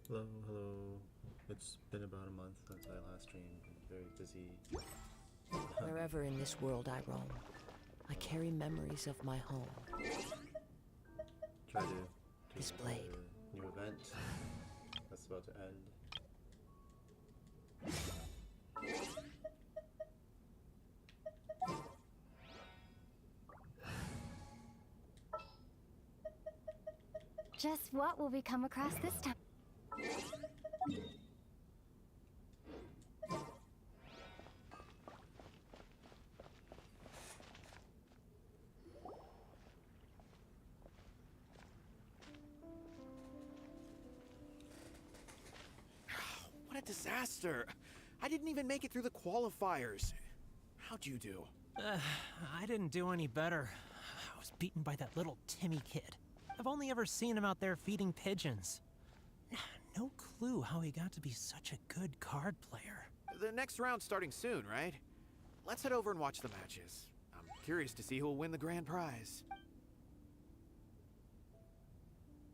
Hello, hello. It's been about a month since I last streamed. Been very busy. Wherever in this world I roam, I carry memories of my home. Try to do This blade. a new event that's about to end. Just what will we come across this time? What a disaster! I didn't even make it through the qualifiers. How'd you do? I didn't do any better. I was beaten by that little Timmy kid. I've only ever seen him out there feeding pigeons. No clue how he got to be such a good card player. The next round's starting soon, right? Let's head over and watch the matches. I'm curious to see who'll win the grand prize.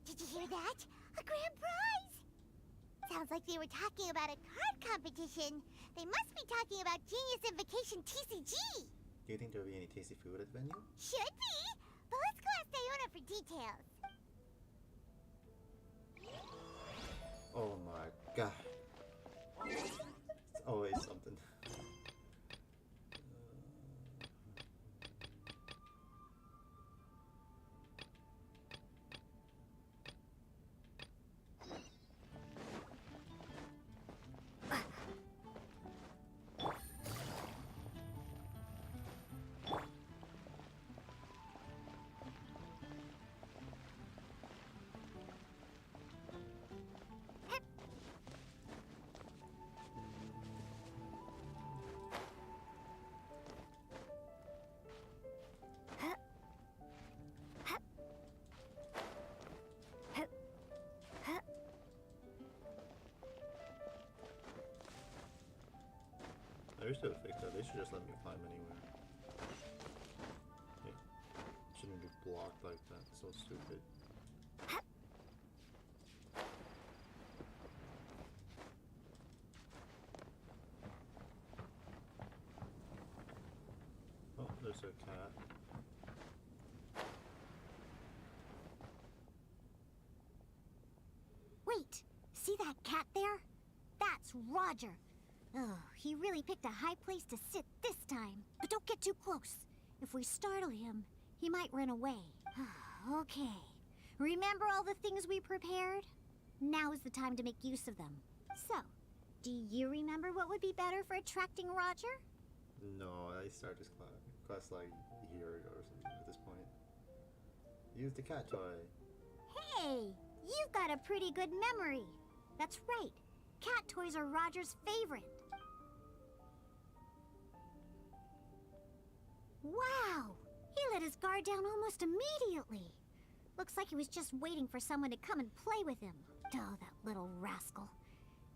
Did you hear that? A grand prize! Sounds like they were talking about a card competition. They must be talking about Genius Invocation TCG. Do you think there'll be any tasty food at the venue? Should be, but let's go ask Diona for details. Oh my god. It's always something. I wish they would fix that. They should just let me climb anywhere. It shouldn't be blocked like that. It's so stupid. Oh, there's a cat. Wait, see that cat there? That's Roger. Oh, he really picked a high place to sit this time. But don't get too close. If we startle him, he might run away. Okay. Remember all the things we prepared? Now is the time to make use of them. So, do you remember what would be better for attracting Roger? No, I started this quest like a year ago or something at this point. Use the cat toy. Hey, you've got a pretty good memory. That's right. Cat toys are Roger's favorite. Wow! He let his guard down almost immediately. Looks like he was just waiting for someone to come and play with him. Oh, that little rascal.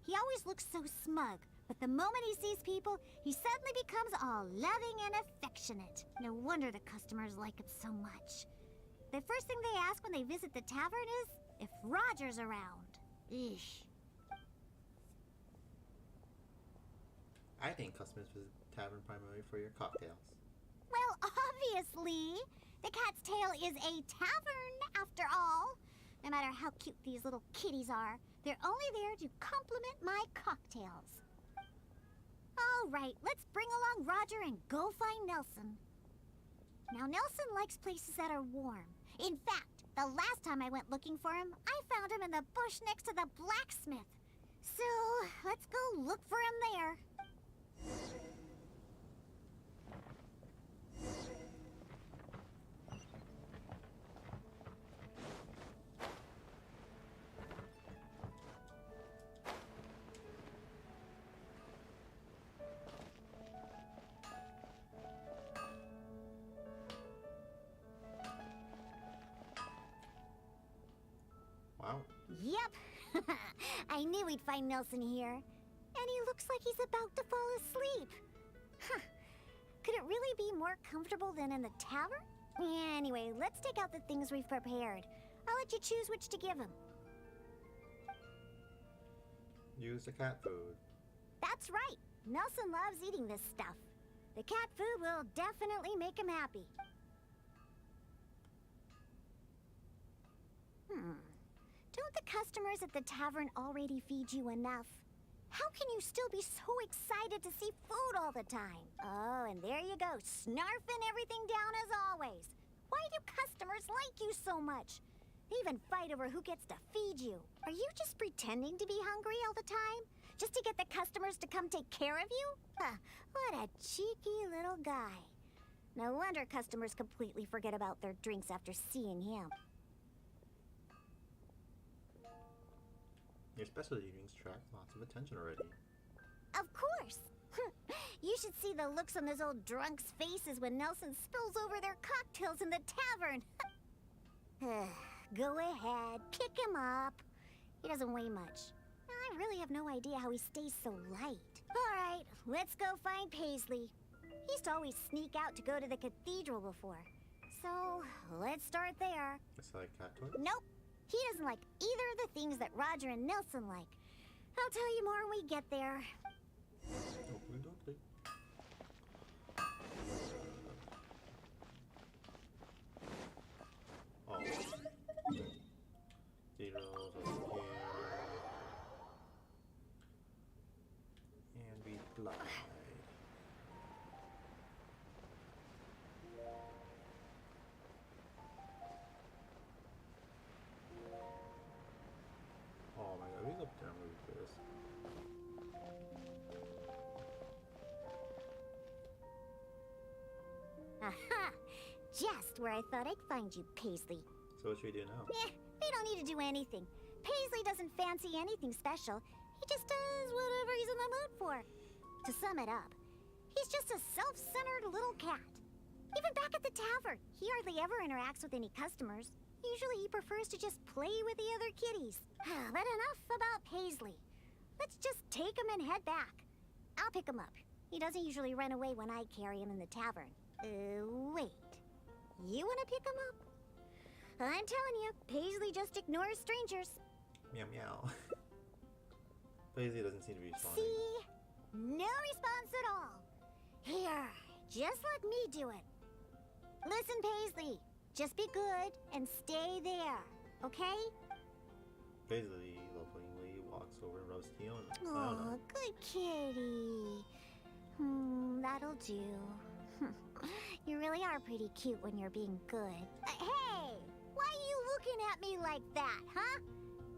He always looks so smug, but the moment he sees people, he suddenly becomes all loving and affectionate. No wonder the customers like him so much. The first thing they ask when they visit the tavern is if Roger's around. Eesh. I think customers visit the tavern primarily for your cocktails. Well, obviously. The Cat's Tail is a tavern, after all. No matter how cute these little kitties are, they're only there to compliment my cocktails. All right, let's bring along Roger and go find Nelson. Now, Nelson likes places that are warm. In fact, the last time I went looking for him, I found him in the bush next to the blacksmith. So, let's go look for him there. Wow. Yep. I knew we'd find Nelson here. And he looks like he's about to fall asleep. Huh. Could it really be more comfortable than in the tavern? Anyway, let's take out the things we've prepared. I'll let you choose which to give him. Use the cat food. That's right. Nelson loves eating this stuff. The cat food will definitely make him happy. Don't the customers at the tavern already feed you enough? How can you still be so excited to see food all the time? Oh, and there you go, snarfing everything down as always. Why do customers like you so much? They even fight over who gets to feed you. Are you just pretending to be hungry all the time? Just to get the customers to come take care of you? What a cheeky little guy. No wonder customers completely forget about their drinks after seeing him. Your specialty drinks attract lots of attention already. Of course. You should see the looks on those old drunks' faces when Nelson spills over their cocktails in the tavern. Go ahead, pick him up. He doesn't weigh much. I really have no idea how he stays so light. All right, let's go find Paisley. He used to always sneak out to go to the cathedral before. So, let's start there. It's like cat toy? Nope. He doesn't like either of the things that Roger and Nelson like. I'll tell you more when we get there. Oakley dokley. Oh. Zeros over here. And we glide. Oh my god, we look down really fast. Aha! Just where I thought I'd find you, Paisley. So what should we do now? We don't need to do anything. Paisley doesn't fancy anything special. He just does whatever he's in the mood for. To sum it up, he's just a self-centered little cat. Even back at the tavern, he hardly ever interacts with any customers. Usually he prefers to just play with the other kitties. But enough about Paisley. Let's just take him and head back. I'll pick him up. He doesn't usually run away when I carry him in the tavern. Wait. You want to pick him up? I'm telling you, Paisley just ignores strangers. Meow meow. Paisley doesn't seem to be responding. See? No response at all. Here, just let me do it. Listen, Paisley. Just be good and stay there, okay? Paisley lovingly walks over and rubs Tiona. Oh, good kitty. That'll do. You really are pretty cute when you're being good. Hey! Why are you looking at me like that, huh?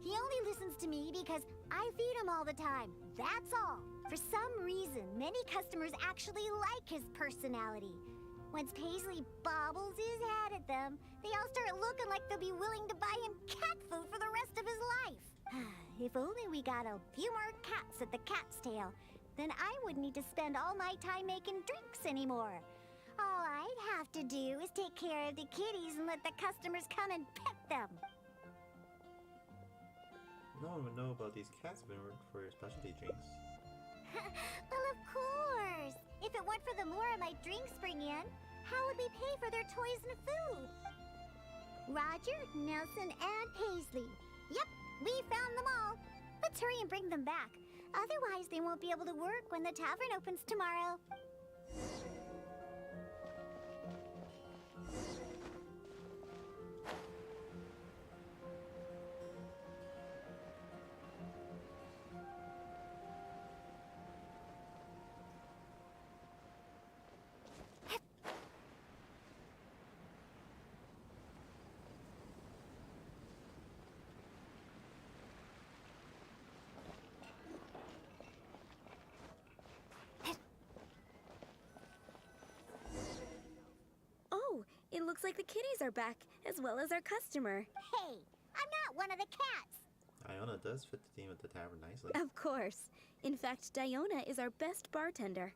He only listens to me because I feed him all the time. That's all. For some reason, many customers actually like his personality. Once Paisley bobbles his head at them, they all start looking like they'll be willing to buy him cat food for the rest of his life. If only we got a few more cats at the Cat's Tail, then I wouldn't need to spend all my time making drinks anymore. All I'd have to do is take care of the kitties and let the customers come and pet them. No one would know about these cats being worked for your specialty drinks. Well, of course. If it weren't for the more my drinks bring in, how would we pay for their toys and food? Roger, Nelson, and Paisley. Yep, we found them all. Let's hurry and bring them back. Otherwise, they won't be able to work when the tavern opens tomorrow. It looks like the kitties are back, as well as our customer. Hey, I'm not one of the cats. Iona does fit the theme at the tavern nicely. Of course. In fact, Diona is our best bartender.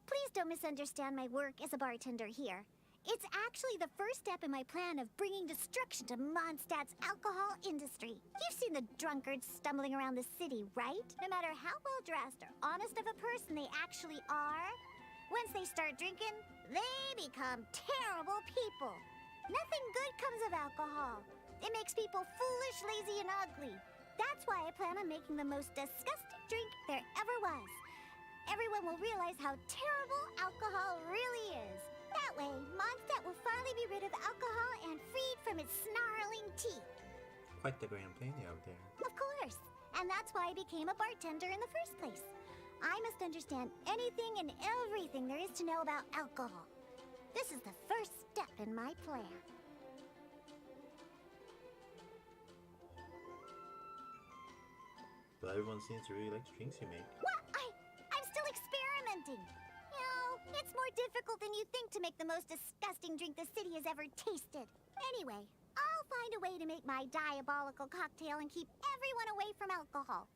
Please don't misunderstand my work as a bartender here. It's actually the first step in my plan of bringing destruction to Mondstadt's alcohol industry. You've seen the drunkards stumbling around the city, right? No matter how well dressed or honest of a person they actually are, once they start drinking, they become terrible people. Nothing good comes of alcohol. It makes people foolish, lazy, and ugly. That's why I plan on making the most disgusting drink there ever was. Everyone will realize how terrible alcohol really is. That way, Mondstadt will finally be rid of alcohol and freed from its snarling teeth. Quite the grand plan out there. Of course. And that's why I became a bartender in the first place. I must understand anything and everything there is to know about alcohol. This is the first step in my plan. But everyone seems to really like the drinks you make. What? I'm still experimenting. You know, it's more difficult than you think to make the most disgusting drink the city has ever tasted. Anyway, I'll find a way to make my diabolical cocktail and keep everyone away from alcohol.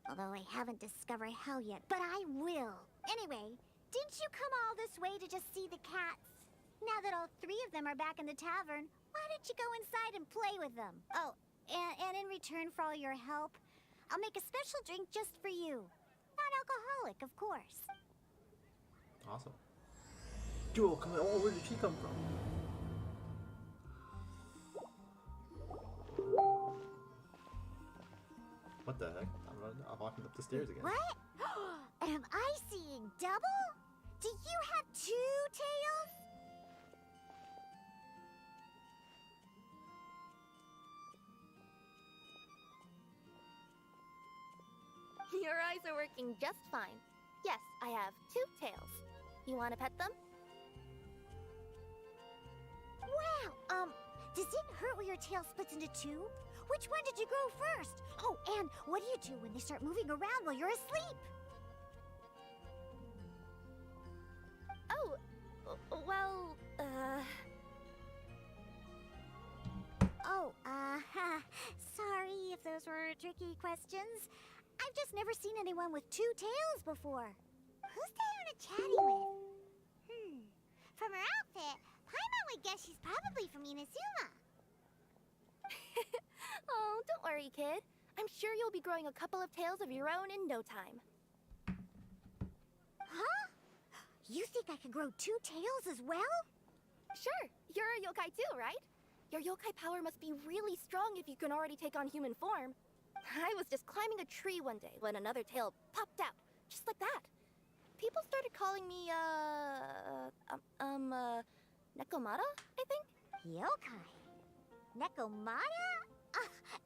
Although I haven't discovered how yet, but I will. Anyway, didn't you come all this way to just see the cats? Now that all three of them are back in the tavern, why don't you go inside and play with them? Oh, and in return for all your help, I'll make a special drink just for you. Non-alcoholic, of course. Awesome. Duel, come on. Oh, where did she come from? What the heck? I'm walking up the stairs again. What? Am I seeing double? Do you have two tails? Your eyes are working just fine. Yes, I have two tails. You want to pet them? Wow, does it hurt when your tail splits into two? Which one did you grow first? Oh, and what do you do when they start moving around while you're asleep? Oh, well, Oh, sorry if those were tricky questions. I've just never seen anyone with two tails before. Who's Diana chatting with? From her outfit, Paimon would guess she's probably from Inazuma. Oh, don't worry, kid. I'm sure you'll be growing a couple of tails of your own in no time. Huh? You think I could grow two tails as well? Sure, you're a yokai too, right? Your yokai power must be really strong if you can already take on human form. I was just climbing a tree one day when another tail popped out, just like that. People started calling me, Nekomata, I think? Yokai? Nekomata?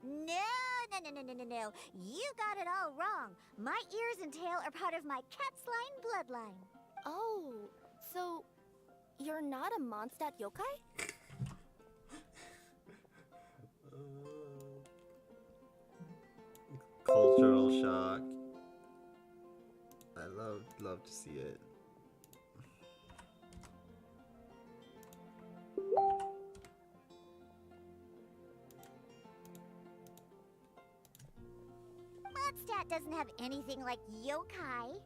No. You got it all wrong. My ears and tail are part of my cat's line bloodline. Oh, so you're not a Mondstadt yokai? Cultural shock. I love to see it. Mondstadt doesn't have anything like yokai.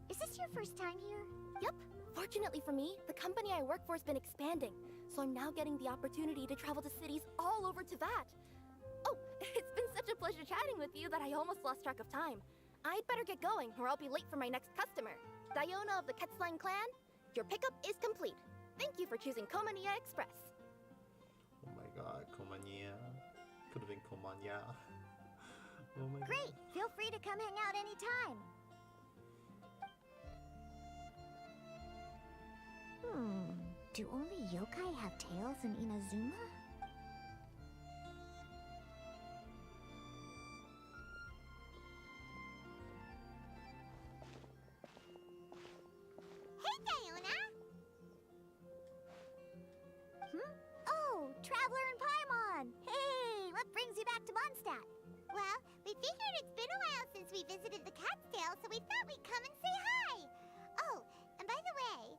Is this your first time here? Yep. Fortunately for me, the company I work for has been expanding, so I'm now getting the opportunity to travel to cities all over Teyvat. Oh, it's been such a pleasure chatting with you that I almost lost track of time. I'd better get going, or I'll be late for my next customer. Diona of the Quetzline clan, your pickup is complete. Thank you for choosing Komania Express. Oh my god, Komania. Could have been Komania. Oh my Great. god. Feel free to come hang out anytime. Do only yokai have tails in Inazuma? Hey, Diona! Oh, Traveler and Paimon! Hey, what brings you back to Mondstadt? Well, we figured it's been a while since we visited the Cat's-Tail, so we thought we'd come and say hi! Oh, and by the way,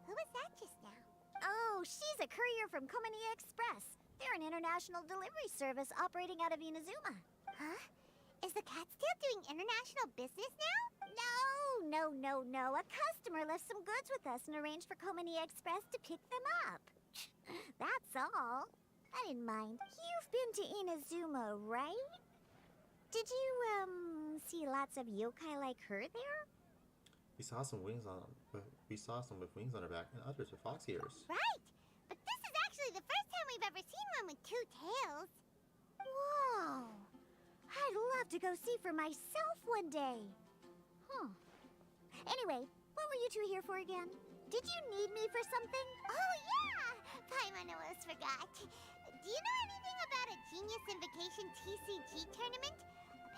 who was that just now? Oh, she's a courier from Komania Express. They're an international delivery service operating out of Inazuma. Huh? Is the Cat's-Tail doing international business now? No. A customer left some goods with us and arranged for Komania Express to pick them up. That's all. I didn't mind. You've been to Inazuma, right? Did you, see lots of yokai like her there? We saw some with wings on her back, and others with fox ears. Right! But this is actually the first time we've ever seen one with two tails. Whoa! I'd love to go see for myself one day. Huh. Anyway, what were you two here for again? Did you need me for something? Oh, yeah! Paimon almost forgot. Do you know anything about a Genius Invocation TCG tournament?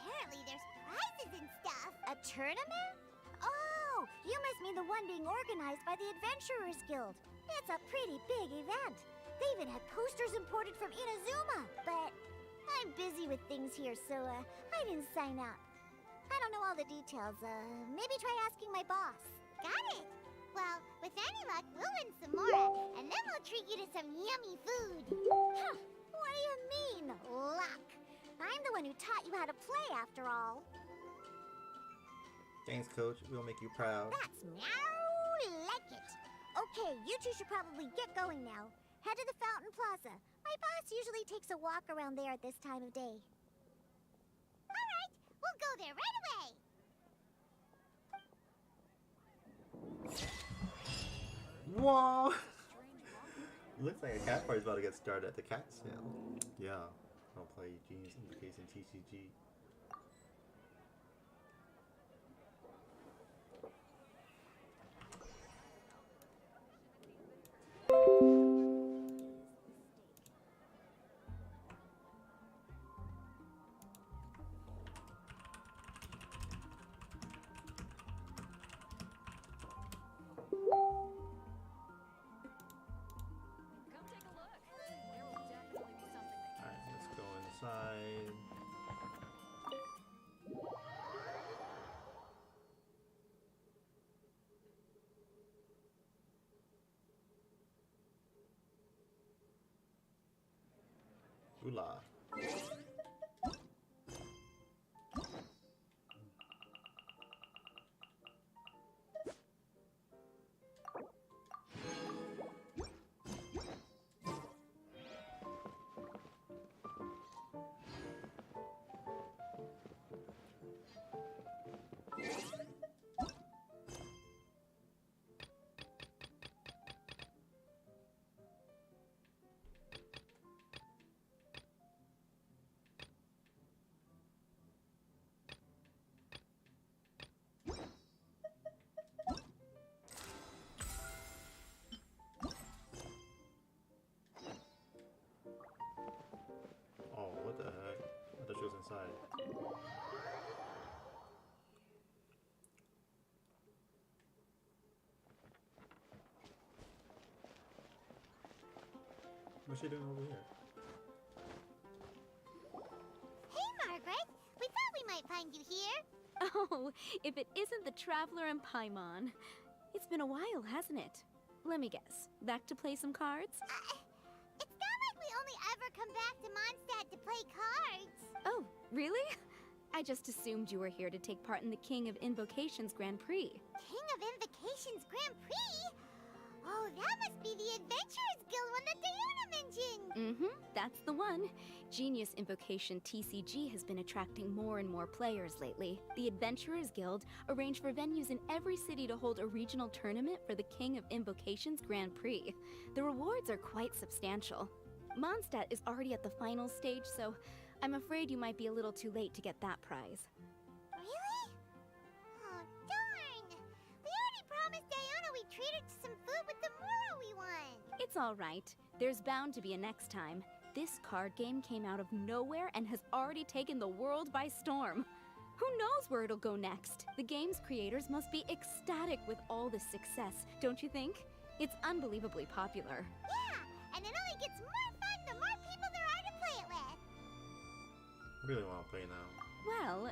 Apparently there's prizes and stuff. A tournament? Oh, you must mean the one being organized by the Adventurers Guild. It's a pretty big event. They even had posters imported from Inazuma. But I'm busy with things here, so I didn't sign up. I don't know all the details. Maybe try asking my boss. Got it! Well, with any luck, we'll win some more, and then we'll treat you to some yummy food. Huh, what do you mean, luck? I'm the one who taught you how to play, after all. Thanks, Coach. We'll make you proud. That's meow like it. Okay, you two should probably get going now. Head to the Fountain Plaza. My boss usually takes a walk around there at this time of day. All right, we'll go there right away. Whoa! Looks like a cat party's about to get started at the cat sale. Yeah, I'll play Genius Invocation TCG. Alright, let's go inside. Ooh-la. Oh, what the heck? I thought she was inside. What's she doing over here? Hey, Margaret. We thought we might find you here. Oh, if it isn't the Traveler and Paimon. It's been a while, hasn't it? Let me guess. Back to play some cards? It's not like we only ever come back to Mondstadt to play cards. Oh, really? I just assumed you were here to take part in the King of Invocations Grand Prix. King of Invocations Grand Prix? Oh, that must be the Adventurers Guild one that Diana mentioned. Mm-hmm, that's the one. Genius Invocation TCG has been attracting more and more players lately. The Adventurers Guild arranged for venues in every city to hold a regional tournament for the King of Invocations Grand Prix. The rewards are quite substantial. Mondstadt is already at the final stage, so I'm afraid you might be a little too late to get that prize. Really? Oh, darn. We already promised Diana we'd treat her to some food with the Moro we won. It's all right. There's bound to be a next time. This card game came out of nowhere and has already taken the world by storm. Who knows where it'll go next? The game's creators must be ecstatic with all this success, don't you think? It's unbelievably popular. Yeah, and it only gets more fun the more people there are to play it with. I really want to play now. Well,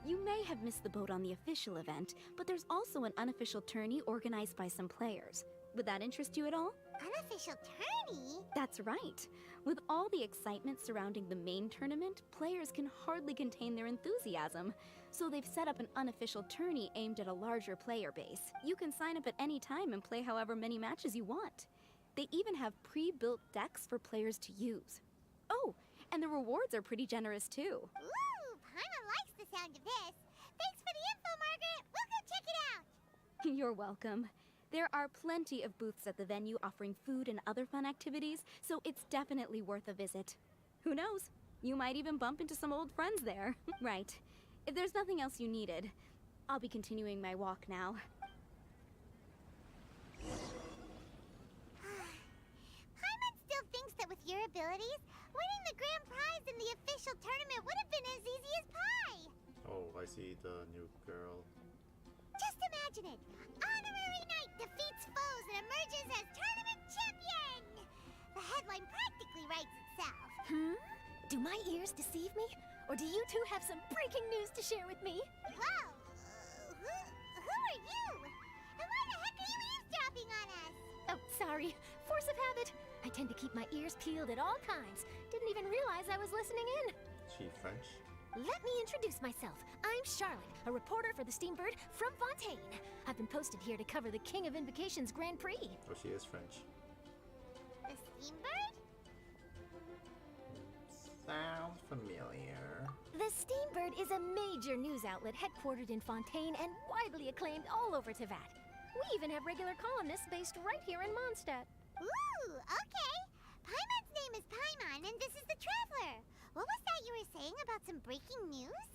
you may have missed the boat on the official event, but there's also an unofficial tourney organized by some players. Would that interest you at all? Unofficial tourney? That's right. With all the excitement surrounding the main tournament, players can hardly contain their enthusiasm. So they've set up an unofficial tourney aimed at a larger player base. You can sign up at any time and play however many matches you want. They even have pre-built decks for players to use. Oh, and the rewards are pretty generous too. Ooh, Paimon likes the sound of this. Thanks for the info, Margaret. We'll go check it out. You're welcome. There are plenty of booths at the venue offering food and other fun activities, so it's definitely worth a visit. Who knows? You might even bump into some old friends there. Right. If there's nothing else you needed, I'll be continuing my walk now. Paimon still thinks that with your abilities, winning the grand prize in the official tournament would have been as easy as pie. Oh, I see the new girl. Just imagine it. Honorary Knight defeats foes and emerges as tournament champion. The headline practically writes itself. Do my ears deceive me? Or do you two have some breaking news to share with me? Whoa! Who are you? And why the heck are you eavesdropping on us? Oh, sorry. Force of habit. I tend to keep my ears peeled at all times. Didn't even realize I was listening in. She French? Let me introduce myself. I'm Charlotte, a reporter for the Steambird from Fontaine. I've been posted here to cover the King of Invocation's Grand Prix. Oh, she is French. The Steambird? Sounds familiar. The Steambird is a major news outlet headquartered in Fontaine and widely acclaimed all over Teyvat. We even have regular columnists based right here in Mondstadt. Ooh, okay. Paimon's name is Paimon, and this is the Traveler. What was that you were saying about some breaking news?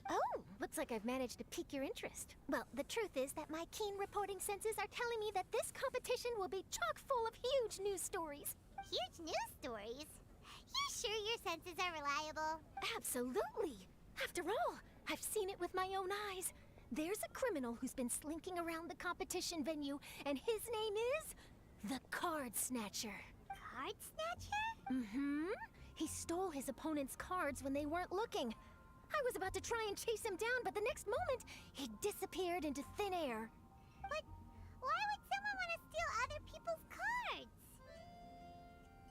Oh, looks like I've managed to pique your interest. Well, the truth is that my keen reporting senses are telling me that this competition will be chock full of huge news stories. Huge news stories? You sure your senses are reliable? Absolutely. After all, I've seen it with my own eyes. There's a criminal who's been slinking around the competition venue, and his name is the Card Snatcher. Card Snatcher? Mm-hmm. He stole his opponent's cards when they weren't looking. I was about to try and chase him down, but the next moment, he disappeared into thin air. But why would someone want to steal other people's cards?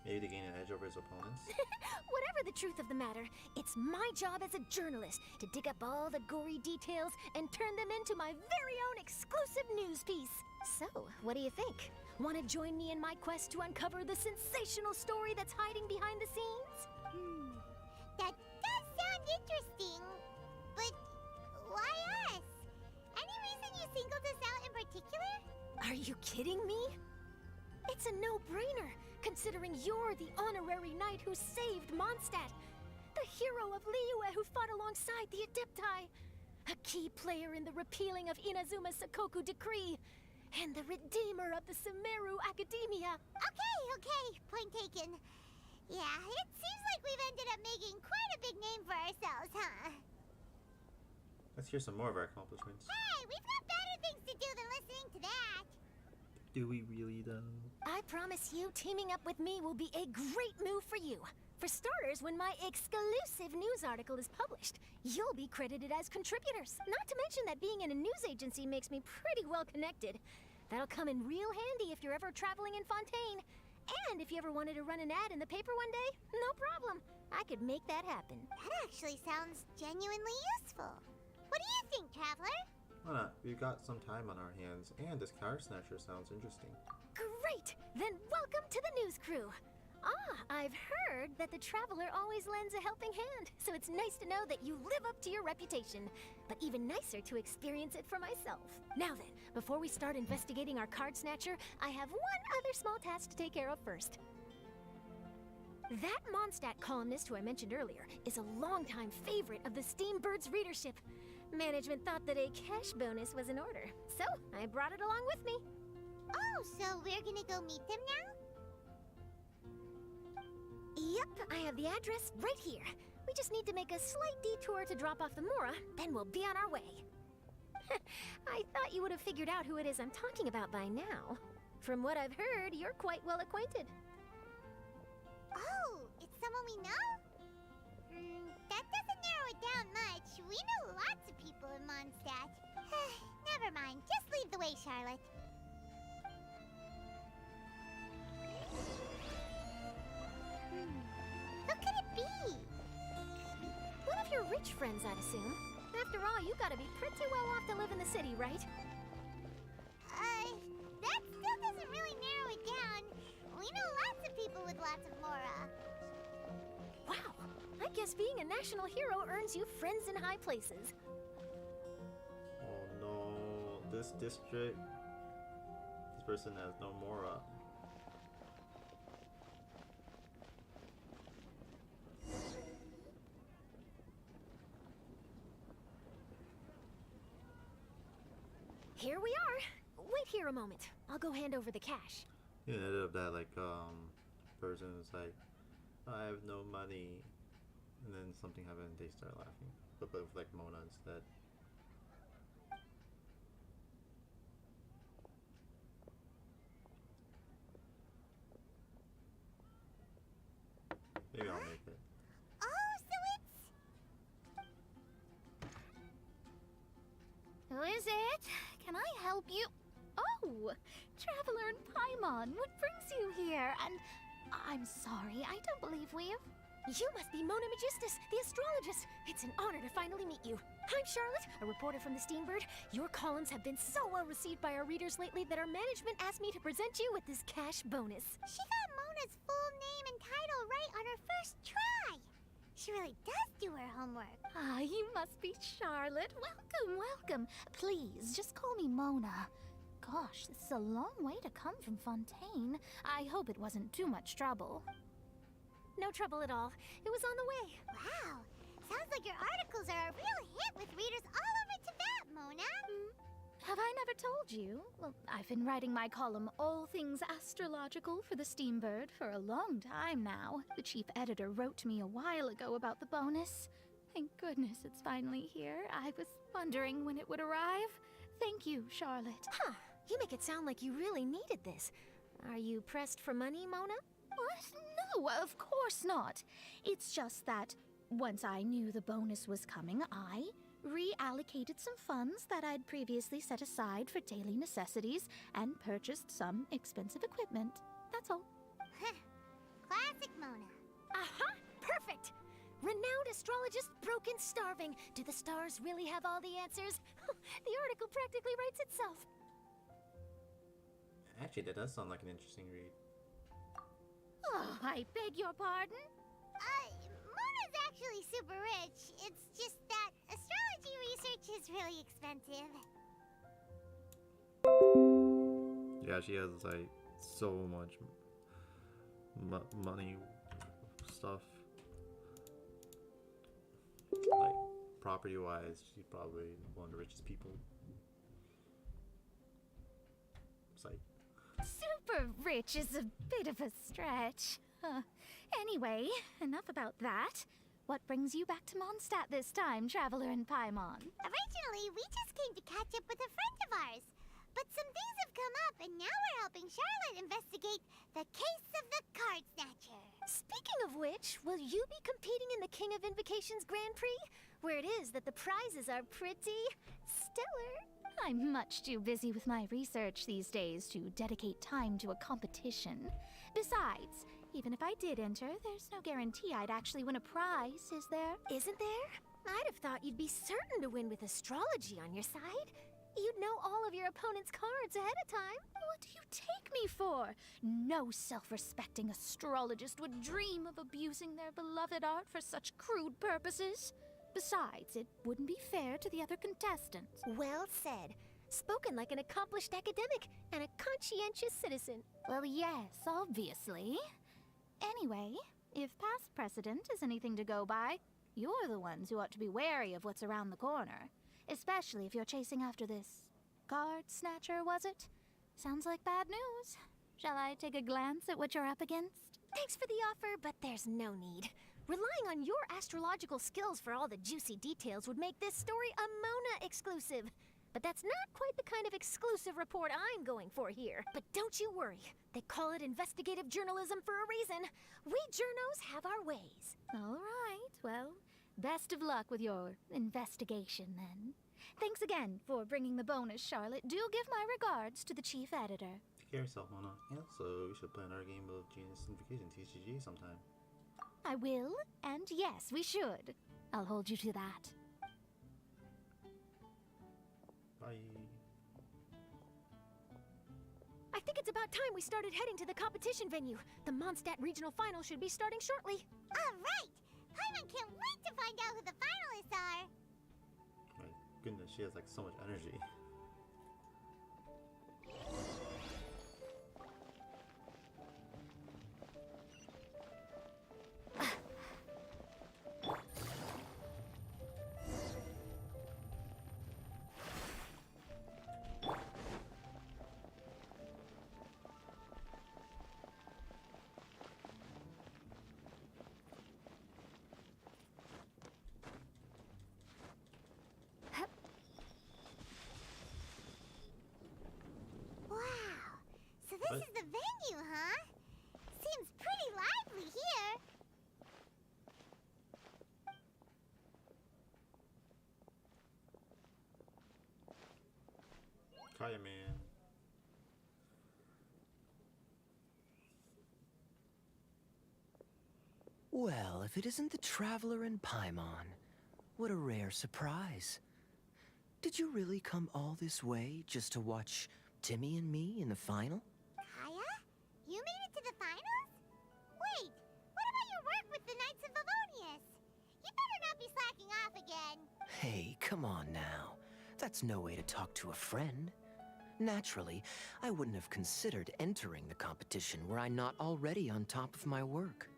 Maybe to gain an edge over his opponents? Whatever the truth of the matter, it's my job as a journalist to dig up all the gory details and turn them into my very own exclusive news piece. So, what do you think? Want to join me in my quest to uncover the sensational story that's hiding behind the scenes? That does sound interesting. But why us? Any reason you singled us out in particular? Are you kidding me? It's a no-brainer, considering you're the honorary knight who saved Mondstadt, the hero of Liyue who fought alongside the Adepti, a key player in the repealing of Inazuma's Sakoku Decree, and the redeemer of the Sumeru Academia. Okay, point taken. Yeah, it seems like we've ended up making quite a big name for ourselves, huh? Let's hear some more of our accomplishments. Hey, we've got better things to do than listening to that. Do we really, though? I promise you, teaming up with me will be a great move for you. For starters, when my exclusive news article is published, you'll be credited as contributors. Not to mention that being in a news agency makes me pretty well connected. That'll come in real handy if you're ever traveling in Fontaine. And if you ever wanted to run an ad in the paper one day, no problem. I could make that happen. That actually sounds genuinely useful. What do you think, Traveler? Why not? We've got some time on our hands, and this Card Snatcher sounds interesting. Great! Then welcome to the news crew. I've heard that the Traveler always lends a helping hand, so it's nice to know that you live up to your reputation. But even nicer to experience it for myself. Now then, before we start investigating our Card Snatcher, I have one other small task to take care of first. That Mondstadt columnist who I mentioned earlier is a longtime favorite of the Steambird's readership. Management thought that a cash bonus was in order, so I brought it along with me. Oh, so we're gonna go meet them now? Yep, I have the address right here. We just need to make a slight detour to drop off the Mora, then we'll be on our way. I thought you would have figured out who it is I'm talking about by now. From what I've heard, you're quite well acquainted. Oh, it's someone we know? That doesn't narrow it down much. We know lots of people in Mondstadt. Never mind, just lead the way, Charlotte. Who could it be? One of your rich friends, I'd assume. After all, you gotta be pretty well off to live in the city, right? That still doesn't really narrow it down. We know lots of people with lots of Mora. Wow, I guess being a national hero earns you friends in high places. Oh no, this district, this person has no Mora. Here we are. Wait here a moment. I'll go hand over the cash. Yeah, ended up that like person was like, I have no money, and then something happened and they start laughing. But with like Mona instead. Maybe I'll make it. Oh, so it's... Who is it? Can I help you? Oh, Traveler and Paimon, what brings you here? And I'm sorry, I don't believe we've... You must be Mona Magistus, the astrologist. It's an honor to finally meet you. I'm Charlotte, a reporter from the Steambird. Your columns have been so well received by our readers lately that our management asked me to present you with this cash bonus. She got Mona's full name and title right on her first try. She really does do her homework. Ah, you must be Charlotte. Welcome, welcome. Please, just call me Mona. Gosh, this is a long way to come from Fontaine. I hope it wasn't too much trouble. No trouble at all. It was on the way. Wow. Sounds like your articles are a real hit with readers all over Tibet, Mona. Have I never told you? Well, I've been writing my column, All Things Astrological, for the Steambird for a long time now. The chief editor wrote to me a while ago about the bonus. Thank goodness it's finally here. I was wondering when it would arrive. Thank you, Charlotte. Huh. You make it sound like you really needed this. Are you pressed for money, Mona? What? No, of course not. It's just that once I knew the bonus was coming, I reallocated some funds that I'd previously set aside for daily necessities and purchased some expensive equipment. That's all. Classic Mona. Aha! Perfect! Renowned astrologist, broken, starving. Do the stars really have all the answers? The article practically writes itself. Actually, that does sound like an interesting read. Oh, I beg your pardon? Mona's actually super rich. It's just that astrology research is really expensive. Yeah, she has like so much money stuff. Like property-wise, she's probably one of the richest people. It's like Super rich is a bit of a stretch. Anyway, enough about that. What brings you back to Mondstadt this time, Traveler and Paimon? Originally, we just came to catch up with a friend of ours. But some things have come up, and now we're helping Charlotte investigate the case of the Card Snatcher. Speaking of which, will you be competing in the King of Invocations Grand Prix? Where it is that the prizes are pretty stellar. I'm much too busy with my research these days to dedicate time to a competition. Besides, even if I did enter, there's no guarantee I'd actually win a prize, is there? Isn't there? I'd have thought you'd be certain to win with astrology on your side. You'd know all of your opponent's cards ahead of time. What do you take me for? No self-respecting astrologist would dream of abusing their beloved art for such crude purposes. Besides, it wouldn't be fair to the other contestants. Well said. Spoken like an accomplished academic and a conscientious citizen. Well, yes, obviously. Anyway, if past precedent is anything to go by, you're the ones who ought to be wary of what's around the corner. Especially if you're chasing after this card snatcher, was it? Sounds like bad news. Shall I take a glance at what you're up against? Thanks for the offer, but there's no need. Relying on your astrological skills for all the juicy details would make this story a Mona exclusive. But that's not quite the kind of exclusive report I'm going for here. But don't you worry. They call it investigative journalism for a reason. We journos have our ways. All right, well, best of luck with your investigation, then. Thanks again for bringing the bonus, Charlotte. Do give my regards to the chief editor. take care of yourself, Mona. Yeah, so we should play another game of Genius Invocation TCG sometime. I will, and yes, we should. I'll hold you to that. Bye. I think it's about time we started heading to the competition venue. The Mondstadt Regional Final should be starting shortly. All right! Paimon can't wait to find out who the finalists are! My goodness, she has like so much energy. Kaya man. Well, if it isn't the Traveler and Paimon, what a rare surprise. Did you really come all this way just to watch Timmy and me in the final? Kaya? You made it to the finals? Wait, what about your work with the Knights of Favonius? You better not be slacking off again. Hey, come on now. That's no way to talk to a friend. Naturally, I wouldn't have considered entering the competition were I not already on top of my work.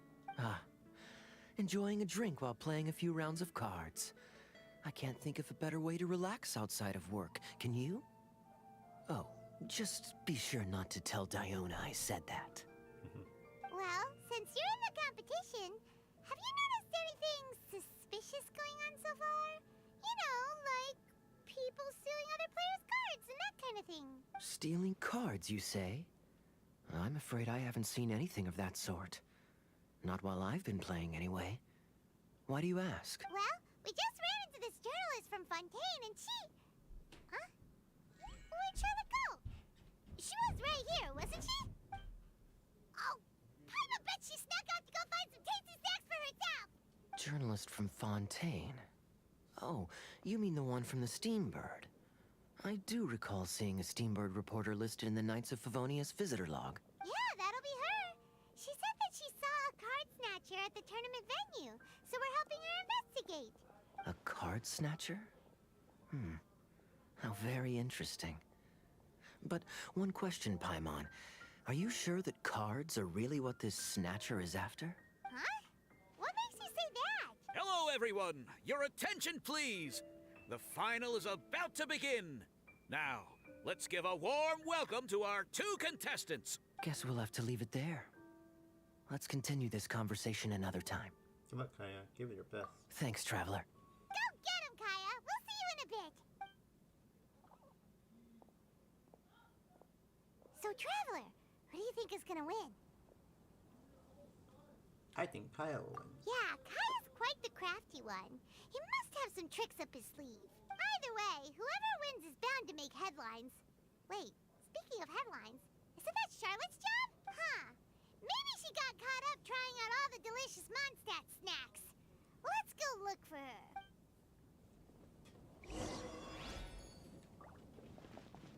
Enjoying a drink while playing a few rounds of cards. I can't think of a better way to relax outside of work. Can you? Oh, just be sure not to tell Diona I said that. Well, since you're in the competition, have you noticed anything suspicious going on so far? You know, like people stealing other players' cards and that kind of thing. Stealing cards, you say? I'm afraid I haven't seen anything of that sort. Not while I've been playing, anyway. Why do you ask? Well, we just ran into this journalist from Fontaine and she... Huh? Where'd Charlotte go? She was right here, wasn't she? Oh, I bet she snuck out to go find some tasty snacks for herself! Journalist from Fontaine. Oh, you mean the one from the Steambird. I do recall seeing a Steambird reporter listed in the Knights of Favonius visitor log. Yeah, that'll be her. She said that she saw a card snatcher at the tournament venue, so we're helping her investigate. A card snatcher? How very interesting. But one question, Paimon. Are you sure that cards are really what this snatcher is after? Huh? What makes you say that? Hello, everyone! Your attention, please! The final is about to begin. Now, let's give a warm welcome to our 2 contestants. Guess we'll have to leave it there. Let's continue this conversation another time. Good luck, Kaya. Give it your best. Thanks, Traveler. Go get him, Kaya! We'll see you in a bit! So, Traveler, who do you think is gonna win? I think Kaya will win. Yeah, Kaya's quite the crafty one. He must have some tricks up his sleeve. Either way, whoever wins is bound to make headlines. Wait, speaking of headlines, isn't that Charlotte's job? Huh. Maybe she got caught up trying out all the delicious Mondstadt snacks. Let's go look for her.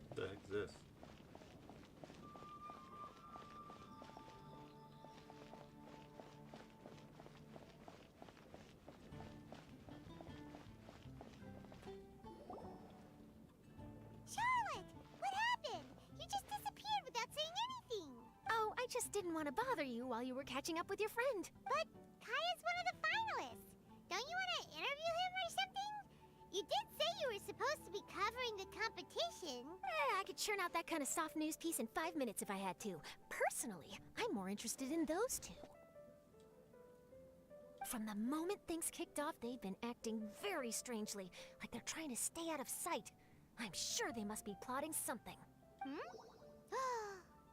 What the heck's this? Charlotte, what happened? You just disappeared without saying anything. Oh, I just didn't want to bother you while you were catching up with your friend. But Kaya's one of the finalists. Don't you want to interview him or something? You did say you were supposed to be covering the competition. I could churn out that kind of soft news piece in 5 minutes if I had to. Personally, I'm more interested in those 2. From the moment things kicked off, they've been acting very strangely, like they're trying to stay out of sight. I'm sure they must be plotting something.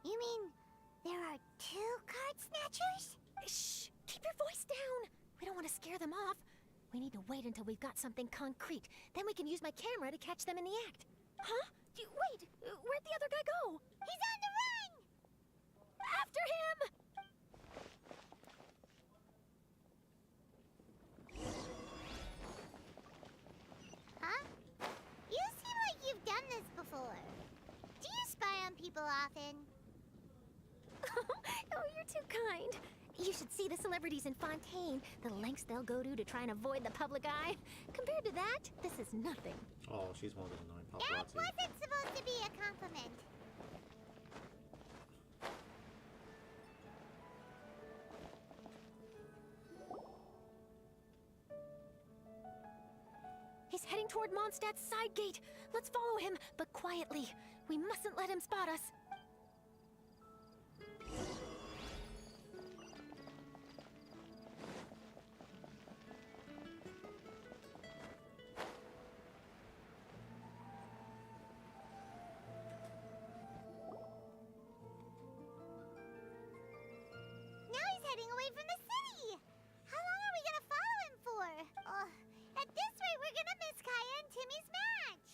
You mean there are 2 card snatchers? Shh! Keep your voice down! We don't want to scare them off. We need to wait until we've got something concrete. Then we can use my camera to catch them in the act. Huh? Wait! Where'd the other guy go? He's on the run! After him! Huh? You seem like you've done this before. Do you spy on people often? Oh, you're too kind. You should see the celebrities in Fontaine, the lengths they'll go to try and avoid the public eye. Compared to that, this is nothing. Oh, she's one of those annoying That paparazzi. wasn't supposed to be a compliment. He's heading toward Mondstadt's side gate. Let's follow him, but quietly. We mustn't let him spot us. Now he's heading away from the city. How long are we gonna follow him for? At this rate, we're gonna miss Kaya and Timmy's match.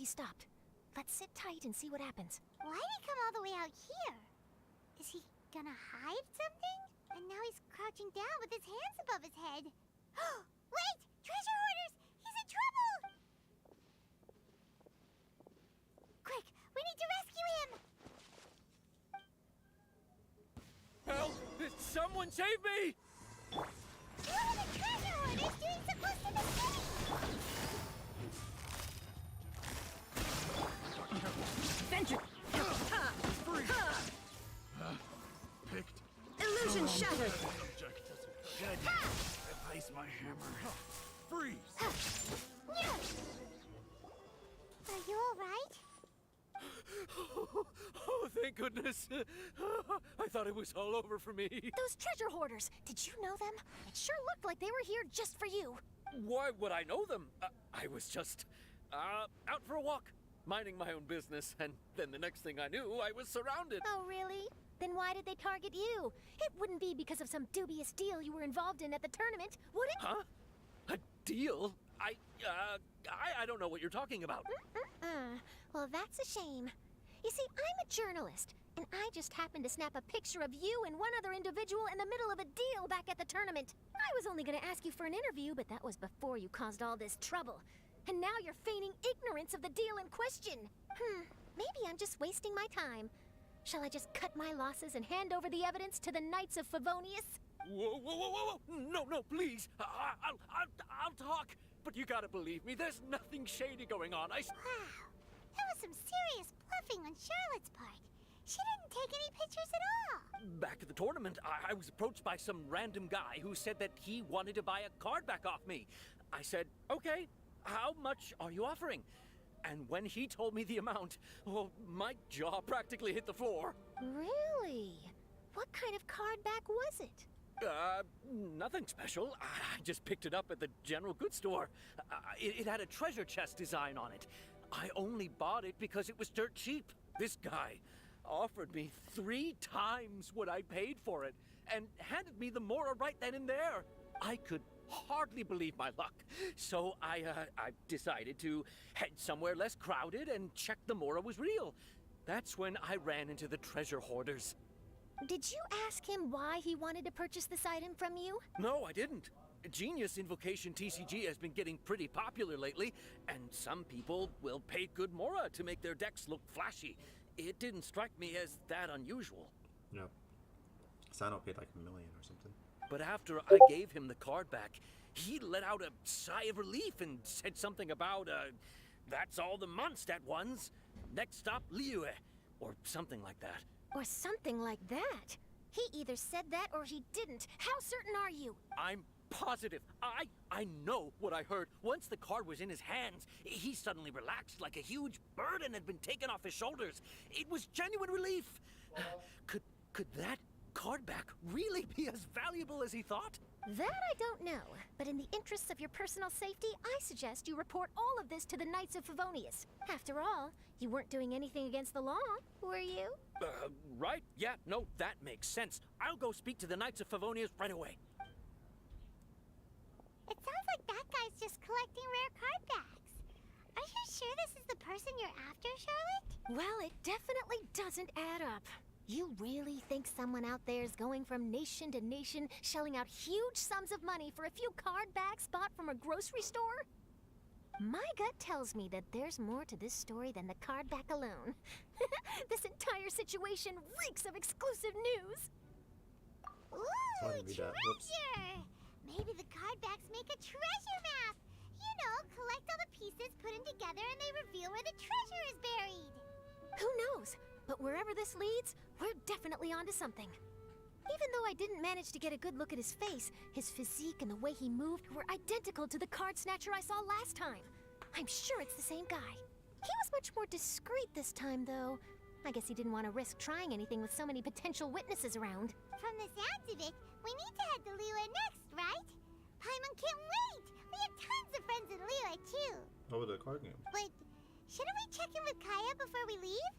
he stopped. Let's sit tight and see what happens. Why'd he come all the way out here? Is he gonna hide something? And now he's crouching down with his hands above his head. Wait! Treasure hoarders! He's in trouble! Quick! We need to rescue him! Help! Someone save me! What are the treasure hoarders doing supposed to the city? Venture! Picked. Illusion shattered! Good. Replace my hammer. Freeze! Are you alright? Oh, thank goodness. I thought it was all over for me. Those treasure hoarders, did you know them? It sure looked like they were here just for you. Why would I know them? I was just out for a walk, minding my own business, and then the next thing I knew, I was surrounded. Oh, really? Then why did they target you? It wouldn't be because of some dubious deal you were involved in at the tournament, would it? Huh? A deal? I don't know what you're talking about. Well, that's a shame. You see, I'm a journalist, and I just happened to snap a picture of you and one other individual in the middle of a deal back at the tournament. I was only going to ask you for an interview, but that was before you caused all this trouble. And now you're feigning ignorance of the deal in question. Maybe I'm just wasting my time. Shall I just cut my losses and hand over the evidence to the Knights of Favonius? Whoa. No, please. I'll talk. But you gotta believe me, there's nothing shady going on. Wow. That was some serious bluffing on Charlotte's part. She didn't take any pictures at all. Back at the tournament, I was approached by some random guy who said that he wanted to buy a card back off me. I said, okay, how much are you offering? And when he told me the amount, oh, my jaw practically hit the floor. Really? What kind of card back was it? Nothing special. I just picked it up at the general goods store. It had a treasure chest design on it. I only bought it because it was dirt cheap. This guy offered me 3 times what I paid for it and handed me the Mora right then and there. I could hardly believe my luck. So I decided to head somewhere less crowded and check the Mora was real. That's when I ran into the treasure hoarders. Did you ask him why he wanted to purchase this item from you? No, I didn't. Genius Invocation TCG has been getting pretty popular lately, and some people will pay good Mora to make their decks look flashy. It didn't strike me as that unusual. No. Sano paid like $1 million or something. But after I gave him the card back, he let out a sigh of relief and said something about, that's all the Mondstadt ones. Next stop, Liyue, or something like that. Or something like that. He either said that or he didn't. How certain are you? I'm positive. I know what I heard. Once the card was in his hands, he suddenly relaxed like a huge burden had been taken off his shoulders. It was genuine relief. Could that card back really be as valuable as he thought? That I don't know, but in the interests of your personal safety, I suggest you report all of this to the Knights of Favonius. After all, you weren't doing anything against the law, were you? Right? Yeah, no, that makes sense. I'll go speak to the Knights of Favonius right away. It sounds like that guy's just collecting rare card backs. Are you sure this is the person you're after, Charlotte? Well, it definitely doesn't add up. You really think someone out there is going from nation to nation, shelling out huge sums of money for a few card backs bought from a grocery store? My gut tells me that there's more to this story than the card back alone. This entire situation reeks of exclusive news. Ooh, treasure! Maybe the card backs make a treasure map. You know, collect all the pieces, put them together, and they reveal where the treasure is buried. Who knows? But wherever this leads, we're definitely onto something. Even though I didn't manage to get a good look at his face, his physique and the way he moved were identical to the card snatcher I saw last time. I'm sure it's the same guy. He was much more discreet this time, though. I guess he didn't want to risk trying anything with so many potential witnesses around. From the sounds of it, we need to head to Liyue next, right? Paimon can't wait! We have tons of friends in Liyue, too. Over the card game. But shouldn't we check in with Kaya before we leave?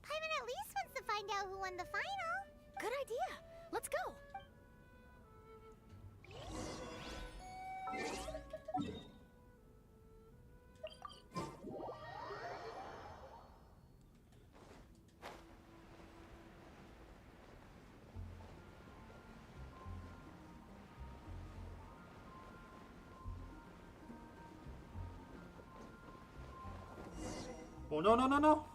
Paimon at least wants to find out who won the final. Good idea. Let's go. Oh no no no no!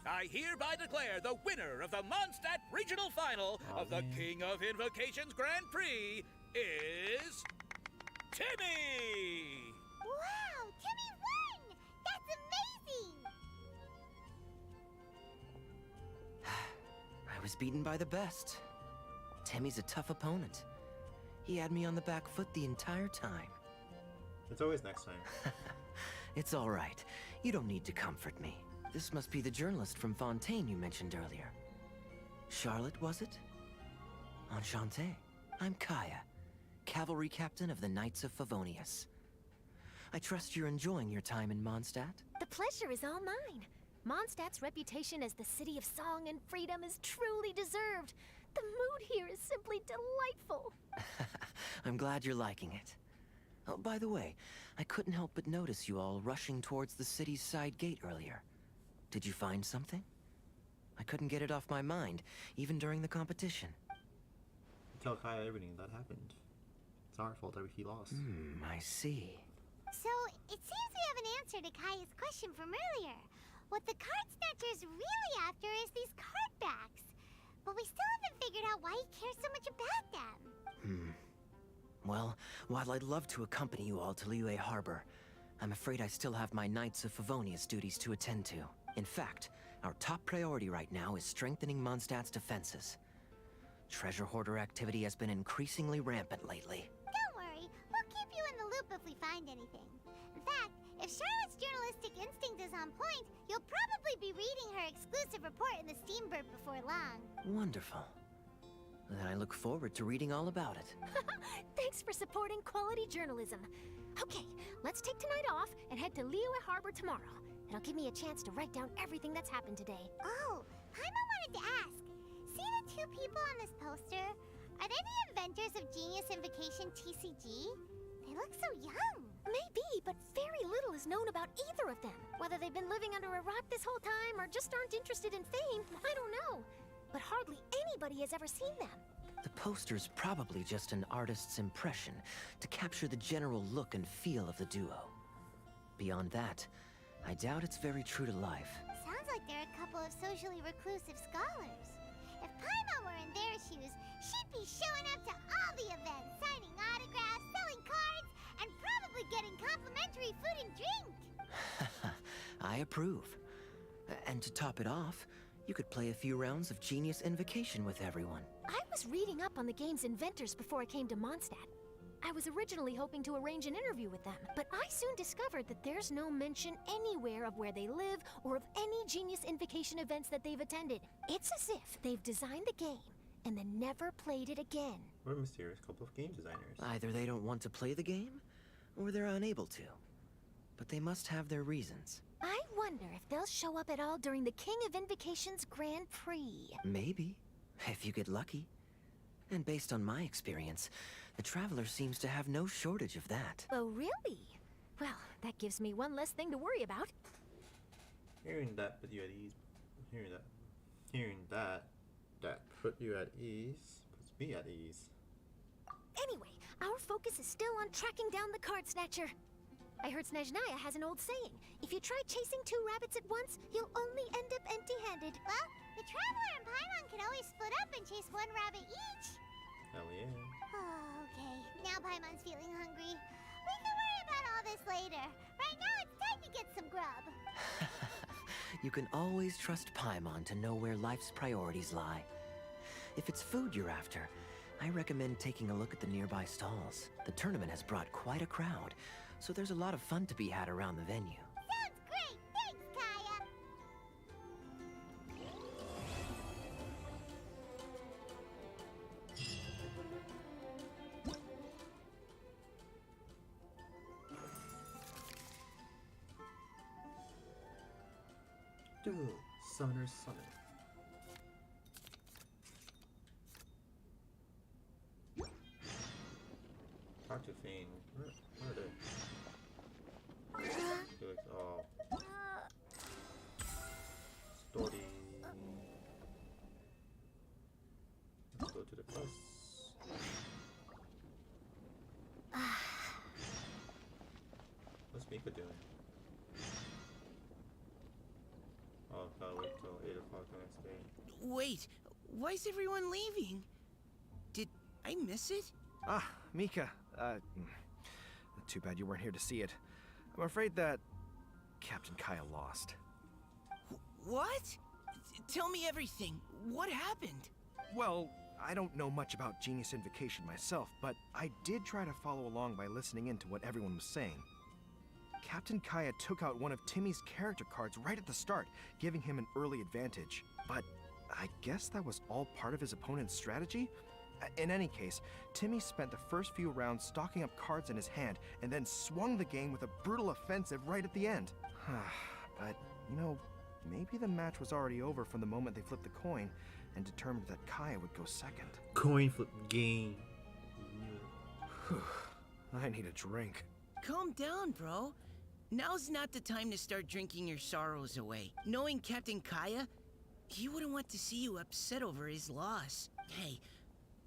I hereby declare the winner of the Mondstadt Regional Final of the King of Invocations Grand Prix is Timmy! Wow, Timmy won! That's amazing! I was beaten by the best. Timmy's a tough opponent. He had me on the back foot the entire time. It's always next time. It's all right. You don't need to comfort me. This must be the journalist from Fontaine you mentioned earlier. Charlotte, was it? Enchanté. I'm Kaya, cavalry captain of the Knights of Favonius. I trust you're enjoying your time in Mondstadt? The pleasure is all mine. Mondstadt's reputation as the city of song and freedom is truly deserved. The mood here is simply delightful. I'm glad you're liking it. Oh, by the way, I couldn't help but notice you all rushing towards the city's side gate earlier. Did you find something? I couldn't get it off my mind, even during the competition. Tell Kaya everything that happened. It's our fault that he lost. I see. So, it seems we have an answer to Kaya's question from earlier. What the card snatcher's really after is these card backs. But we still haven't figured out why he cares so much about them. Well, while I'd love to accompany you all to Liyue Harbor, I'm afraid I still have my Knights of Favonius duties to attend to. In fact, our top priority right now is strengthening Mondstadt's defenses. Treasure hoarder activity has been increasingly rampant lately. Don't worry, we'll keep you in the loop if we find anything. In fact, if Charlotte's journalistic instinct is on point, you'll probably be reading her exclusive report in the Steambird before long. Wonderful. Then I look forward to reading all about it. Thanks for supporting quality journalism. Okay, let's take tonight off and head to Liyue Harbor tomorrow. It'll give me a chance to write down everything that's happened today. Oh, Paimon wanted to ask. See the two people on this poster? Are they the inventors of Genius Invocation TCG? They look so young. Maybe, but very little is known about either of them. Whether they've been living under a rock this whole time or just aren't interested in fame, I don't know. But hardly anybody has ever seen them. The poster's probably just an artist's impression to capture the general look and feel of the duo. Beyond that, I doubt it's very true to life. Sounds like they're a couple of socially reclusive scholars. If Paimon were in their shoes, she'd be showing up to all the events, signing autographs, selling cards, and probably getting complimentary food and drink. I approve. And to top it off, you could play a few rounds of Genius Invocation with everyone. I was reading up on the game's inventors before I came to Mondstadt. I was originally hoping to arrange an interview with them, but I soon discovered that there's no mention anywhere of where they live or of any Genius Invocation events that they've attended. It's as if they've designed the game and then never played it again. What a mysterious couple of game designers. Either they don't want to play the game, or they're unable to. But they must have their reasons. I wonder if they'll show up at all during the King of Invocation's Grand Prix. Maybe, if you get lucky. And based on my experience, the Traveler seems to have no shortage of that. Oh, really? Well, that gives me one less thing to worry about. Hearing that put you at ease. Hearing that put you at ease puts me at ease. Anyway, our focus is still on tracking down the card snatcher. I heard Snezhnaya has an old saying. If you try chasing two rabbits at once, you'll only end up empty-handed. Well, the Traveler and Paimon could always split up and chase one rabbit each. Hell yeah. Oh, okay. Now Paimon's feeling hungry. We can worry about all this later. Right now, it's time to get some grub. You can always trust Paimon to know where life's priorities lie. If it's food you're after, I recommend taking a look at the nearby stalls. The tournament has brought quite a crowd, so there's a lot of fun to be had around the venue. Sounds great! Thanks, Kaya! Duel, Summoner's Summit. Talk to Fiend. Where are they? Felix, oh. Story. Let's go to the quest. What's Mika doing? Wait, why is everyone leaving? Did I miss it? Ah, Mika. Too bad you weren't here to see it. I'm afraid that Captain Kaya lost. What? Tell me everything. What happened? Well, I don't know much about Genius Invocation myself, but I did try to follow along by listening in to what everyone was saying. Captain Kaya took out one of Timmy's character cards right at the start, giving him an early advantage. But I guess that was all part of his opponent's strategy? In any case, Timmy spent the first few rounds stocking up cards in his hand and then swung the game with a brutal offensive right at the end. But, you know, maybe the match was already over from the moment they flipped the coin and determined that Kaya would go second. Coin flip game. I need a drink. Calm down, bro. Now's not the time to start drinking your sorrows away. Knowing Captain Kaya, he wouldn't want to see you upset over his loss. Hey,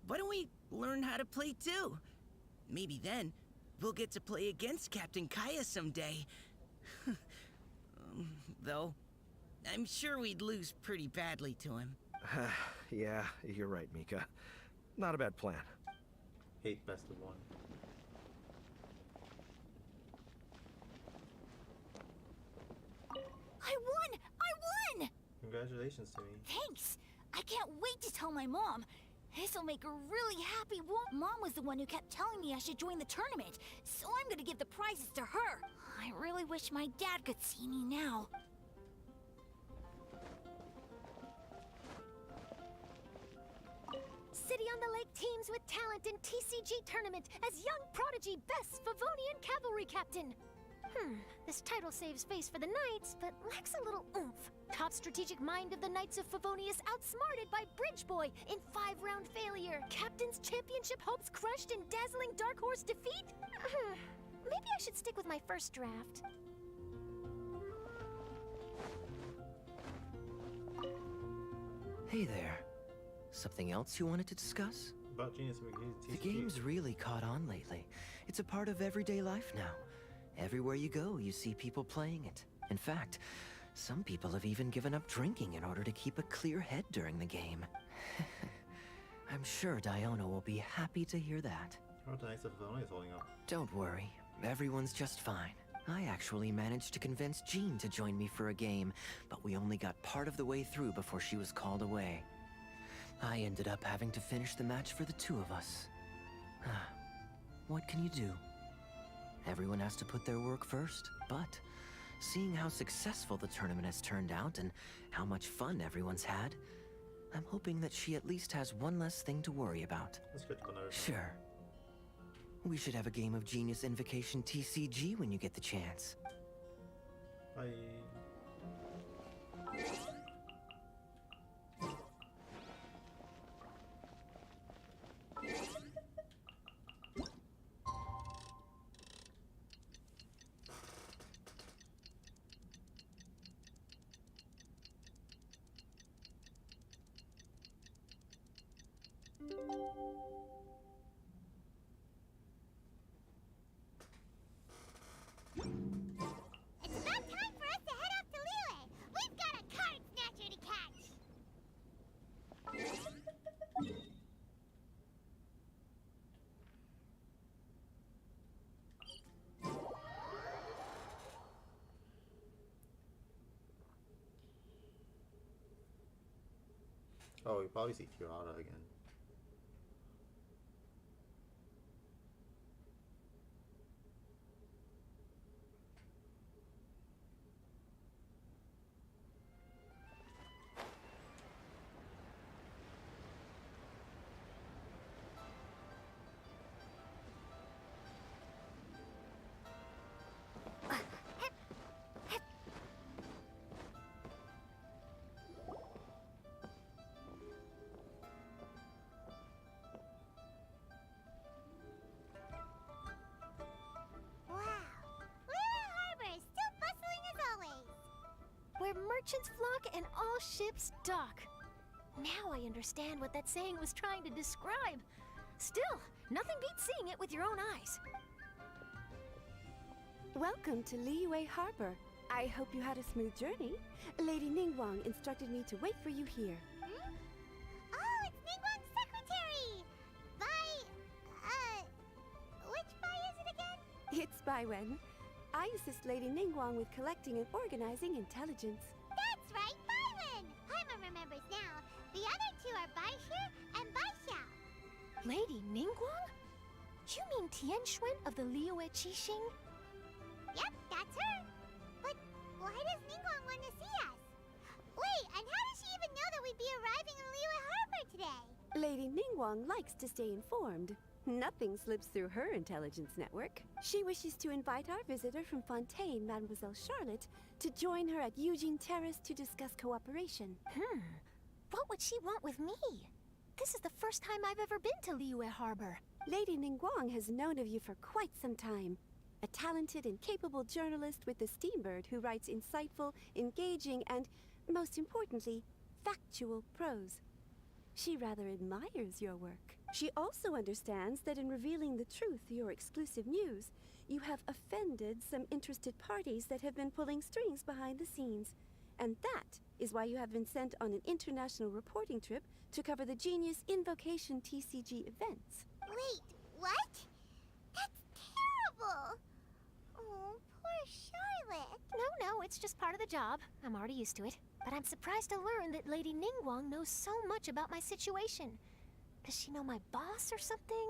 why don't we learn how to play too? Maybe then, we'll get to play against Captain Kaya someday. Though, I'm sure we'd lose pretty badly to him. Yeah, you're right, Mika. Not a bad plan. Hate best of one. I won! I won! Congratulations, Timmy. Thanks! I can't wait to tell my mom. This'll make her really happy. Mom was the one who kept telling me I should join the tournament, so I'm gonna give the prizes to her. I really wish my dad could see me now. City on the Lake teams with talent in TCG tournament as young prodigy best Favonian cavalry captain. This title saves face for the Knights, but lacks a little oomph. Top strategic mind of the Knights of Favonius outsmarted by Bridge Boy in 5-round failure. Captain's championship hopes crushed in dazzling Dark Horse defeat? Maybe I should stick with my first draft. Hey there. Something else you wanted to discuss? About Genius Invocation The game's really caught on lately. It's a part of everyday life now. Everywhere you go, you see people playing it. In fact, some people have even given up drinking in order to keep a clear head during the game. I'm sure Diona will be happy to hear that. How about the Knights of Favonius holding up? Don't worry, everyone's just fine. I actually managed to convince Jean to join me for a game, but we only got part of the way through before she was called away. I ended up having to finish the match for the two of us. What can you do? Everyone has to put their work first, but seeing how successful the tournament has turned out and how much fun everyone's had, I'm hoping that she at least has one less thing to worry about. That's critical notice. Sure. We should have a game of Genius Invocation TCG when you get the chance. Bye. It's about time for us to head off to Liyue. We've got a card snatcher to catch. Oh, we probably see Kirara again. Where merchants flock and all ships dock. Now I understand what that saying was trying to describe. Still, nothing beats seeing it with your own eyes. Welcome to Liyue Harbor. I hope you had a smooth journey. Lady Ningguang instructed me to wait for you here. Hmm? Oh, it's Ningguang's secretary! Which Bai is it again? It's Baiwen. I assist Lady Ningguang with collecting and organizing intelligence. That's right, Baiwen! Paimon remembers now. The other two are Baishir and Baixia. Lady Ningguang? You mean Tianxuan of the Liyue Qixing? Yep, that's her. But why does Ningguang want to see us? Wait, and how does she even know that we'd be arriving in Liyue Harbor today? Lady Ningguang likes to stay informed. Nothing slips through her intelligence network. She wishes to invite our visitor from Fontaine, Mademoiselle Charlotte, to join her at Eugene Terrace to discuss cooperation. What would she want with me? This is the first time I've ever been to Liyue Harbor. Lady Ningguang has known of you for quite some time. A talented and capable journalist with the Steambird who writes insightful, engaging, and, most importantly, factual prose. She rather admires your work. She also understands that in revealing the truth, your exclusive news, you have offended some interested parties that have been pulling strings behind the scenes. And that is why you have been sent on an international reporting trip to cover the Genius Invocation TCG events. Wait, what? That's terrible! Oh, poor Charlotte. No, it's just part of the job. I'm already used to it. But I'm surprised to learn that Lady Ningguang knows so much about my situation. Does she know my boss or something?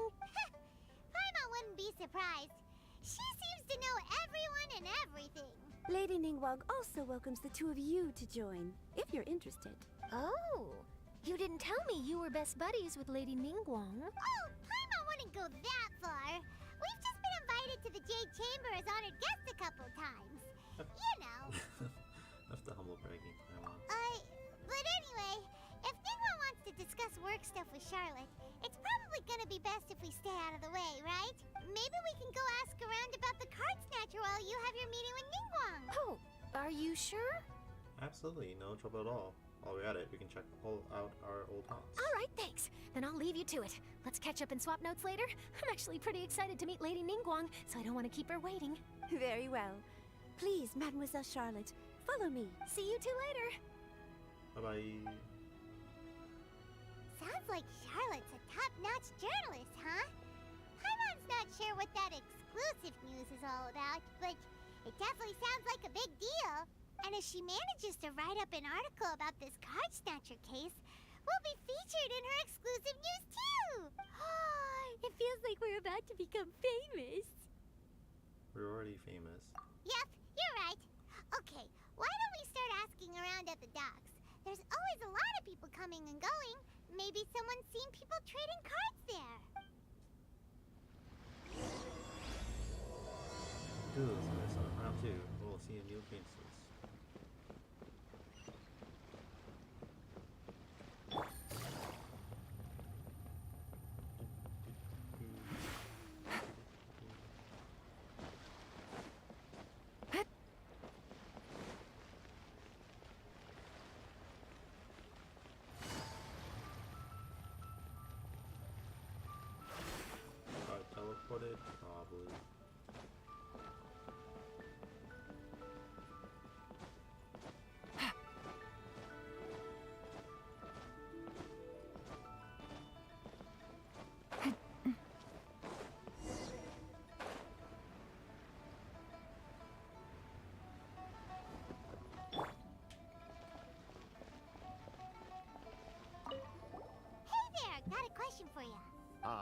Paimon wouldn't be surprised. She seems to know everyone and everything. Lady Ningguang also welcomes the two of you to join, if you're interested. Oh, you didn't tell me you were best buddies with Lady Ningguang. Oh, Paimon wouldn't go that far. We've just been invited to the Jade Chamber as honored guests a couple times. You know. That's the humble bragging, Paimon. But anyway, if Ningguang wants to discuss work stuff with Charlotte, it's probably gonna be best if we stay out of the way, right? Maybe we can go ask around about the card snatcher while you have your meeting with Ningguang. Oh, are you sure? Absolutely, no trouble at all. While we're at it, we can check out our old haunts. All right, thanks. Then I'll leave you to it. Let's catch up and swap notes later. I'm actually pretty excited to meet Lady Ningguang, so I don't want to keep her waiting. Very well. Please, Mademoiselle Charlotte, follow me. See you two later. Bye-bye. Sounds like Charlotte's a top-notch journalist, huh? Paimon's not sure what that exclusive news is all about, but it definitely sounds like a big deal. And if she manages to write up an article about this card snatcher case, we'll be featured in her exclusive news too! It feels like we're about to become famous. We're already famous. Yep, you're right. Okay, why don't we start asking around at the docks? There's always a lot of people coming and going. Maybe someone's seen people trading cards there. Ooh, so there's some round 2. We'll see new faces. Teleported? Probably. Hey there, got a question for you.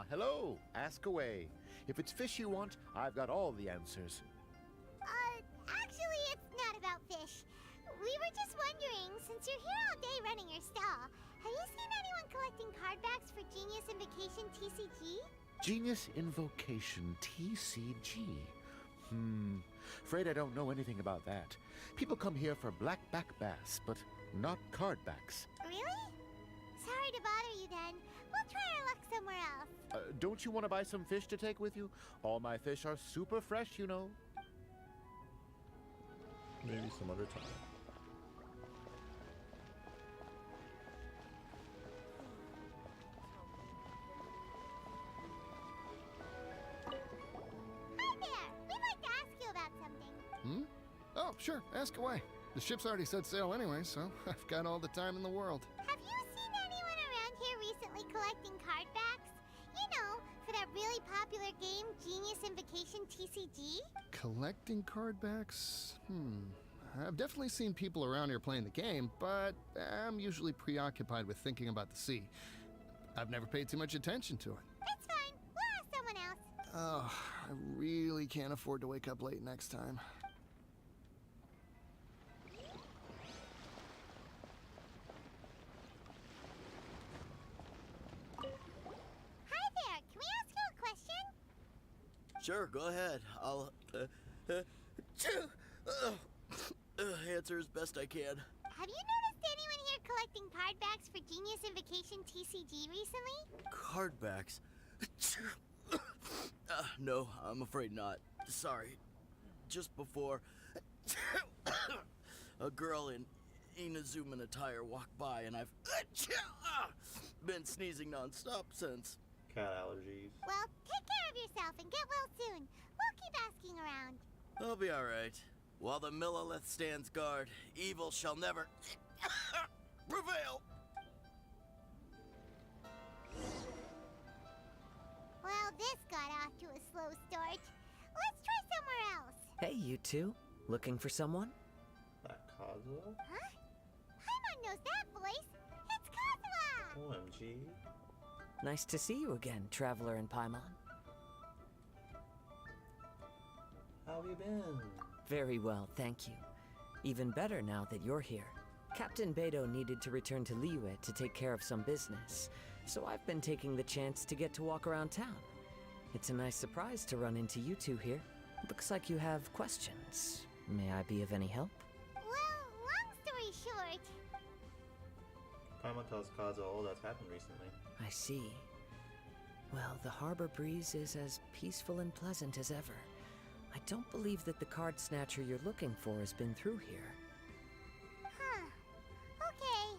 Hello. Ask away. If it's fish you want, I've got all the answers. Actually, it's not about fish. We were just wondering, since you're here all day running your stall, have you seen anyone collecting card backs for Genius Invocation TCG? Genius Invocation TCG. Afraid I don't know anything about that. People come here for blackback bass, but not card backs. Really? Sorry to bother you then. We'll try our luck somewhere else. Don't you want to buy some fish to take with you? All my fish are super fresh, you know. Maybe some other time. Hi there! We'd like to ask you about something. Oh, sure. ask away. The ship's already set sail anyway, so I've got all the time in the world. Have you seen anyone around here recently collecting card backs? You know, for that really popular game, Genius Invocation TCG? Collecting card backs? I've definitely seen people around here playing the game, but I'm usually preoccupied with thinking about the sea. I've never paid too much attention to it. That's fine. We'll ask someone else. Oh, I really can't afford to wake up late next time. Hi there. Can we ask you a question? Sure, go ahead. I'll answer as best I can. Have you noticed anyone here collecting card backs for Genius Invocation TCG recently? Card backs? No, I'm afraid not. Sorry. Just before, a girl in Inazuman attire walked by, and I've been sneezing nonstop since. Cat allergies. Well, take care of yourself and get well soon. We'll keep asking around. I'll be alright. While the Millilith stands guard, evil shall never prevail. Well, this got off to a slow start. Let's try somewhere else. Hey, you two. Looking for someone? That Kazuha? Huh? Paimon knows that voice. It's Kazuha! OMG. Nice to see you again, Traveler and Paimon. How have you been? Very well, thank you. Even better now that you're here. Captain Beidou needed to return to Liyue to take care of some business, so I've been taking the chance to get to walk around town. It's a nice surprise to run into you two here. Looks like you have questions. May I be of any help? Well, long story short... Paimon tells Kazuha all that's happened recently. I see. Well, the harbor breeze is as peaceful and pleasant as ever. I don't believe that the card snatcher you're looking for has been through here. Huh. Okay.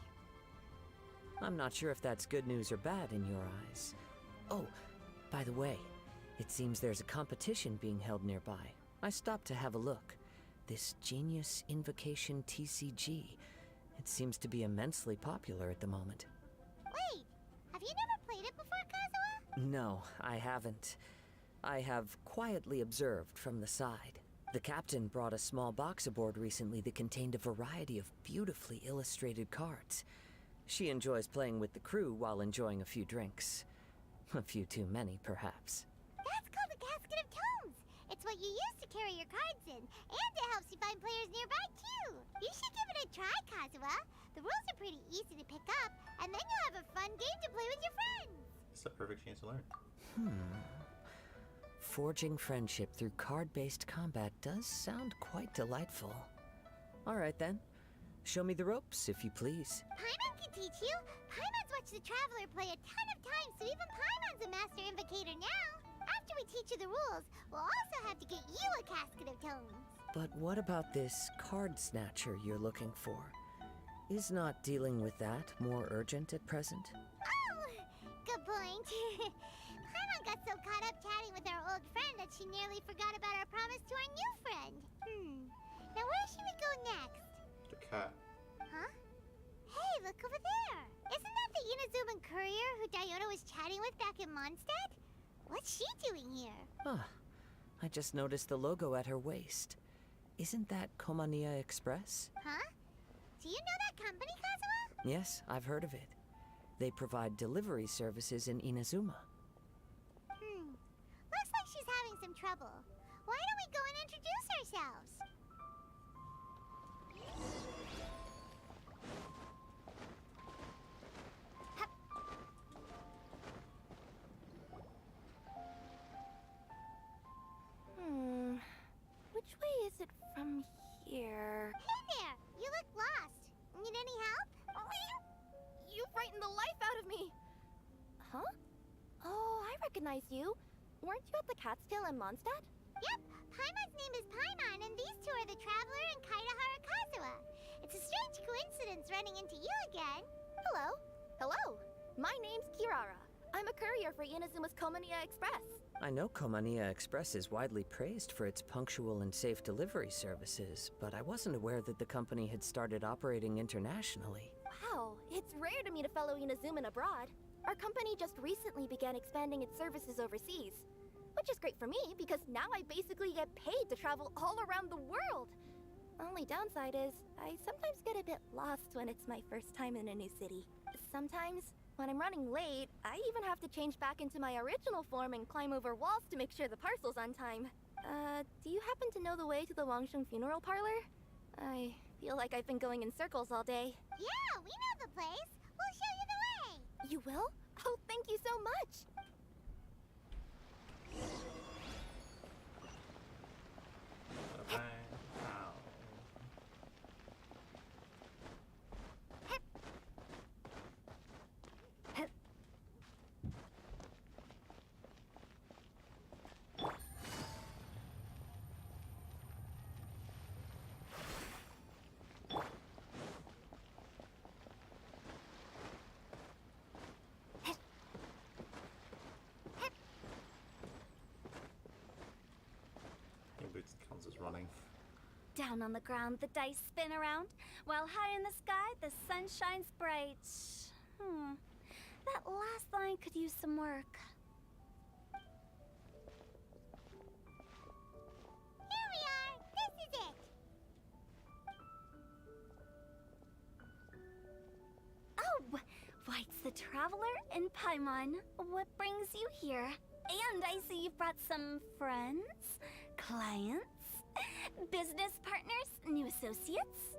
I'm not sure if that's good news or bad in your eyes. Oh, by the way, it seems there's a competition being held nearby. I stopped to have a look. This Genius Invocation TCG. It seems to be immensely popular at the moment. Wait, have you never played it before, Kazuha? No, I haven't. I have quietly observed from the side. The captain brought a small box aboard recently that contained a variety of beautifully illustrated cards. She enjoys playing with the crew while enjoying a few drinks. A few too many, perhaps. That's called a casket of tomes. It's what you use to carry your cards in, and it helps you find players nearby, too. You should give it a try, Kazuha. The rules are pretty easy to pick up, and then you'll have a fun game to play with your friends. It's a perfect chance to learn. Forging friendship through card-based combat does sound quite delightful. All right, then. Show me the ropes, if you please. Paimon can teach you. Paimon's watched the Traveler play a ton of times, so even Paimon's a master invocator now. After we teach you the rules, we'll also have to get you a casket of tomes. But what about this card snatcher you're looking for? Is not dealing with that more urgent at present? Oh, good point. Paimon got so caught up chatting with our old friend that she nearly forgot about our promise to our new friend. Now where should we go next? The cat. Huh? Hey, look over there. Isn't that the Inazuman courier who Diona was chatting with back in Mondstadt? What's she doing here? Ah, I just noticed the logo at her waist. Isn't that Komaniya Express? Huh? Do you know that company, Kazuha? Yes, I've heard of it. They provide delivery services in Inazuma. Looks like she's having some trouble. Why don't we go and introduce ourselves? Which way is it from here? Hey there! You look lost. Need any help? You frightened the life out of me! Huh? Oh, I recognize you. Weren't you at the Cat's Tail in Mondstadt? Yep, Paimon's name is Paimon, and these two are the Traveler and Kaidahara Kazuha. It's a strange coincidence running into you again. Hello. Hello. My name's Kirara. I'm a courier for Inazuma's Komaniya Express. I know Komaniya Express is widely praised for its punctual and safe delivery services, but I wasn't aware that the company had started operating internationally. Wow, it's rare to meet a fellow Inazuman abroad. Our company just recently began expanding its services overseas. Which is great for me, because now I basically get paid to travel all around the world. Only downside is, I sometimes get a bit lost when it's my first time in a new city. Sometimes, when I'm running late, I even have to change back into my original form and climb over walls to make sure the parcel's on time. Do you happen to know the way to the Wangsheng funeral parlor? I feel like I've been going in circles all day. Yeah, we know the place. We'll show you the way. You will? Oh, thank you so much! Boots counts as running. Down on the ground, the dice spin around, while high in the sky, the sun shines bright. That last line could use some work. Here we are! This is it! Oh! White's the Traveler and Paimon. What brings you here? And I see you've brought some friends? Clients? Business partners? New associates?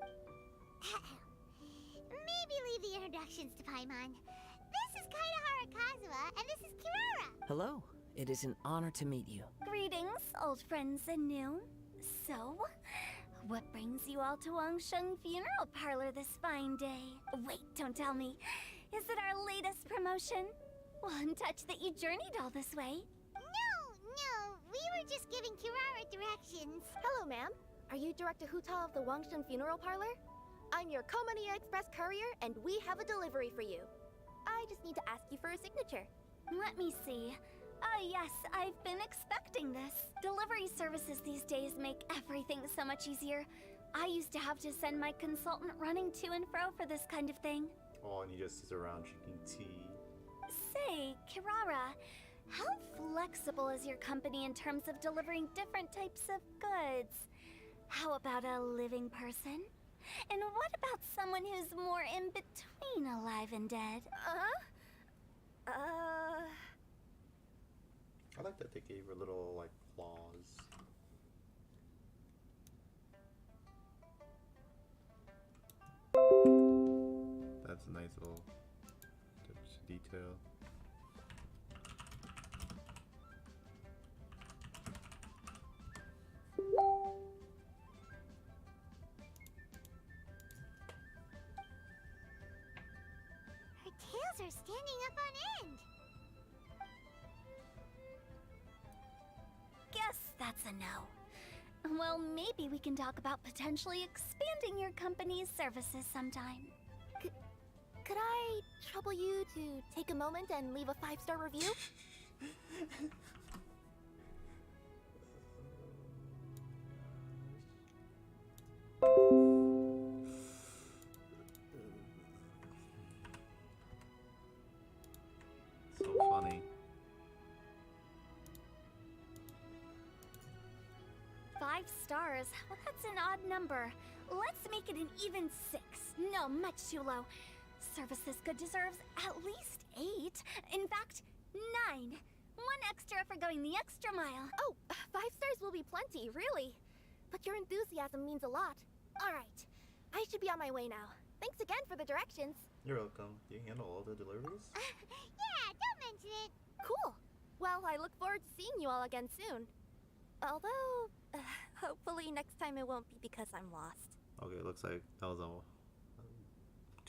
Maybe leave the introductions to Paimon. This is Kaidahara Kazuha, and this is Kirara. Hello. It is an honor to meet you. Greetings, old friends and new. So, what brings you all to Wangsheng Funeral Parlor this fine day? Wait, don't tell me. Is it our latest promotion? One touch that you journeyed all this way? No, we were just giving Kirara directions. Hello, ma'am. Are you Director Huta of the Wangsheng Funeral Parlor? I'm your Komaniya Express courier, and we have a delivery for you. I just need to ask you for a signature. Let me see. Yes, I've been expecting this. Delivery services these days make everything so much easier. I used to have to send my consultant running to and fro for this kind of thing. Oh, and he just sits around drinking tea. Say, Kirara, how flexible is your company in terms of delivering different types of goods? How about a living person? And what about someone who's more in between alive and dead? I like that they gave her little, like, claws. That's a nice little touch of detail. Her tails are standing up on end. Guess that's a no. Well, maybe we can talk about potentially expanding your company's services sometime. Could I trouble you to take a moment and leave a 5-star review? So funny. 5 stars? Well, that's an odd number. Let's make it an even 6. No, much too low. Services good deserves at least 8. In fact, 9. 1 extra for going the extra mile. Oh, 5 stars will be plenty, really. But your enthusiasm means a lot. All right, I should be on my way now. Thanks again for the directions. You're welcome. Do you handle all the deliveries? Yeah, don't mention it. Cool. Well, I look forward to seeing you all again soon. Although, hopefully next time it won't be because I'm lost. Okay, it looks like that was a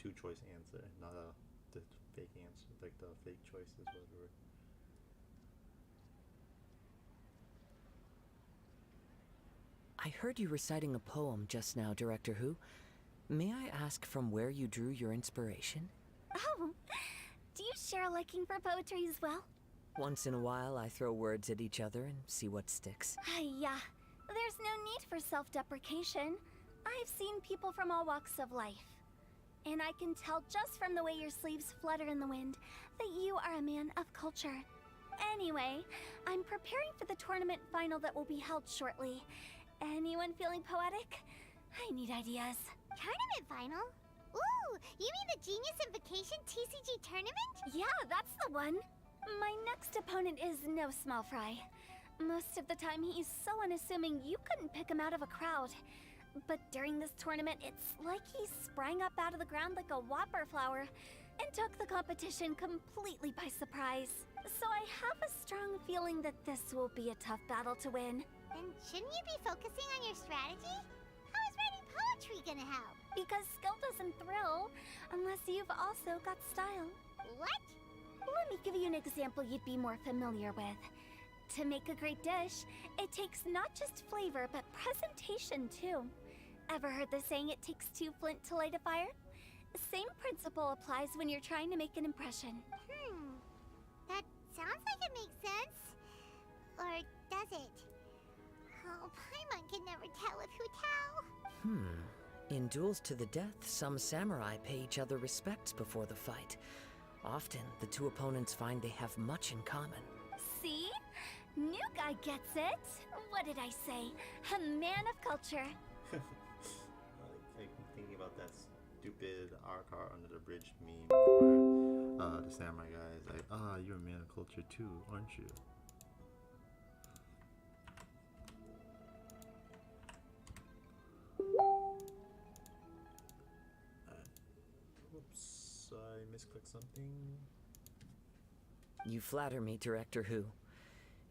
two-choice answer, not a fake answer, like the fake choices, whatever. I heard you reciting a poem just now, Director Who. May I ask from where you drew your inspiration? Oh, do you share a liking for poetry as well? Once in a while, I throw words at each other and see what sticks. Yeah, there's no need for self-deprecation. I've seen people from all walks of life. And I can tell just from the way your sleeves flutter in the wind that you are a man of culture. Anyway, I'm preparing for the tournament final that will be held shortly. Anyone feeling poetic? I need ideas. Tournament final? Ooh, you mean the Genius Invocation TCG tournament? Yeah, that's the one. My next opponent is no small fry. Most of the time he's so unassuming you couldn't pick him out of a crowd. But during this tournament, it's like he sprang up out of the ground like a whopper flower and took the competition completely by surprise. So I have a strong feeling that this will be a tough battle to win. Then shouldn't you be focusing on your strategy? How is writing poetry gonna help? Because skill doesn't thrill unless you've also got style. What? Let me give you an example you'd be more familiar with. To make a great dish, it takes not just flavor, but presentation too. Ever heard the saying, it takes two flint to light a fire? The same principle applies when you're trying to make an impression. That sounds like it makes sense. Or does it? Oh, Paimon can never tell if who tell. In duels to the death, some samurai pay each other respects before the fight. Often, the two opponents find they have much in common. See? New guy gets it. What did I say? A man of culture. Like thinking about that stupid our car under the bridge meme where the samurai guy is like, you're a man of culture too, aren't you? Whoops, I misclicked something. You flatter me, Director Who.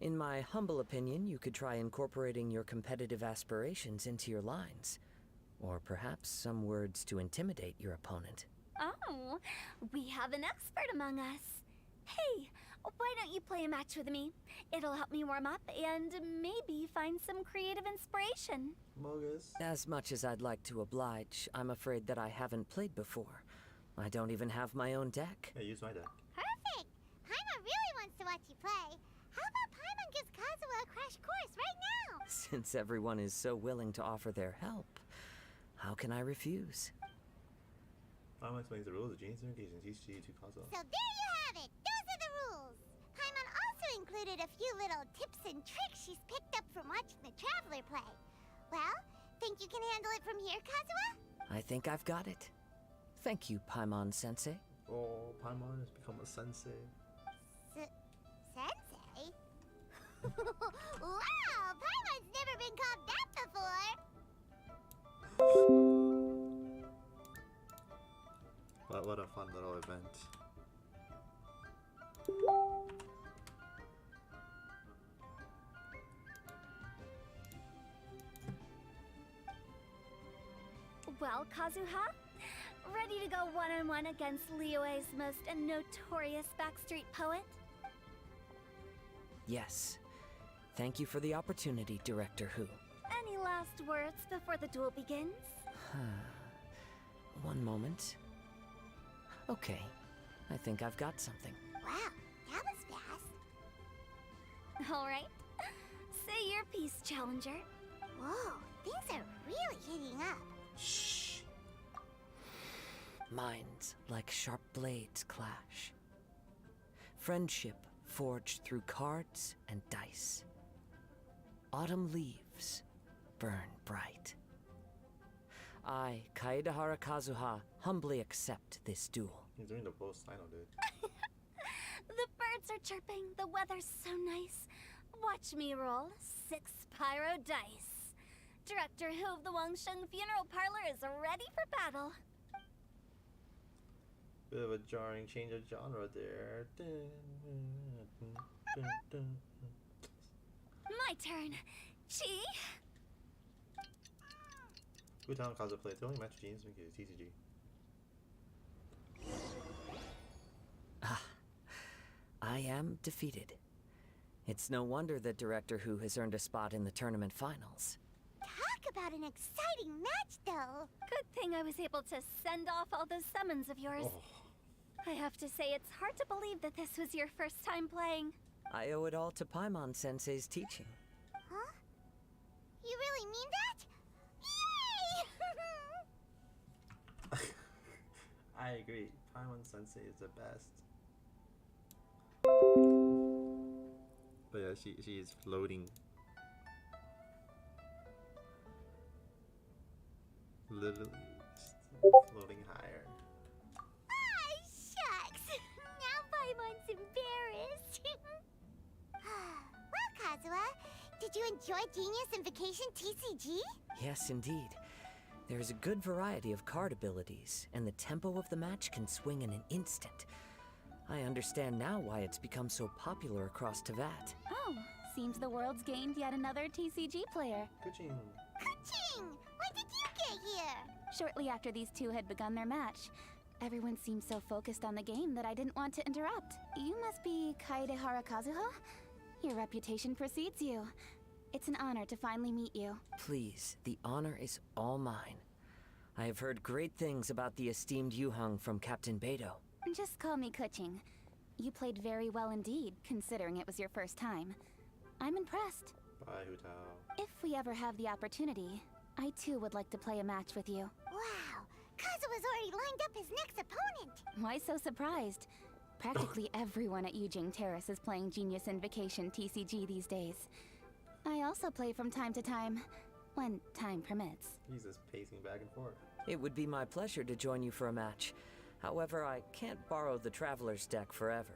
In my humble opinion, you could try incorporating your competitive aspirations into your lines. Or perhaps some words to intimidate your opponent. Oh, we have an expert among us. Hey, why don't you play a match with me? It'll help me warm up and maybe find some creative inspiration. Mogus. As much as I'd like to oblige, I'm afraid that I haven't played before. I don't even have my own deck. Yeah, use my deck. Perfect! Paimon really wants to watch you play. How about Paimon gives Kazuha a crash course right now? Since everyone is so willing to offer their help, how can I refuse? Paimon explains the rules of Genius Invocation TCG to Kazuha. So there you have it! Those are the rules! Paimon also included a few little tips and tricks she's picked up from watching the Traveler play. Well, think you can handle it from here, Kazuha? I think I've got it. Thank you, Paimon-sensei. Oh, Paimon has become a sensei. Sensei? Wow! Paimon's never been called that before! What a fun little event. Well, Kazuha, ready to go one-on-one against Liyue's most notorious backstreet poet? Yes. Thank you for the opportunity, Director Who. Any last words before the duel begins? One moment. Okay, I think I've got something. Wow, that was fast. All right. Say your piece, Challenger. Whoa, things are really heating up. Shh. Minds like sharp blades clash. Friendship forged through cards and dice. Autumn leaves burn bright. I, Kaedahara Kazuha, humbly accept this duel. He's doing the post final, dude. The birds are chirping, the weather's so nice. Watch me roll 6 pyro dice. Director Who of the Wangsheng Funeral Parlor is ready for battle. Bit of a jarring change of genre there. My turn. Chi. Good time Kazuha play. It's the only match Genius Invocation TCG. I am defeated. It's no wonder that Director Who has earned a spot in the tournament finals. Talk about an exciting match, though. Good thing I was able to send off all those summons of yours. I have to say, it's hard to believe that this was your first time playing. I owe it all to Paimon-sensei's teaching. Huh? You really mean that? Yay! I agree. Paimon Sensei is the best. But yeah, she is floating. Literally just floating higher. Ah, shucks! Now Paimon's embarrassed. Well, Kazuha, did you enjoy Genius Invocation TCG? Yes, indeed. There is a good variety of card abilities, and the tempo of the match can swing in an instant. I understand now why it's become so popular across Teyvat. Oh, seems the world's gained yet another TCG player. Kuching! Kuching! When did you get here? Shortly after these two had begun their match. Everyone seemed so focused on the game that I didn't want to interrupt. You must be Kaedehara Kazuha? Your reputation precedes you. It's an honor to finally meet you. Please, the honor is all mine. I have heard great things about the esteemed Yuheng from Captain Beidou. Just call me Kuching. You played very well indeed, considering it was your first time. I'm impressed. Bye, Hutao. If we ever have the opportunity, I too would like to play a match with you. Wow! Kazuha's already lined up his next opponent! Why so surprised? Practically everyone at Yujing Terrace is playing Genius Invocation TCG these days. I also play from time to time, when time permits. He's just pacing back and forth. It would be my pleasure to join you for a match. However, I can't borrow the Traveler's deck forever.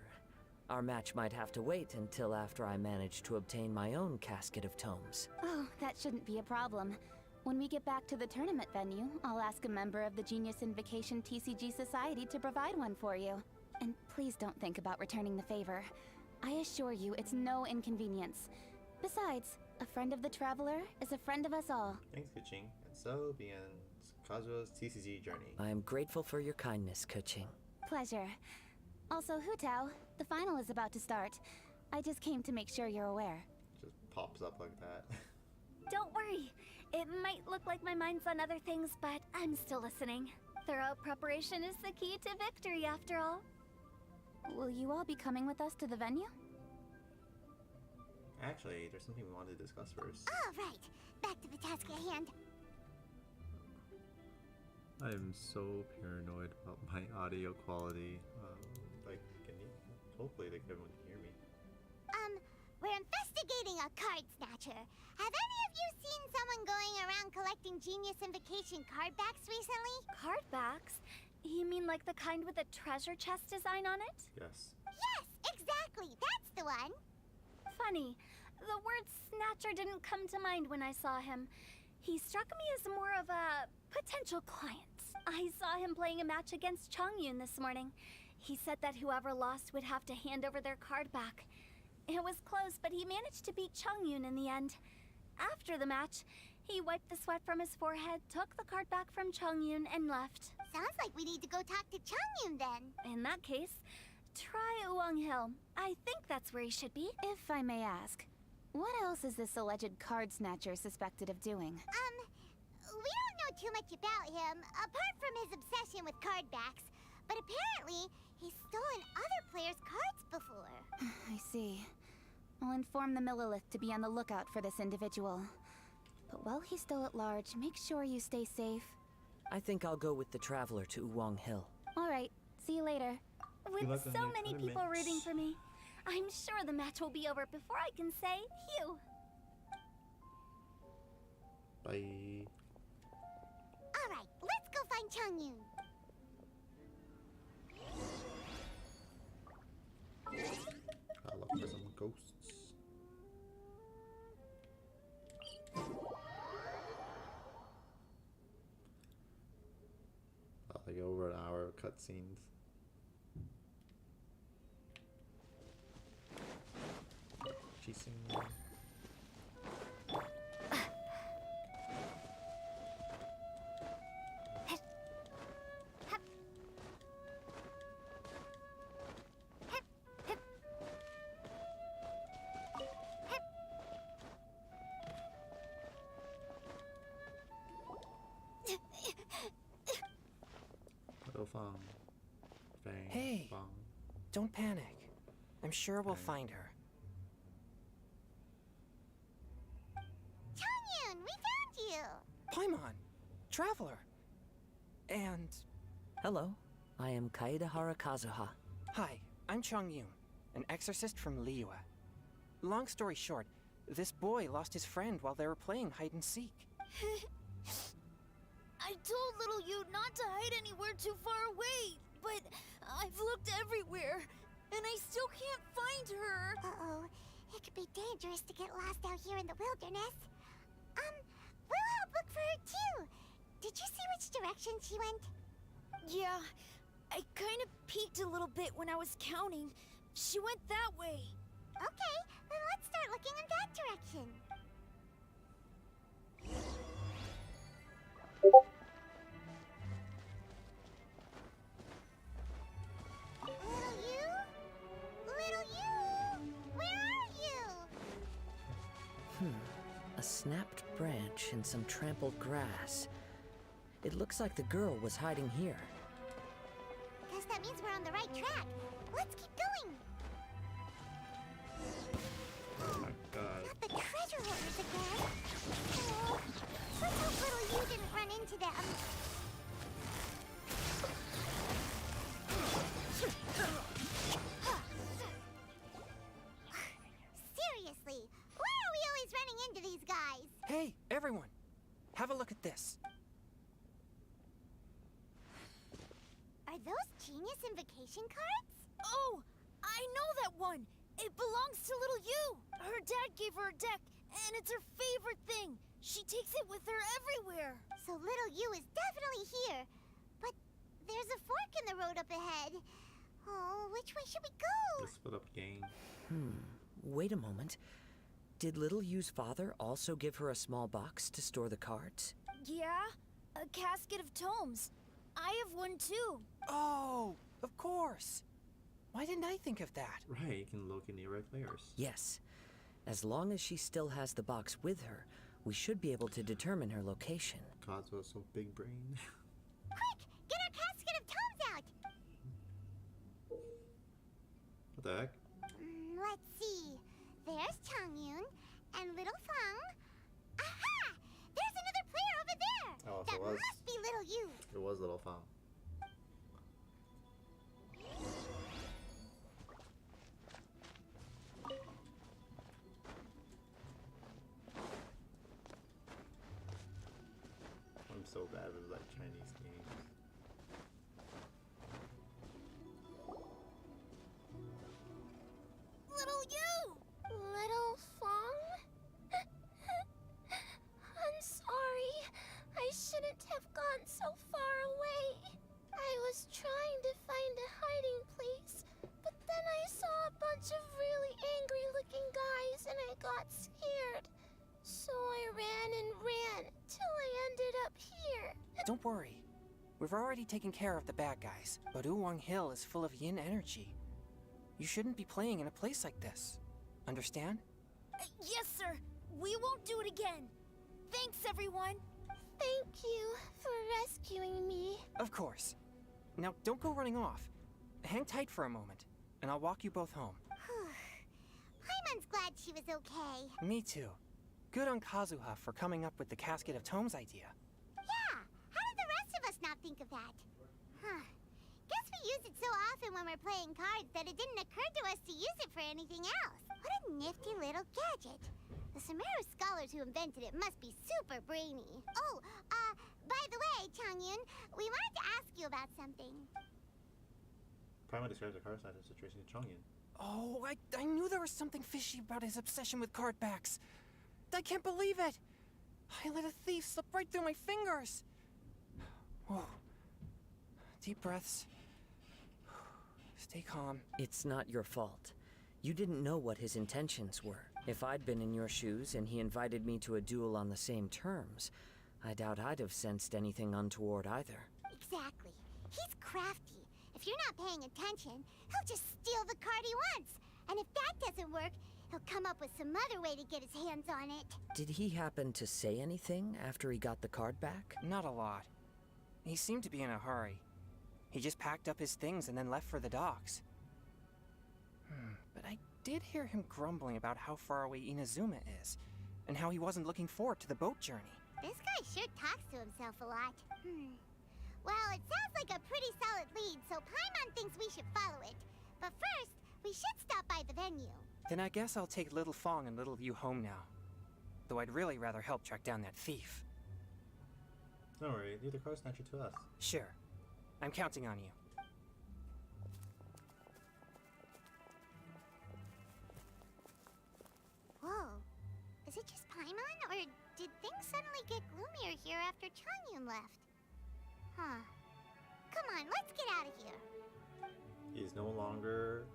Our match might have to wait until after I manage to obtain my own casket of tomes. Oh, that shouldn't be a problem. When we get back to the tournament venue, I'll ask a member of the Genius Invocation TCG Society to provide one for you. And please don't think about returning the favor. I assure you it's no inconvenience. Besides, a friend of the Traveler is a friend of us all. Thanks, Kuching. And so begins Kazuha's TCG journey. I am grateful for your kindness, Kuching. Pleasure. Also, Hutao, the final is about to start. I just came to make sure you're aware. Just pops up like that. Don't worry. It might look like my mind's on other things, but I'm still listening. Thorough preparation is the key to victory, after all. Will you all be coming with us to the venue? Actually, there's something we wanted to discuss first. All right, back to the task at hand. I am so paranoid about my audio quality. Hopefully everyone can hear me. We're investigating a card snatcher. Have any of you seen someone going around collecting Genius Invocation card backs recently? Card backs? You mean like the kind with a treasure chest design on it? Yes. Yes, exactly. That's the one. Funny. The word snatcher didn't come to mind when I saw him. He struck me as more of a potential client. I saw him playing a match against Chongyun this morning. He said that whoever lost would have to hand over their card back. It was close, but he managed to beat Chongyun in the end. After the match, he wiped the sweat from his forehead, took the card back from Chongyun, and left. Sounds like we need to go talk to Chongyun then. In that case, try Uwang Hill. I think that's where he should be. If I may ask, what else is this alleged card snatcher suspected of doing? We don't know too much about him, apart from his obsession with card backs. But apparently, he's stolen other players' cards before. I see. I'll inform the Millilith to be on the lookout for this individual. But while he's still at large, make sure you stay safe. I think I'll go with the Traveler to Uwang Hill. All right, see you later. With so many people rooting for me, I'm sure the match will be over before I can say phew. Bye. All right, let's go find Chongyun. I look for some ghosts. Like over an hour of cutscenes. Chasing. Bang. Hey, Bong. don't panic. I'm sure we'll find her. Chongyun, we found you! Paimon, traveler. And... Hello, I am Kaedahara Kazuha. Hi, I'm Chongyun, an exorcist from Liyue. Long story short, this boy lost his friend while they were playing hide and seek. I told little you not to hide anywhere too far away, but I've looked everywhere, and I still can't find her. Uh-oh, it could be dangerous to get lost out here in the wilderness. We'll help look for her too. Did you see which direction she went? Yeah, I kind of peeked a little bit when I was counting. She went that way. Okay, then let's start looking in that direction. Little you? Little you? Where are you? A snapped branch and some trampled grass. It looks like the girl was hiding here. Guess that means we're on the right track. Let's keep going. Oh my god. Not the treasure hoarders again. Oh, let's hope little you didn't run into them. Seriously, why are we always running into these guys? Hey, everyone! Have a look at this. Are those Genius Invocation cards? Oh, I know that one. It belongs to little you. Her dad gave her a deck, and it's her favorite thing. She takes it with her everywhere. So little you is definitely here. But there's a fork in the road up ahead. Oh, which way should we go? The split up game. Wait a moment. Did Little Yu's father also give her a small box to store the cards? Yeah, a casket of tomes. I have one too. Oh, of course. Why didn't I think of that? Right, you can look in the right layers. Yes. As long as she still has the box with her, we should be able to determine her location. Kazuha's so big brain. Quick, get our casket of tomes out. What the heck? Let's see. There's Chongyun and little Fang. Aha! There's another player over there. Oh, so that it was- must be little you. It was Little Fang. I'm so bad with like Chinese games. Little you! Little Fong? I'm sorry. I shouldn't have gone so far away. I was trying to find a hiding place, but then I saw a bunch of really angry-looking guys and I got scared. So I ran and ran till I ended up here. Don't worry. We've already taken care of the bad guys, but Uwang Hill is full of yin energy. You shouldn't be playing in a place like this. Understand? Yes, sir. We won't do it again. Thanks, everyone. Thank you for rescuing me. Of course. Now, don't go running off. Hang tight for a moment, and I'll walk you both home. Paimon's glad she was okay. Me too. Good on Kazuha for coming up with the Casket of Tomes idea. Yeah, how did the rest of us not think of that? Huh. Guess we use it so often when we're playing cards that it didn't occur to us to use it for anything else. What a nifty little gadget. The Sumeru scholars who invented it must be super brainy. Oh, by the way, Chongyun, we wanted to ask you about something. Paimon describes the card side of the situation to Chongyun. Oh, I knew there was something fishy about his obsession with card backs. I can't believe it! I let a thief slip right through my fingers! Whoa. Deep breaths. Stay calm. It's not your fault. You didn't know what his intentions were. If I'd been in your shoes and he invited me to a duel on the same terms, I doubt I'd have sensed anything untoward either. Exactly. He's crafty. If you're not paying attention, he'll just steal the card he wants. And if that doesn't work, he'll come up with some other way to get his hands on it. Did he happen to say anything after he got the card back? Not a lot. He seemed to be in a hurry. He just packed up his things and then left for the docks. But I did hear him grumbling about how far away Inazuma is, and how he wasn't looking forward to the boat journey. This guy sure talks to himself a lot. Well, it sounds like a pretty solid lead, so Paimon thinks we should follow it. But first, we should stop by the venue. Then I guess I'll take Little Fong and Little Yu home now. Though I'd really rather help track down that thief. Don't worry, leave the car snatcher to us. Sure. I'm counting on you. Whoa. Is it just Paimon, or did things suddenly get gloomier here after Changyun left? Huh. Come on, let's get out of here. He's no longer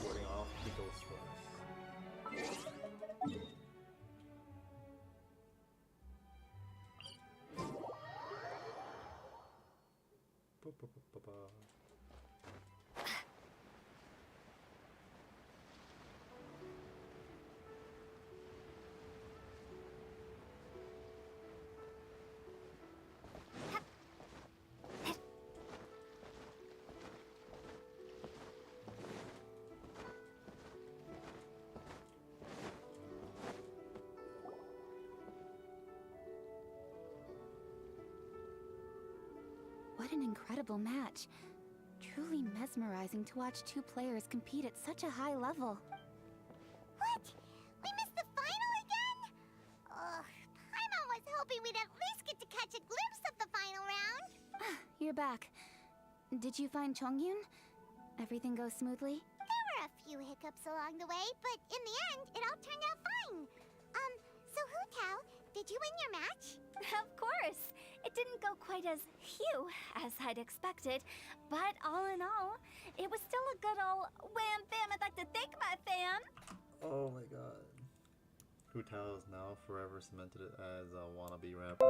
warding off the ghost for us. What an incredible match. Truly mesmerizing to watch two players compete at such a high level. What? We missed the final again? Ugh, Paimon was hoping we'd at least get to catch a glimpse of the final round. You're back. Did you find Chongyun? Everything go smoothly? There were a few hiccups along the way, but in the end, it all turned out fine. So Hu Tao, did you win your match? Of course. It didn't go quite as phew as I'd expected, but all in all, it was still a good old wham bam. I'd like to thank my fam. Oh my god. Hu Tao is now forever cemented as a wannabe rapper.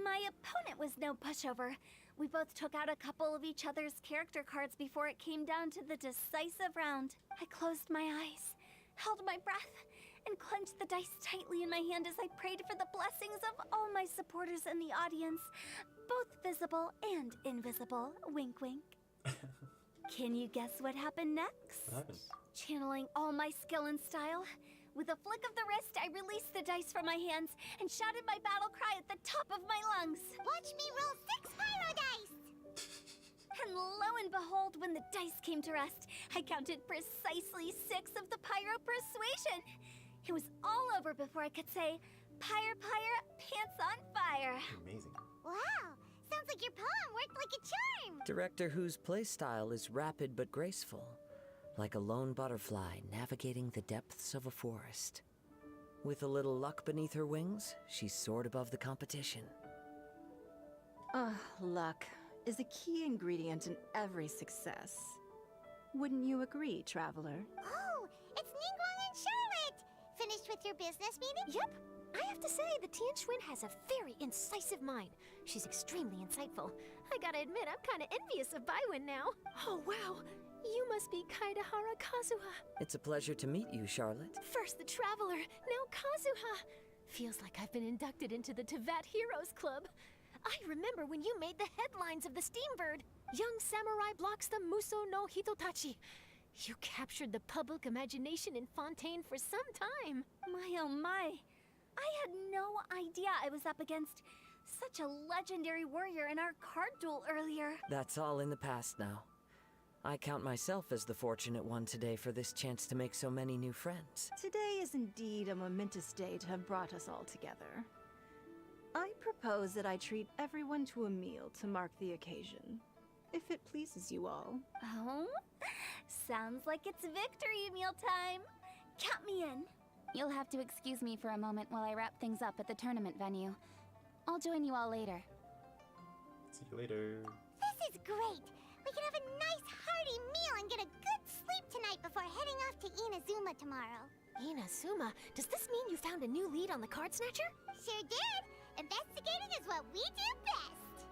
My opponent was no pushover. We both took out a couple of each other's character cards before it came down to the decisive round. I closed my eyes, held my breath, and clenched the dice tightly in my hand as I prayed for the blessings of all my supporters in the audience, both visible and invisible. Wink, wink. Can you guess what happened next? What happened? Channeling all my skill and style, with a flick of the wrist, I released the dice from my hands and shouted my battle cry at the top of my lungs. Watch me roll 6 pyro dice! And lo and behold, when the dice came to rest, I counted precisely 6 of the pyro persuasion. It was all over before I could say, Pyre, pyre, pants on fire. Amazing. Wow, sounds like your poem worked like a charm. Director Who's playstyle is rapid but graceful, like a lone butterfly navigating the depths of a forest. With a little luck beneath her wings, she soared above the competition. Luck is a key ingredient in every success. Wouldn't you agree, Traveler? Oh, it's Ningguang and Charlotte! Finished with your business meeting? Yep. I have to say, the Tianquan has a very incisive mind. She's extremely insightful. I gotta admit, I'm kinda envious of Baiwen now. Oh, wow. You must be Kaidahara Kazuha. It's a pleasure to meet you, Charlotte. First the Traveler, now Kazuha. Feels like I've been inducted into the Tevat Heroes Club. I remember when you made the headlines of the Steambird. Young samurai blocks the Muso no Hitotachi. You captured the public imagination in Fontaine for some time. My oh my. I had no idea I was up against such a legendary warrior in our card duel earlier. That's all in the past now. I count myself as the fortunate one today for this chance to make so many new friends. Today is indeed a momentous day to have brought us all together. I propose that I treat everyone to a meal to mark the occasion, if it pleases you all. Oh? Sounds like it's victory mealtime. Count me in. You'll have to excuse me for a moment while I wrap things up at the tournament venue. I'll join you all later. See you later. This is great. We can have a nice hearty meal and get a good sleep tonight before heading off to Inazuma tomorrow. Inazuma, does this mean you found a new lead on the Card Snatcher? Sure did. Investigating is what we do best.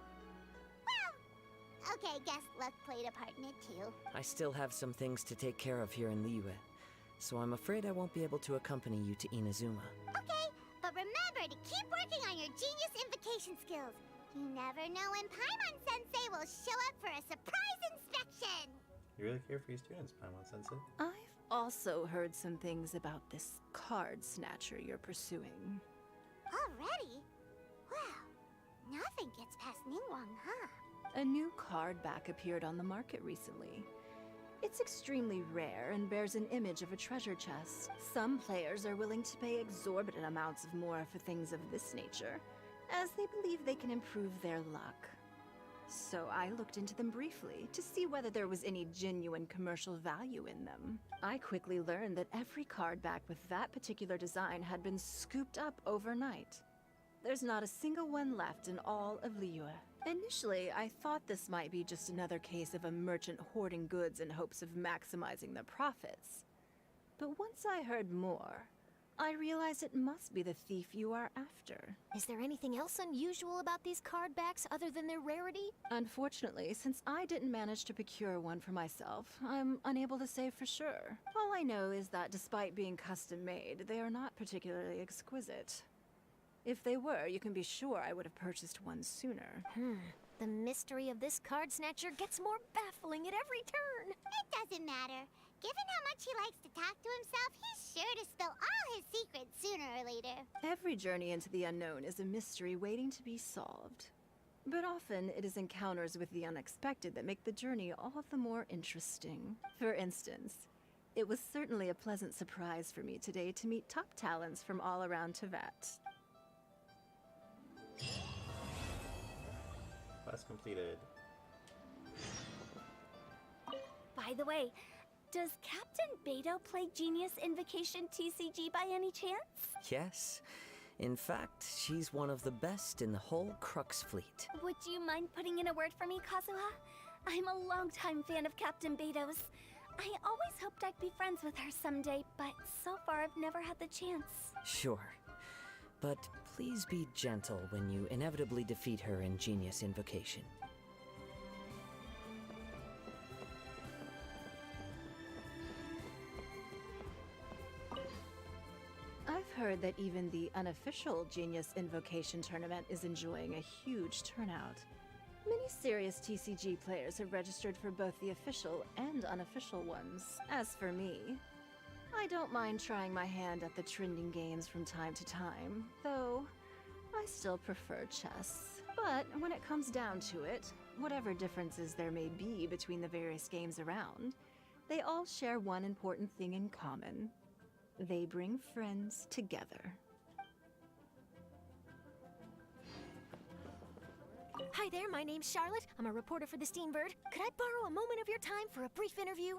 Well, okay, guess luck played a part in it too. I still have some things to take care of here in Liyue, so I'm afraid I won't be able to accompany you to Inazuma. Okay, but remember to keep working on your genius invocation skills. You never know when Paimon-sensei will show up for a surprise inspection. You really care for your students, Paimon-sensei? I've also heard some things about this card snatcher you're pursuing. Already? Wow, nothing gets past Ningguang, huh? A new card back appeared on the market recently. It's extremely rare and bears an image of a treasure chest. Some players are willing to pay exorbitant amounts of more for things of this nature, as they believe they can improve their luck. So I looked into them briefly to see whether there was any genuine commercial value in them. I quickly learned that every card back with that particular design had been scooped up overnight. There's not a single one left in all of Liyue. Initially, I thought this might be just another case of a merchant hoarding goods in hopes of maximizing their profits. But once I heard more, I realized it must be the thief you are after. Is there anything else unusual about these card backs other than their rarity? Unfortunately, since I didn't manage to procure one for myself, I'm unable to say for sure. All I know is that despite being custom-made, they are not particularly exquisite. If they were, you can be sure I would have purchased one sooner. The mystery of this card snatcher gets more baffling at every turn. It doesn't matter. Given how much he likes to talk to himself, he's sure to spill all his secrets sooner or later. Every journey into the unknown is a mystery waiting to be solved. But often, it is encounters with the unexpected that make the journey all the more interesting. For instance, it was certainly a pleasant surprise for me today to meet top talents from all around Teyvat. Quest completed. By the way, does Captain Beidou play Genius Invocation TCG by any chance? Yes. In fact, she's one of the best in the whole Crux fleet. Would you mind putting in a word for me, Kazuha? I'm a longtime fan of Captain Beidou's. I always hoped I'd be friends with her someday, but so far I've never had the chance. Sure. But please be gentle when you inevitably defeat her in Genius Invocation. I've heard that even the unofficial Genius Invocation tournament is enjoying a huge turnout. Many serious TCG players have registered for both the official and unofficial ones. As for me, I don't mind trying my hand at the trending games from time to time, though I still prefer chess. But when it comes down to it, whatever differences there may be between the various games around, they all share one important thing in common. They bring friends together. Hi there, my name's Charlotte. I'm a reporter for the Steambird. Could I borrow a moment of your time for a brief interview?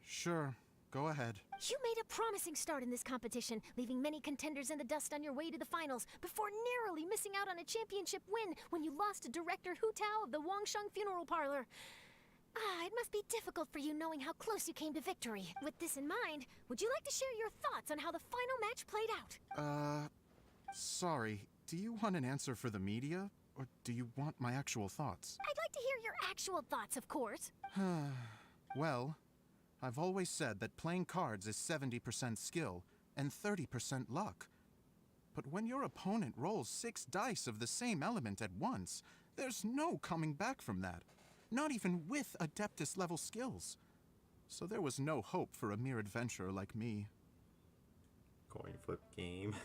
Sure. Go ahead. You made a promising start in this competition, leaving many contenders in the dust on your way to the finals, before narrowly missing out on a championship win when you lost to director Hu Tao of the Wangsheng Funeral Parlor. It must be difficult for you knowing how close you came to victory. With this in mind, would you like to share your thoughts on how the final match played out? Sorry. Do you want an answer for the media? Or do you want my actual thoughts? I'd like to hear your actual thoughts, of course. Well, I've always said that playing cards is 70% skill and 30% luck. But when your opponent rolls 6 dice of the same element at once, there's no coming back from that. Not even with Adeptus level skills. So there was no hope for a mere adventurer like me. Coin flip game.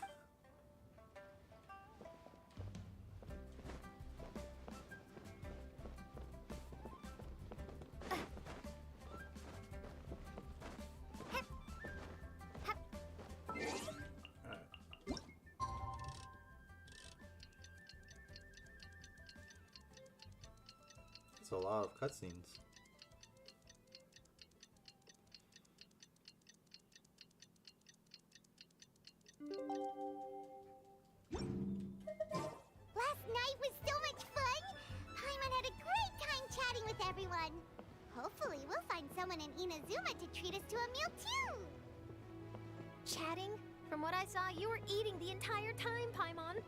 It's a lot of cutscenes. Last night was so much fun! Paimon had a great time chatting with everyone. Hopefully we'll find someone in Inazuma to treat us to a meal too! Chatting? From what I saw, you were eating the entire time, Paimon.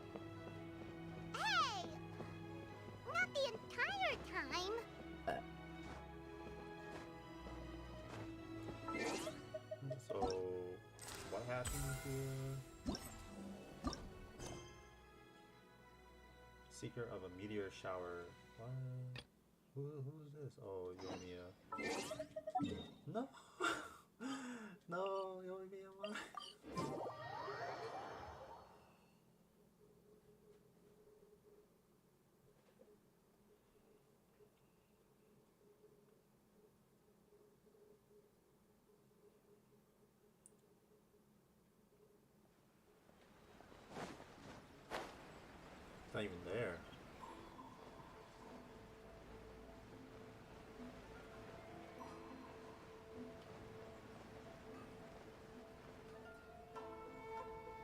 Hey! Not the entire time! So cat in here. Seeker of a meteor shower. What? Who's this? Oh, Yoimiya. No! No, Yoimiya, why? It's not even there.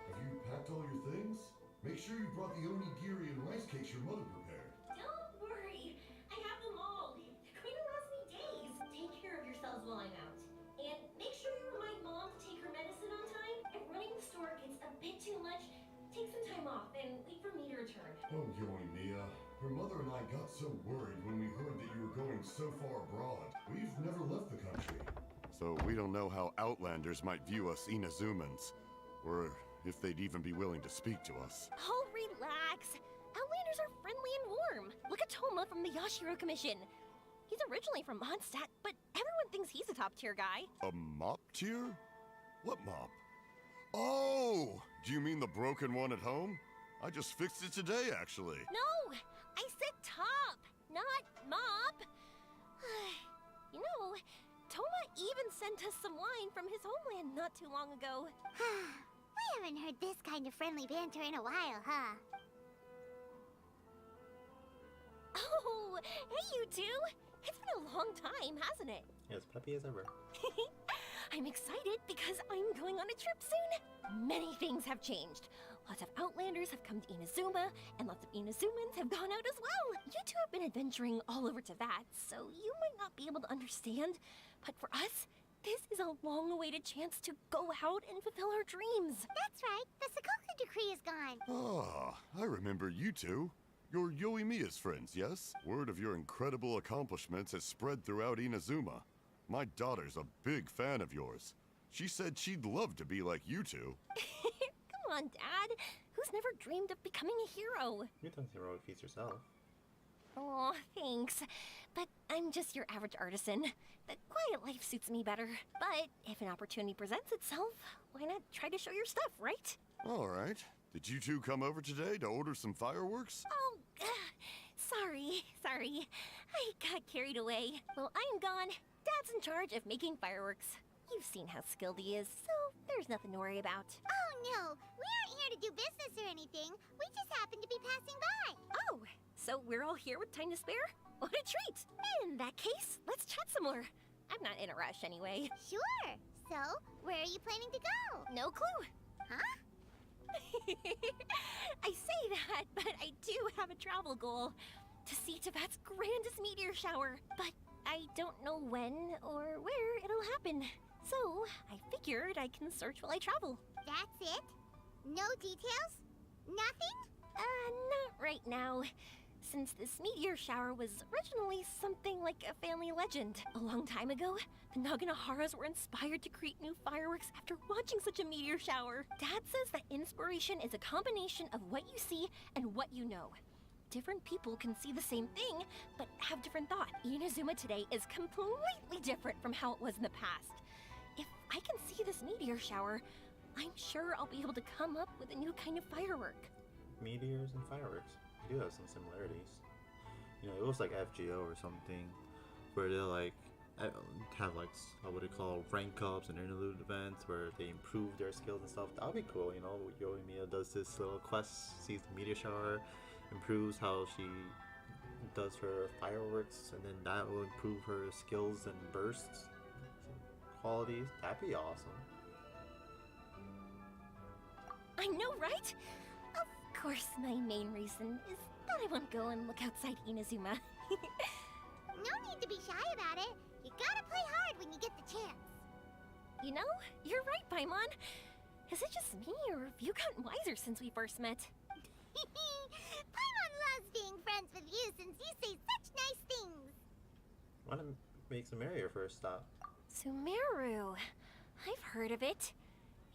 Have you packed all your things? Make sure you brought the onigiri and rice cakes your mother prepared. Don't worry. I have them all. They're going to last me days. Take care of yourselves while I'm out. And make sure you remind Mom to take her medicine on time. If running the store gets a bit too much, take some time off and wait for me to return. Oh, Yoimiya. Her mother and I got so worried when we heard that you were going so far abroad. We've never left the country. So we don't know how Outlanders might view us Inazumans, or if they'd even be willing to speak to us. Oh, relax. Outlanders are friendly and warm. Look at Toma from the Yashiro Commission. He's originally from Mondstadt, but everyone thinks he's a top-tier guy. A mop tier? What mop? Oh! Do you mean the broken one at home? I just fixed it today, actually. No! I said top, not mop. You know, Toma even sent us some wine from his homeland not too long ago. We haven't heard this kind of friendly banter in a while, huh? Oh, hey you two! It's been a long time, hasn't it? As peppy as ever. I'm excited because I'm going on a trip soon. Many things have changed. Lots of Outlanders have come to Inazuma, and lots of Inazumans have gone out as well. You two have been adventuring all over Teyvat, so you might not be able to understand, but for us, this is a long-awaited chance to go out and fulfill our dreams. That's right. The Sakoku decree is gone. Ah, I remember you two. You're Yoimiya's friends, yes? Word of your incredible accomplishments has spread throughout Inazuma. My daughter's a big fan of yours. She said she'd love to be like you two. Come on, Dad. Who's never dreamed of becoming a hero? You've done heroic feats yourself. Oh, thanks. But I'm just your average artisan. The quiet life suits me better. But if an opportunity presents itself, why not try to show your stuff, right? All right. Did you two come over today to order some fireworks? Oh, sorry. I got carried away. Well, I'm gone. Dad's in charge of making fireworks. You've seen how skilled he is, so there's nothing to worry about. Oh, no. We aren't here to do business or anything. We just happen to be passing by. Oh, so we're all here with time to spare? What a treat! In that case, let's chat some more. I'm not in a rush anyway. Sure. So, where are you planning to go? No clue. Huh? I say that, but I do have a travel goal. To see Teyvat's grandest meteor shower. But I don't know when or where it'll happen. So, I figured I can search while I travel. That's it? No details? Nothing? Not right now. Since this meteor shower was originally something like a family legend. A long time ago, the Naganaharas were inspired to create new fireworks after watching such a meteor shower. Dad says that inspiration is a combination of what you see and what you know. Different people can see the same thing, but have different thought. Inazuma today is completely different from how it was in the past. If I can see this meteor shower, I'm sure I'll be able to come up with a new kind of firework. Meteors and fireworks do have some similarities. You know, it was like FGO or something, where they'll like have like what do you call rank ups and interlude events where they improve their skills and stuff. That would be cool. You know, Yoimiya does this little quest, sees the meteor shower, improves how she does her fireworks, and then that will improve her skills and bursts qualities. That'd be awesome. I know, right? Of course, my main reason is that I won't go and look outside Inazuma. No need to be shy about it. You gotta play hard when you get the chance. You know, you're right, Paimon. Is it just me, or have you gotten wiser since we first met? Paimon loves being friends with you since you say such nice things. Why not make Sumeru your first stop? Sumeru. I've heard of it.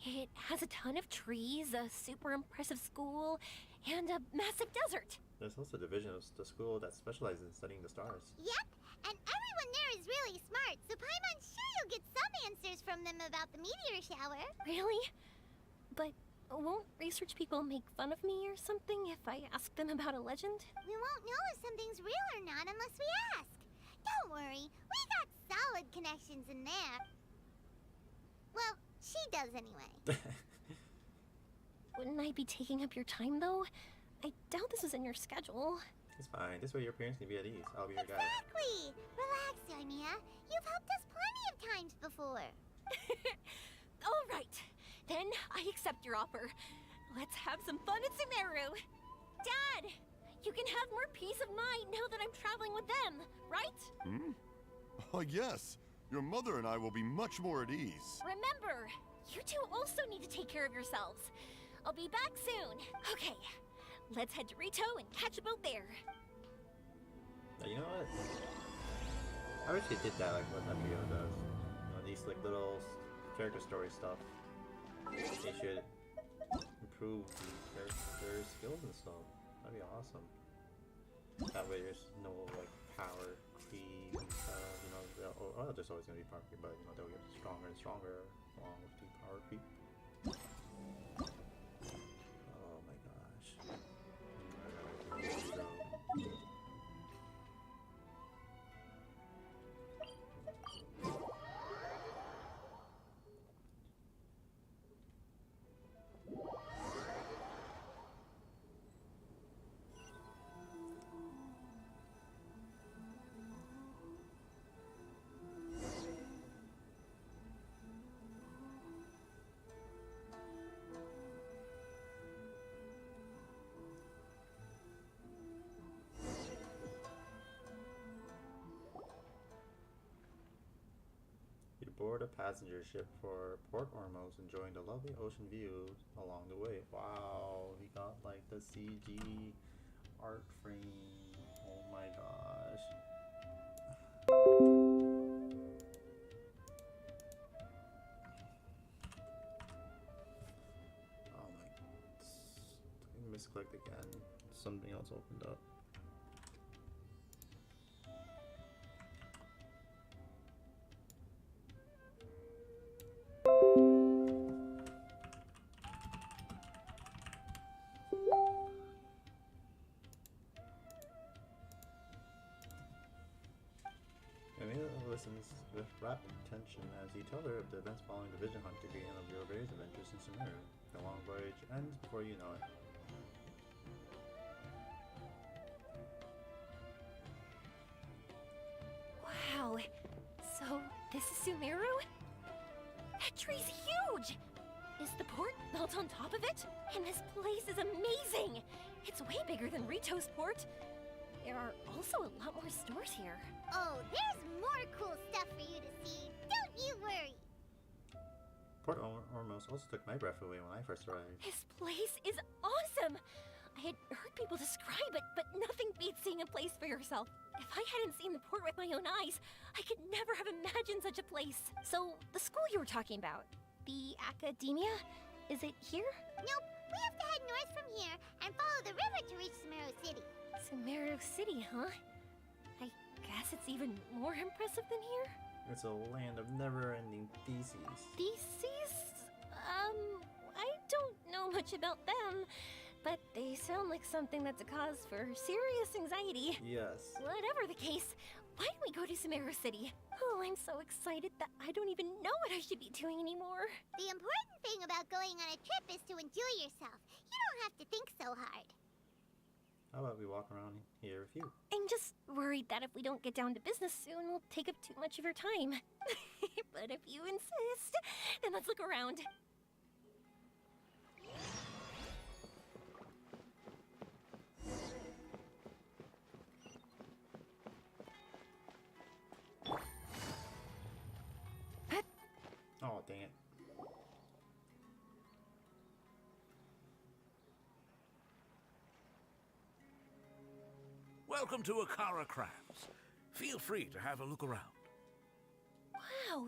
It has a ton of trees, a super impressive school, and a massive desert. There's also a division of the school that specializes in studying the stars. Yep, and everyone there is really smart, so Paimon's sure you'll get some answers from them about the meteor shower. Really? But won't research people make fun of me or something if I ask them about a legend? We won't know if something's real or not unless we ask. Don't worry, we got solid connections in there. Well, she does anyway. Wouldn't I be taking up your time, though? I doubt this is in your schedule. It's fine. This way your parents can be at ease. I'll be your guide. Exactly! Relax, Yoimiya. You've helped us plenty of times before. All right. Then I accept your offer. Let's have some fun at Sumeru. Dad! You can have more peace of mind now that I'm traveling with them, right? Hmm? Oh, yes. Your mother and I will be much more at ease. Remember, you two also need to take care of yourselves. I'll be back soon. Okay, let's head to Rito and catch a boat there. Now, you know what? I wish they did that like what that video does. You know, these like little character story stuff. They should improve the character skills and stuff. That'd be awesome. That way there's no like power creep and stuff, you know, there's always gonna be power creep, but you know, they'll get stronger and stronger along with the power creep. Oh my gosh. Board a passenger ship for Port Ormos, enjoying the lovely ocean views along the way. Wow, we got like the CG art frame. Oh my gosh. Oh my. I misclicked again. Something else opened up. Listens with rapt attention as you tell her of the events following the Vision Hunt degree and of your various adventures in Sumeru. The long voyage ends before you know it. Wow, so this is Sumeru? That tree's huge! Is the port built on top of it? And this place is amazing! It's way bigger than Rito's port. There are also a lot more stores here. Oh, there's more cool stuff for you to see. Don't you worry. Port Ormos also took my breath away when I first arrived. This place is awesome! I had heard people describe it, but nothing beats seeing a place for yourself. If I hadn't seen the port with my own eyes, I could never have imagined such a place. So, the school you were talking about, the academia, is it here? Nope, we have to head north from here and follow the river to reach Sumeru City. Sumeru City, huh? I guess it's even more impressive than here? It's a land of never-ending theses. Theses? I don't know much about them, but they sound like something that's a cause for serious anxiety. Yes. Whatever the case, why don't we go to Sumeru City? Oh, I'm so excited that I don't even know what I should be doing anymore. The important thing about going on a trip is to enjoy yourself. You don't have to think so hard. How about we walk around here with you? I'm just worried that if we don't get down to business soon, we'll take up too much of your time. But if you insist, then let's look around. Oh, dang it. Welcome to Akara Crafts. Feel free to have a look around. Wow,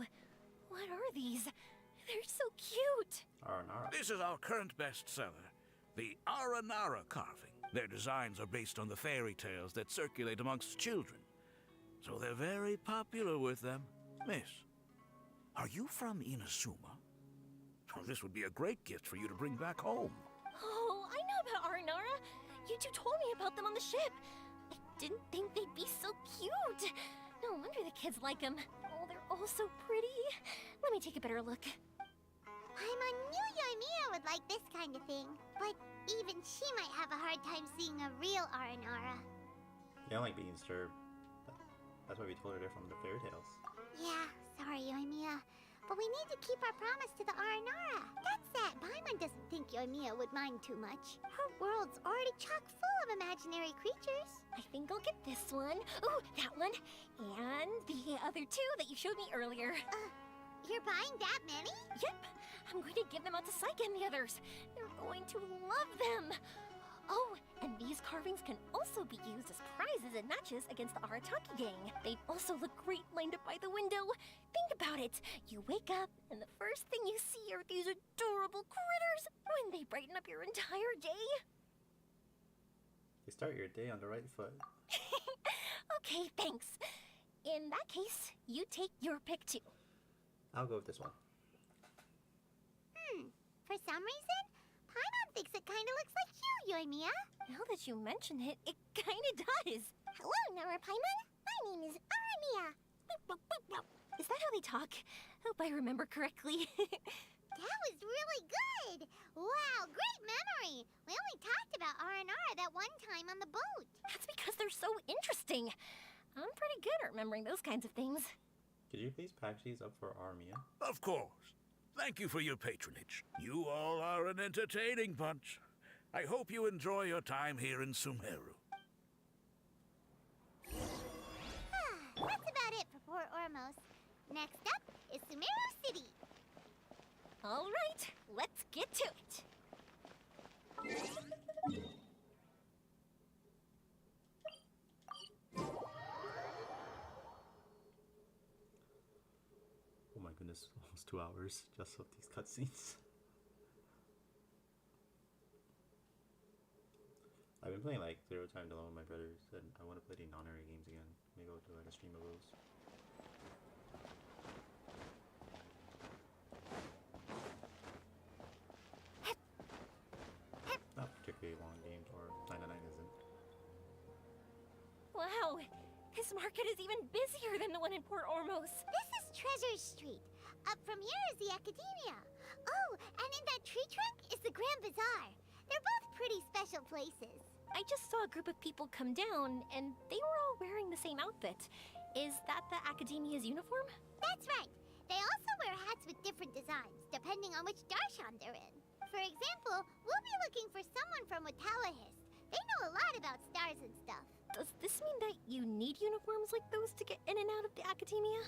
what are these? They're so cute. Aranara. This is our current bestseller, the Aranara carving. Their designs are based on the fairy tales that circulate amongst children, so they're very popular with them. Miss, are you from Inazuma? Oh, this would be a great gift for you to bring back home. Oh, I know about Aranara. You two told me about them on the ship. I didn't think they'd be so cute. No wonder the kids like them. Oh, they're all so pretty. Let me take a better look. Paimon knew Yoimiya would like this kind of thing, but even she might have a hard time seeing a real Aranara. They don't like being disturbed. That's why we told her they're from the fairy tales. Yeah, sorry, Yoimiya. But we need to keep our promise to the Aranara. That's that. Paimon doesn't think Yoimiya would mind too much. Her world's already chock full of imaginary creatures. I think I'll get this one. Ooh, that one. And the other two that you showed me earlier. You're buying that many? Yep. I'm going to give them out to Saika and the others. They're going to love them. Oh, and these carvings can also be used as prizes and matches against the Arataki gang. They'd also look great lined up by the window. Think about it. You wake up, and the first thing you see are these adorable critters. Wouldn't they brighten up your entire day? You start your day on the right foot. Okay, thanks. In that case, you take your pick too. I'll go with this one. For some reason, Paimon thinks it kind of looks like you, Yoimiya. Now that you mention it, it kind of does. Hello, Nara Paimon. My name is Armia. Is that how they talk? Hope I remember correctly. That was really good. Wow, great memory. We only talked about Aranara that one time on the boat. That's because they're so interesting. I'm pretty good at remembering those kinds of things. Could you please patch these up for Armia? Of course. Thank you for your patronage. You all are an entertaining bunch. I hope you enjoy your time here in Sumeru. That's about it for Port Ormos. Next up is Sumeru City. All right, let's get to it. Oh my goodness, almost 2 hours just of these cutscenes. I've been playing like Zero Time Alone with my brothers, and I want to play the non-area games again. Maybe I'll do like a stream of those. Not particularly long games, or 999 isn't. Wow, this market is even busier than the one in Port Ormos. This is Treasure Street. Up from here is the Academia. Oh, and in that tree trunk is the Grand Bazaar. They're both pretty special places. I just saw a group of people come down, and they were all wearing the same outfit. Is that the Academia's uniform? That's right. They also wear hats with different designs, depending on which darshan they're in. For example, we'll be looking for someone from Watawahist. They know a lot about stars and stuff. Does this mean that you need uniforms like those to get in and out of the Academia?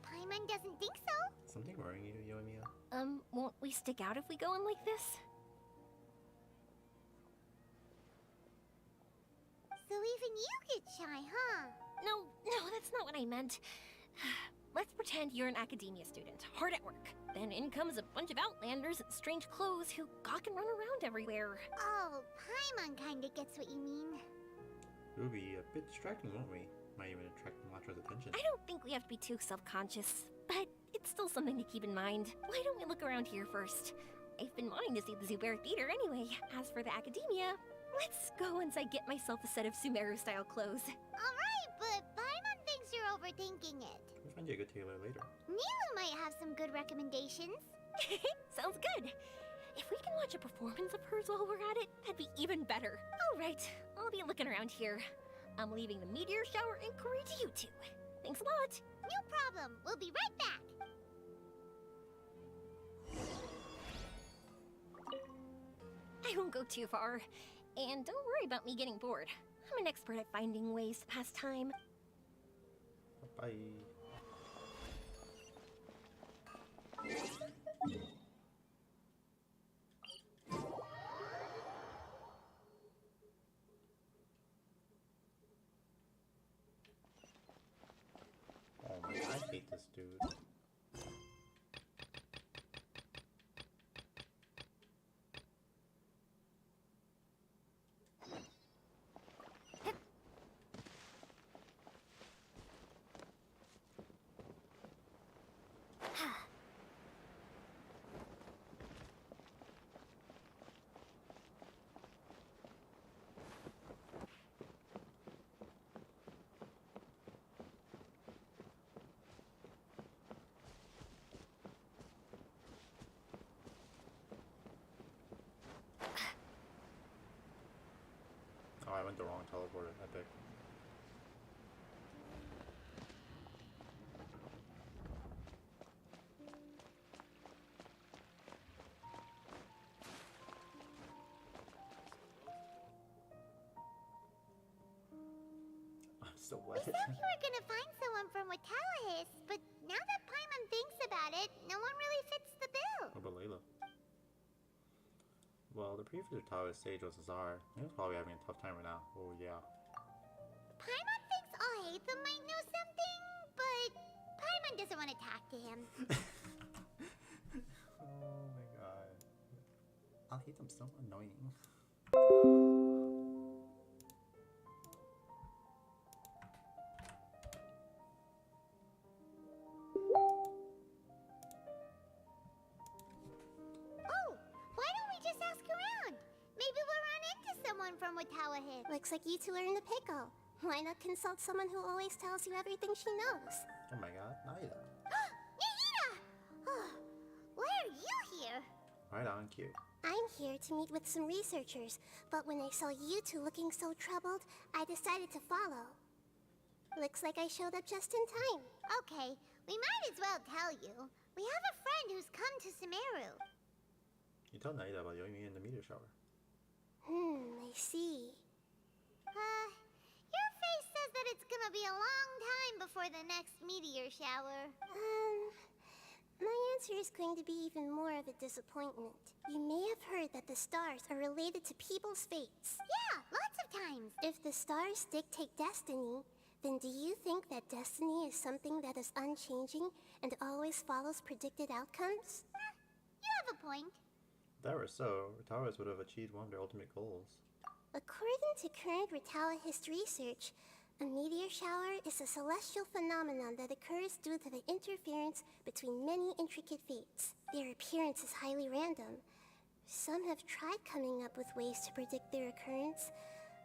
Paimon doesn't think so. Something worrying you, Yoimiya? Won't we stick out if we go in like this? So even you get shy, huh? No, that's not what I meant. Let's pretend you're an Academia student, hard at work. Then in comes a bunch of Outlanders in strange clothes who gawk and run around everywhere. Oh, Paimon kinda gets what you mean. It would be a bit distracting, won't we? Might even attract Matra's attention. I don't think we have to be too self-conscious, but it's still something to keep in mind. Why don't we look around here first? I've been wanting to see the Zubair Theater anyway. As for the Academia, let's go once I get myself a set of Sumeru-style clothes. Alright, but Paimon thinks you're overthinking it. We'll find you a good tailor later. Nilu might have some good recommendations. Sounds good. If we can watch a performance of hers while we're at it, that'd be even better. All right, I'll be looking around here. I'm leaving the meteor shower inquiry to you two. Thanks a lot. No problem. We'll be right back. I won't go too far. And don't worry about me getting bored. I'm an expert at finding ways to pass time. Bye. Oh my, I hate this dude. went the wrong teleporter. Epic. I'm so We wet. thought we were gonna find someone from Watawahis, but now that Paimon thinks about it, no one really fits the bill. What about Layla? Well, the previous Taoist sage was Azar. He was probably having a tough time right now. Oh yeah. Paimon thinks all Hatham might know something, but Paimon doesn't want to talk to him. Oh my god. I hate them so annoying. Oh, why don't we just ask around? Maybe we'll run into someone from Watawahis. Looks like you two are in the pickle. Why not consult someone who always tells you everything she knows? Oh my god, Naida. Nahida! Oh, why are you here? Right on, cute. I'm here to meet with some researchers, but when I saw you two looking so troubled, I decided to follow. Looks like I showed up just in time. Okay, we might as well tell you. We have a friend who's come to Sumeru. You tell Naida about Yoimi in the meteor shower. I see. Your face says that it's gonna be a long time before the next meteor shower. My answer is going to be even more of a disappointment. You may have heard that the stars are related to people's fates. Yeah, lots of times. If the stars dictate destiny, then do you think that destiny is something that is unchanging and always follows predicted outcomes? You have a point. If that were so, Rataras would have achieved one of their ultimate goals. According to current Ratawa research, a meteor shower is a celestial phenomenon that occurs due to the interference between many intricate fates. Their appearance is highly random. Some have tried coming up with ways to predict their occurrence,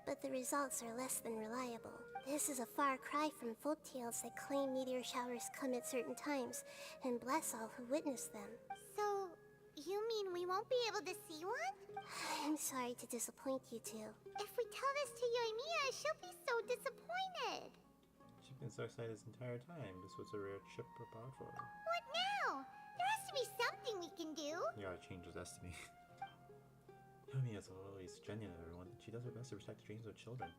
but the results are less than reliable. This is a far cry from folktales that claim meteor showers come at certain times, and bless all who witness them. So, you mean we won't be able to see one? I'm sorry to disappoint you two. If we tell this to Yoimiya, she'll be so disappointed. She's been so excited this entire time. This was a rare chip brought for her. What now? There has to be something we can do. You gotta change his destiny. Yomi is always genuine to everyone. She does her best to protect the dreams of children.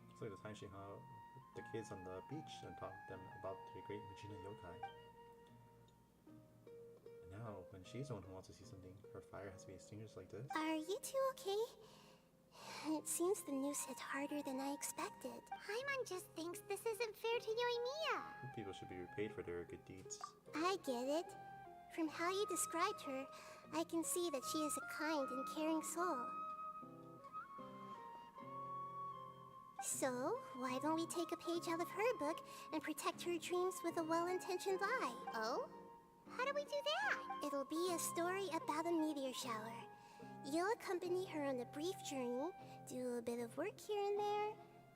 It's like the time she hung out with the kids on the beach and taught them about the great Regina yokai. And now, when she's the one who wants to see something, her fire has to be extinguished like this. Are you two okay? It seems the noose hit harder than I expected. Paimon just thinks this isn't fair to Yoimiya. People should be repaid for their good deeds. I get it. From how you described her, I can see that she is a kind and caring soul. So, why don't we take a page out of her book and protect her dreams with a well-intentioned lie? Oh? How do we do that? It'll be a story about a meteor shower. You'll accompany her on a brief journey, do a bit of work here and there,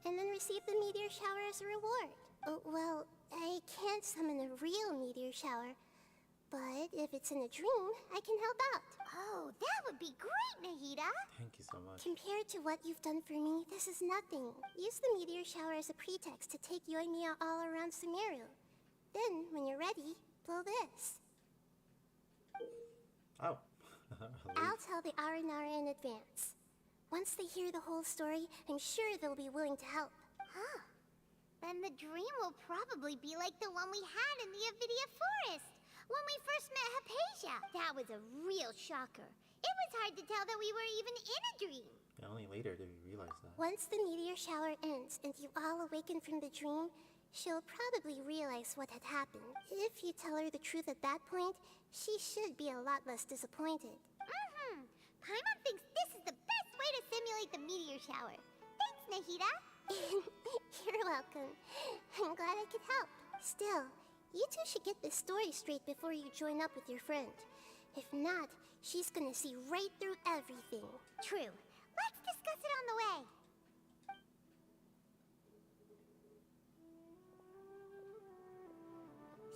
and then receive the meteor shower as a reward. Oh, well, I can't summon a real meteor shower, but if it's in a dream, I can help out. Oh, that would be great, Nahida! Thank you so much. Compared to what you've done for me, this is nothing. Use the meteor shower as a pretext to take Yoimiya all around Sumeru. Then, when you're ready, blow this. Oh. I'll tell the Aranara in advance. Once they hear the whole story, I'm sure they'll be willing to help. Huh. Then the dream will probably be like the one we had in the Avidia Forest, when we first met Hypatia. That was a real shocker. It was hard to tell that we were even in a dream. And only later did we realize that. Once the meteor shower ends and you all awaken from the dream, she'll probably realize what had happened. If you tell her the truth at that point, she should be a lot less disappointed. Paimon thinks this is the best way to simulate the meteor shower. Thanks, Nahida. You're welcome. I'm glad I could help. Still, you two should get this story straight before you join up with your friend. If not, she's gonna see right through everything. True. Let's discuss it on the way.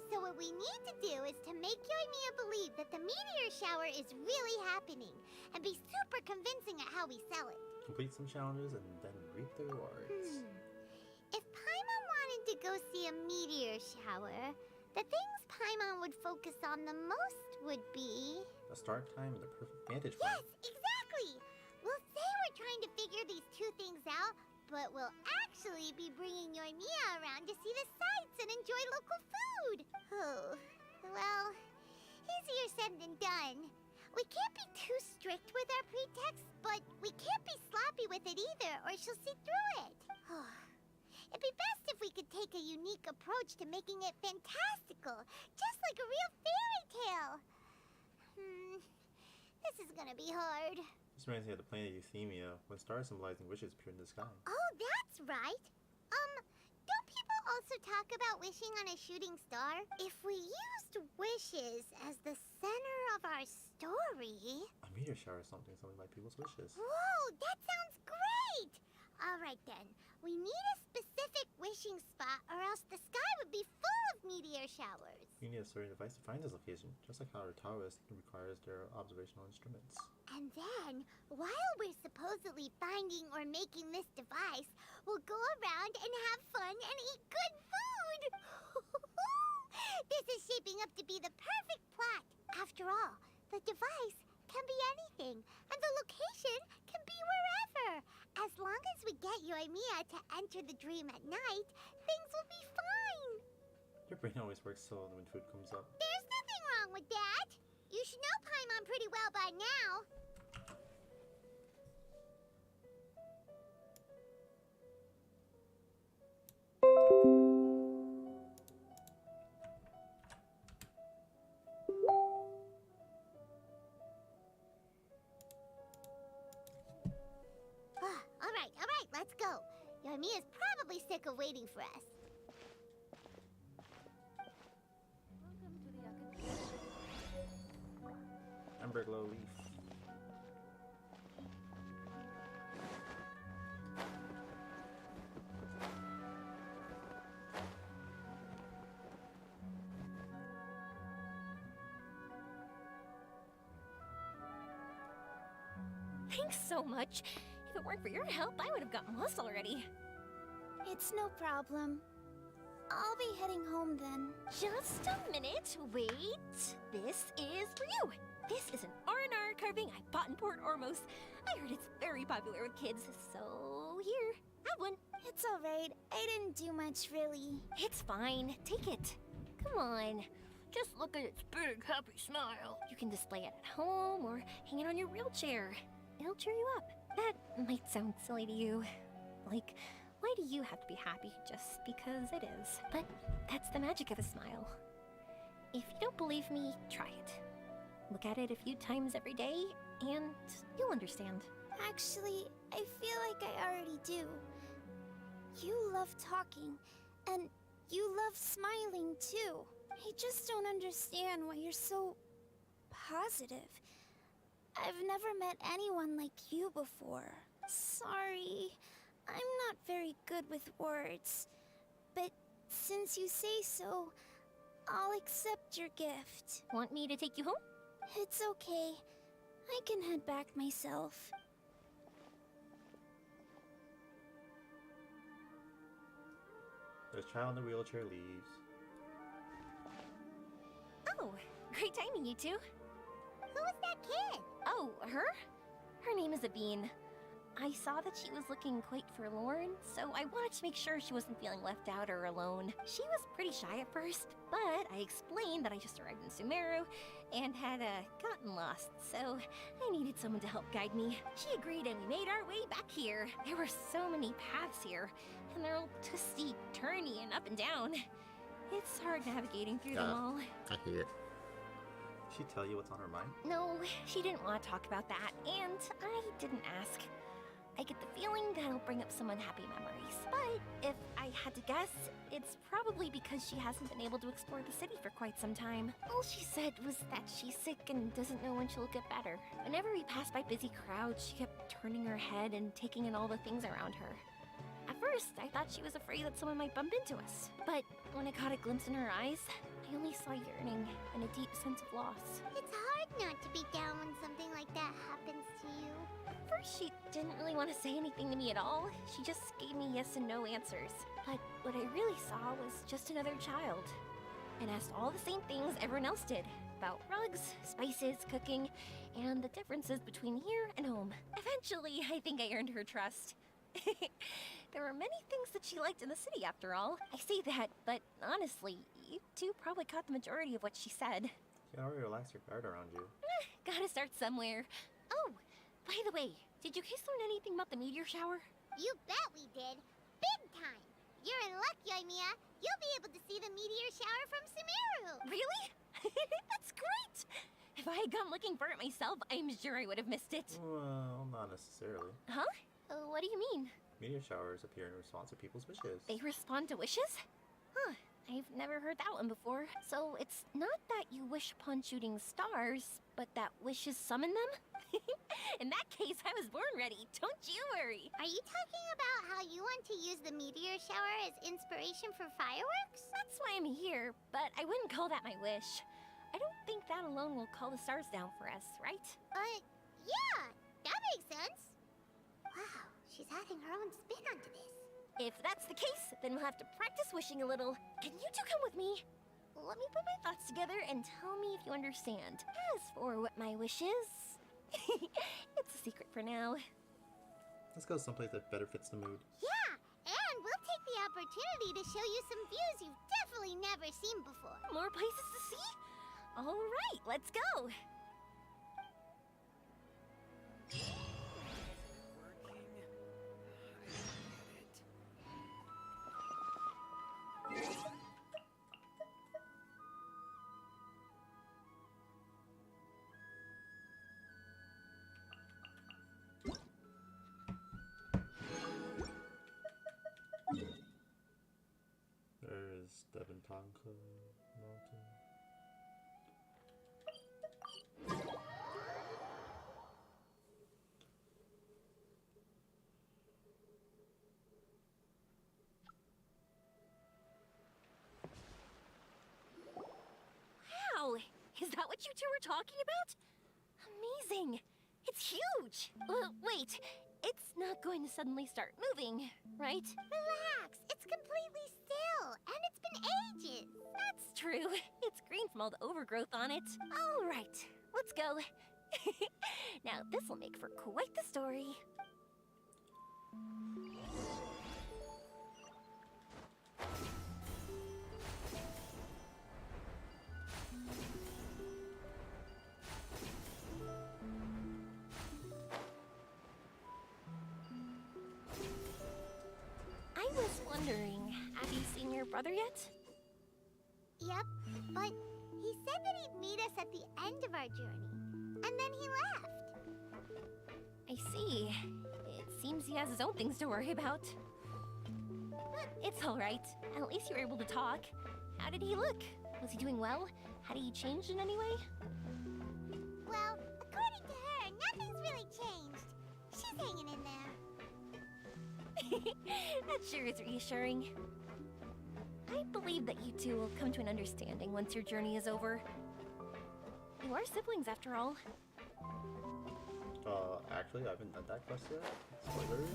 So what we need to do is to make Yoimiya believe that the meteor shower is really happening, and be super convincing at how we sell it. complete some challenges, and then reap the rewards. If Paimon wanted to go see a meteor shower, the things Paimon would focus on the most would be... The start time and the perfect vantage point. Yes, exactly! We'll say we're trying to figure these two things out, but we'll actually be bringing Yoimiya around to see the sights and enjoy local food. Oh, well, easier said than done. We can't be too strict with our pretexts, but we can't be sloppy with it either, or she'll see through it. It'd be best if we could take a unique approach to making it fantastical, just like a real fairy tale. This is gonna be hard. This reminds me of the planet Euthymia, when stars symbolizing wishes appear in the sky. Oh, that's right. Don't people also talk about wishing on a shooting star? If we used wishes as the center of our story... A meteor shower is something like people's wishes. Whoa, that sounds great! Alright then, we need a specific wishing spot or else the sky would be full of meteor showers. You need a certain device to find this location, just like how our Taoist requires their observational instruments. And then, while we're supposedly finding or making this device, we'll go around and have fun and eat good food! This is shaping up to be the perfect plot. After all, the device can be anything, and the location can be wherever. As long as we get Yoimiya to enter the dream at night, things will be fine. Your brain always works so when food comes up. There's nothing wrong with that. You should know Paimon pretty well by now. All right, let's go. Yoimiya's probably sick of waiting for us. Emberglow leaf. Thanks so much. If it weren't for your help, I would have gotten lost already. It's no problem. I'll be heading home then. Just a minute. Wait. This is for you. This is an R&R carving I bought in Port Ormos. I heard it's very popular with kids, so here, have one. It's alright. I didn't do much, really. It's fine. Take it. Come on. Just look at its big, happy smile. You can display it at home or hang it on your wheelchair. It'll cheer you up. That might sound silly to you. Like, why do you have to be happy just because it is? But that's the magic of a smile. If you don't believe me, try it. Look at it a few times every day, and you'll understand. Actually, I feel like I already do. You love talking, and you love smiling too. I just don't understand why you're so positive. I've never met anyone like you before. Sorry, I'm not very good with words. But since you say so, I'll accept your gift. Want me to take you home? It's okay. I can head back myself. The child in the wheelchair leaves. Oh, great timing, you two. Who was that kid? Oh, her? Her name is Abine. I saw that she was looking quite forlorn, so I wanted to make sure she wasn't feeling left out or alone. She was pretty shy at first, but I explained that I just arrived in Sumeru and had gotten lost, so I needed someone to help guide me. She agreed and we made our way back here. There were so many paths here, and they're all twisty, turny, and up and down. It's hard navigating through them all. I hate it. Did she tell you what's on her mind? No, she didn't want to talk about that, and I didn't ask. I get the feeling that'll bring up some unhappy memories. But if I had to guess, it's probably because she hasn't been able to explore the city for quite some time. All she said was that she's sick and doesn't know when she'll get better. Whenever we passed by busy crowds, she kept turning her head and taking in all the things around her. At first, I thought she was afraid that someone might bump into us. But when I caught a glimpse in her eyes, I only saw yearning and a deep sense of loss. It's hard not to be down when something like that happens to you. For first, she didn't really want to say anything to me at all. She just gave me yes and no answers. But what I really saw was just another child. And asked all the same things everyone else did. About rugs, spices, cooking, and the differences between here and home. Eventually, I think I earned her trust. There were many things that she liked in the city, after all. I say that, but honestly, you two probably caught the majority of what she said. She already relaxed her guard around you. Gotta start somewhere. Oh, by the way, did you guys learn anything about the meteor shower? You bet we did. Big time. You're in luck, Yoimiya. You'll be able to see the meteor shower from Sumeru. Really? That's great! If I had gone looking for it myself, I'm sure I would have missed it. Well, not necessarily. Huh? What do you mean? Meteor showers appear in response to people's wishes. They respond to wishes? Huh, I've never heard that one before. So it's not that you wish upon shooting stars, but that wishes summon them? In that case, I was born ready. Don't you worry. Are you talking about how you want to use the meteor shower as inspiration for fireworks? That's why I'm here, but I wouldn't call that my wish. I don't think that alone will call the stars down for us, right? Yeah, that makes sense. Wow, she's adding her own spin onto this. If that's the case, then we'll have to practice wishing a little. Can you two come with me? Let me put my thoughts together and tell me if you understand. As for what my wish is, it's a secret for now. Let's go someplace that better fits the mood. Yeah, and we'll take the opportunity to show you some views you've definitely never seen before. More places to see? All right, let's go. There's Deventonka Mountain. Wow, is that what you two were talking about? Amazing. It's huge. Wait, it's not going to suddenly start moving, right? Relax, it's completely still, and it's been ages. That's true. It's green from all the overgrowth on it. All right, let's go. Now, this will make for quite the story. I was wondering, have you seen your brother yet? Yep, but he said that he'd meet us at the end of our journey, and then he left. I see. It seems he has his own things to worry about. But it's all right. At least you were able to talk. How did he look? Was he doing well? Had he changed in any way? Well, according to her, nothing's really changed. She's hanging in there. That sure is reassuring. I believe that you two will come to an understanding once your journey is over. You are siblings, after all. Actually, I haven't done that quest yet. Spoilers.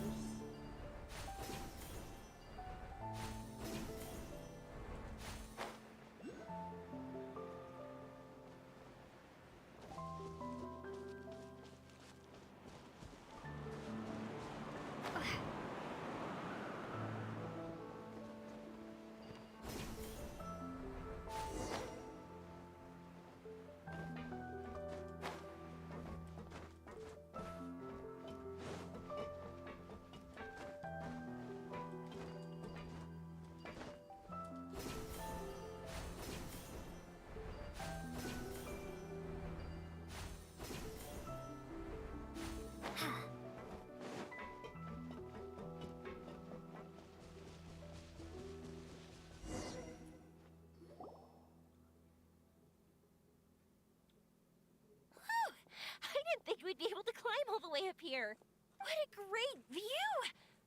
Think we'd be able to climb all the way up here. What a great view!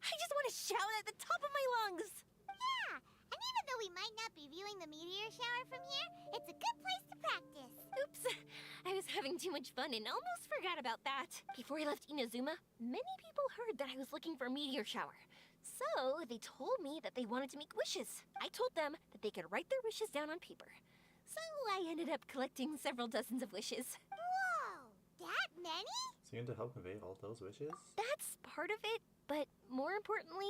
I just want to shout at the top of my lungs. Yeah, and even though we might not be viewing the meteor shower from here, it's a good place to practice. Oops, I was having too much fun and almost forgot about that. Before I left Inazuma, many people heard that I was looking for a meteor shower. So they told me that they wanted to make wishes. I told them that they could write their wishes down on paper. So I ended up collecting several dozens of wishes. Whoa! That many? So you had to help convey all those wishes? That's part of it, but more importantly,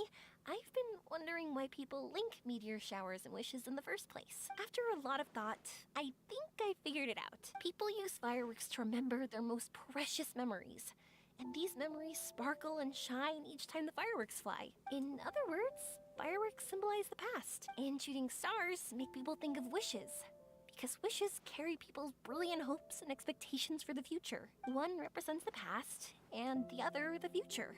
I've been wondering why people link meteor showers and wishes in the first place. After a lot of thought, I think I figured it out. People use fireworks to remember their most precious memories. And these memories sparkle and shine each time the fireworks fly. In other words, fireworks symbolize the past, and shooting stars make people think of wishes. Because wishes carry people's brilliant hopes and expectations for the future. One represents the past, and the other the future.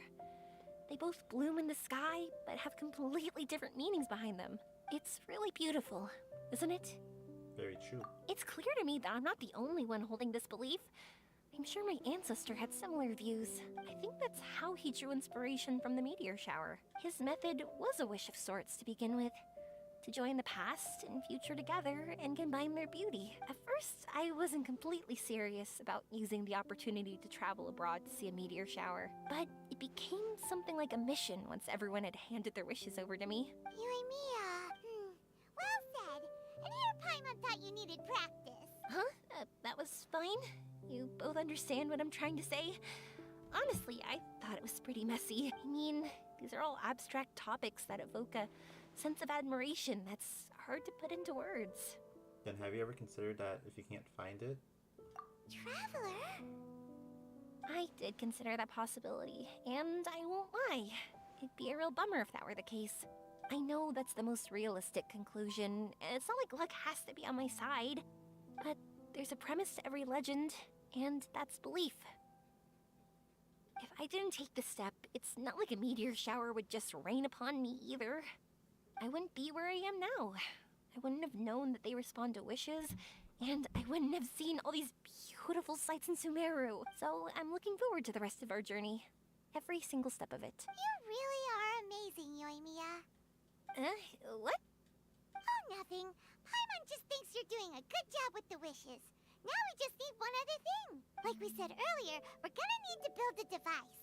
They both bloom in the sky, but have completely different meanings behind them. It's really beautiful, isn't it? Very true. It's clear to me that I'm not the only one holding this belief. I'm sure my ancestor had similar views. I think that's how he drew inspiration from the meteor shower. His method was a wish of sorts to begin with. To join the past and future together and combine their beauty. At first, I wasn't completely serious about using the opportunity to travel abroad to see a meteor shower. But it became something like a mission once everyone had handed their wishes over to me. Yoimiya. Well said. And here Paimon thought you needed practice. Huh? That was fine? You both understand what I'm trying to say? Honestly, I thought it was pretty messy. I mean, these are all abstract topics that evoke a sense of admiration that's hard to put into words. Then have you ever considered that if you can't find it? Traveler? I did consider that possibility, and I won't lie. It'd be a real bummer if that were the case. I know that's the most realistic conclusion, and it's not like luck has to be on my side. But there's a premise to every legend, and that's belief. If I didn't take this step, it's not like a meteor shower would just rain upon me either. I wouldn't be where I am now. I wouldn't have known that they respond to wishes, and I wouldn't have seen all these beautiful sights in Sumeru. So I'm looking forward to the rest of our journey. Every single step of it. You really are amazing, Yoimiya. What? Oh, nothing. Paimon just thinks you're doing a good job with the wishes. Now we just need one other thing. Like we said earlier, we're gonna need to build a device.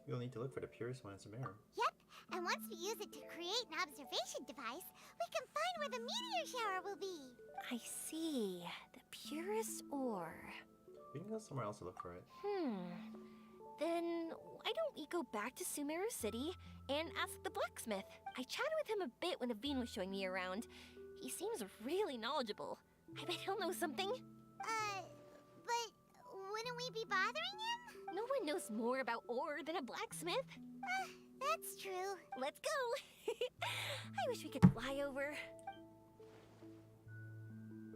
You'll need to look for the purest one in Sumeru. Yep, and once we use it to create an observation device, we can find where the meteor shower will be. I see. The purest ore. We can go somewhere else to look for it. Then why don't we go back to Sumeru City and ask the blacksmith? I chatted with him a bit when Aveen was showing me around. He seems really knowledgeable. I bet he'll know something. But wouldn't we be bothering him? No one knows more about ore than a blacksmith. That's true. Let's go. I wish we could fly over.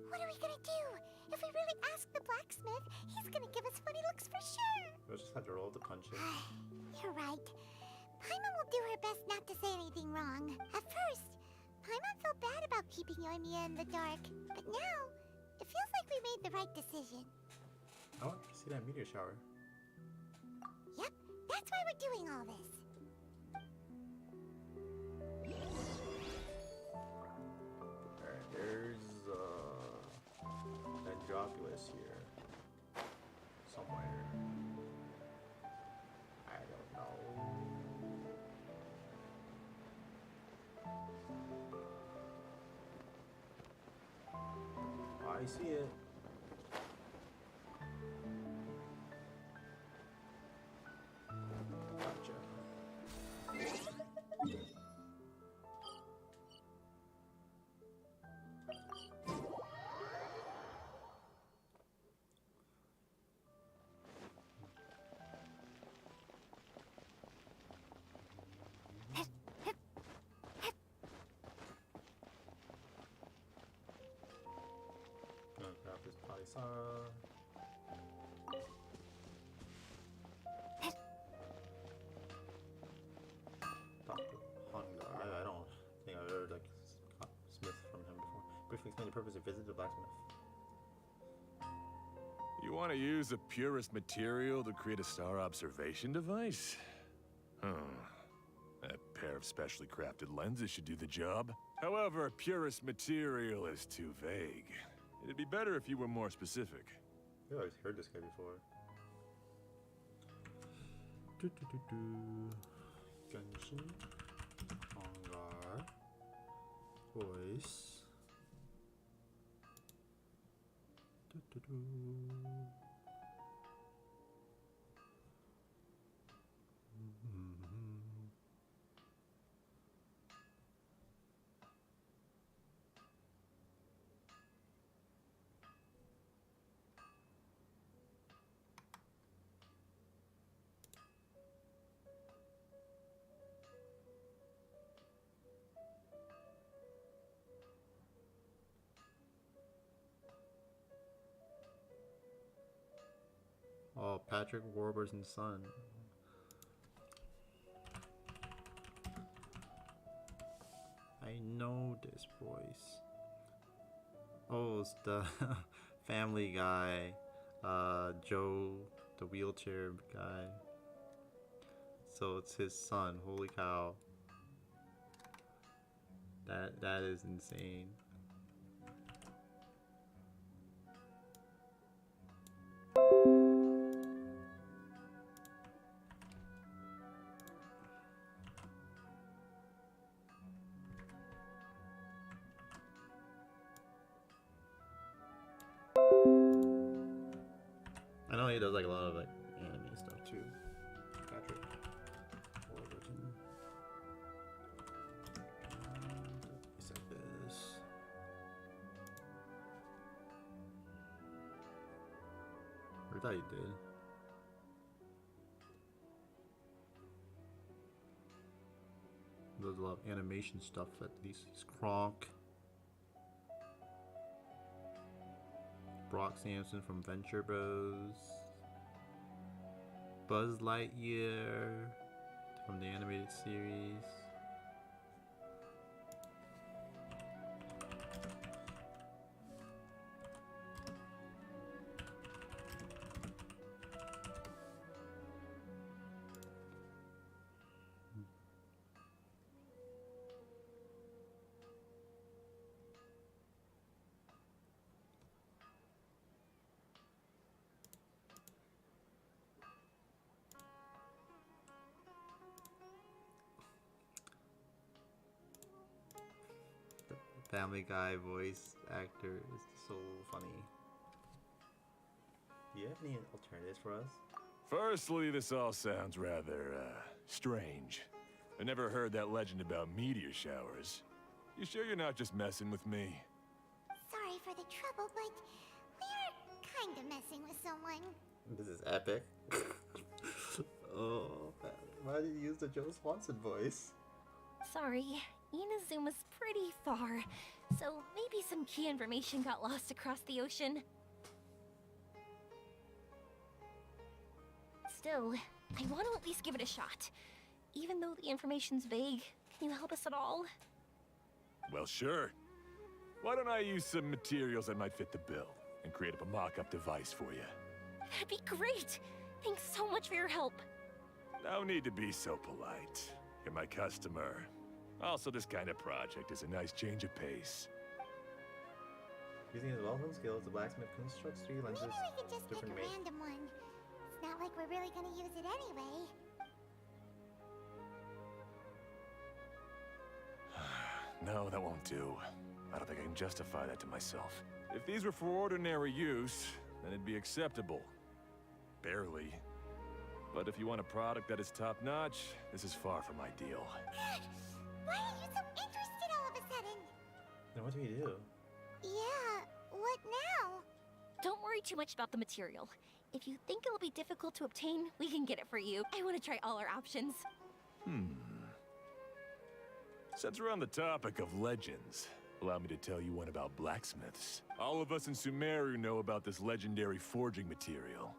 What are we gonna do? If we really ask the blacksmith, he's gonna give us funny looks for sure. We'll just have to roll the punches. You're right. Paimon will do her best not to say anything wrong. At first, Paimon felt bad about keeping Yoimiya in the dark. But now, it feels like we made the right decision. I want to see that meteor shower. Yep, that's why we're doing all this. Alright, there's Androculus here. Somewhere. I don't know. I see it. Gotcha. Gonna grab this Palisara. Dr. Honga. I don't think I've ever like got Smith from him before. Briefly explain the purpose of visit the blacksmith. You want to use the purest material to create a star observation device? A pair of specially crafted lenses should do the job. However, purest material is too vague. It'd be better if you were more specific. I've always heard this guy before. Genshin. Hangar. Voice. Oh, Patrick Warburton's son. I know this voice. Oh, it's the Family Guy, Joe, the wheelchair guy. So it's his son. Holy cow! That is insane. I know he does like a lot of like anime stuff too. Patrick Warburton. He said this. I thought he did. Does a lot of animation stuff at least. He's Kronk. Brock Sampson from Venture Bros. Buzz Lightyear from the animated series. Family Guy voice actor is so funny. Do you have any alternatives for us? Firstly, this all sounds rather, strange. I never heard that legend about meteor showers. You sure you're not just messing with me? Sorry for the trouble, but we're kinda messing with someone. This is epic. Oh, why did you use the Joe Swanson voice? Sorry, Inazuma's pretty far, so maybe some key information got lost across the ocean. Still, I want to at least give it a shot. Even though the information's vague, can you help us at all? Well, sure. Why don't I use some materials that might fit the bill and create up a mock-up device for you? That'd be great! Thanks so much for your help. No need to be so polite. You're my customer. Also, this kind of project is a nice change of pace. Using his well-known skills, the blacksmith constructs 3 lenses. Maybe we could just pick a random one. It's not like we're really gonna use it anyway. No, that won't do. I don't think I can justify that to myself. If these were for ordinary use, then it'd be acceptable. Barely. But if you want a product that is top-notch, this is far from ideal. Good! Why are you so interested all of a sudden? Then what do we do? Yeah, what now? Don't worry too much about the material. If you think it'll be difficult to obtain, we can get it for you. I want to try all our options. Since we're on the topic of legends, allow me to tell you one about blacksmiths. All of us in Sumeru know about this legendary forging material.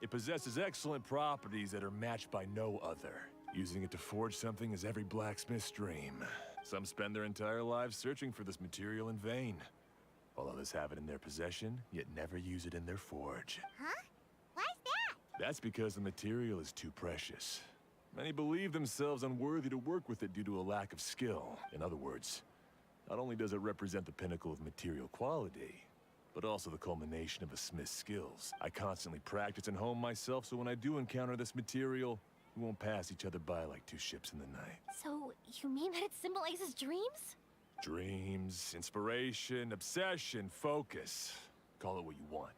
It possesses excellent properties that are matched by no other. Using it to forge something is every blacksmith's dream. Some spend their entire lives searching for this material in vain, while others have it in their possession, yet never use it in their forge. Huh? Why's that? That's because the material is too precious. Many believe themselves unworthy to work with it due to a lack of skill. In other words, not only does it represent the pinnacle of material quality, but also the culmination of a smith's skills. I constantly practice and hone myself, so when I do encounter this material, we won't pass each other by like two ships in the night. So, you mean that it symbolizes dreams? Dreams, inspiration, obsession, focus. Call it what you want.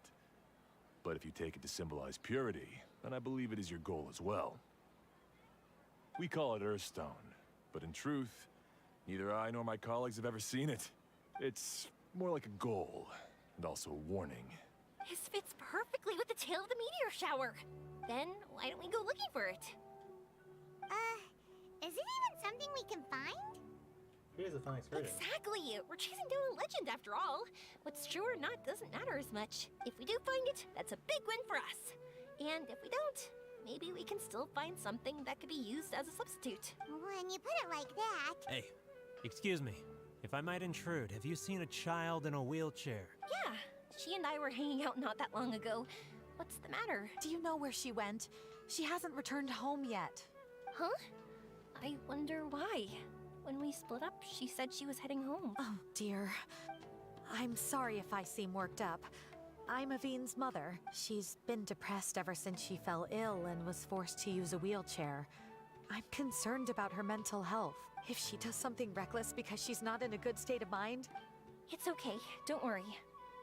But if you take it to symbolize purity, then I believe it is your goal as well. We call it Earthstone, but in truth, neither I nor my colleagues have ever seen it. It's more like a goal, and also a warning. This fits perfectly with the tale of the meteor shower. Then, why don't we go looking for it? Is it even something we can find? Here's a fun excursion. Exactly! We're chasing down a legend after all. What's true or not doesn't matter as much. If we do find it, that's a big win for us. And if we don't, maybe we can still find something that could be used as a substitute. When you put it like that... Hey, excuse me. If I might intrude, have you seen a child in a wheelchair? Yeah, she and I were hanging out not that long ago. What's the matter? Do you know where she went? She hasn't returned home yet. Huh? I wonder why. When we split up, she said she was heading home. Oh, dear. I'm sorry if I seem worked up. I'm Avine's mother. She's been depressed ever since she fell ill and was forced to use a wheelchair. I'm concerned about her mental health. If she does something reckless because she's not in a good state of mind... It's okay. Don't worry.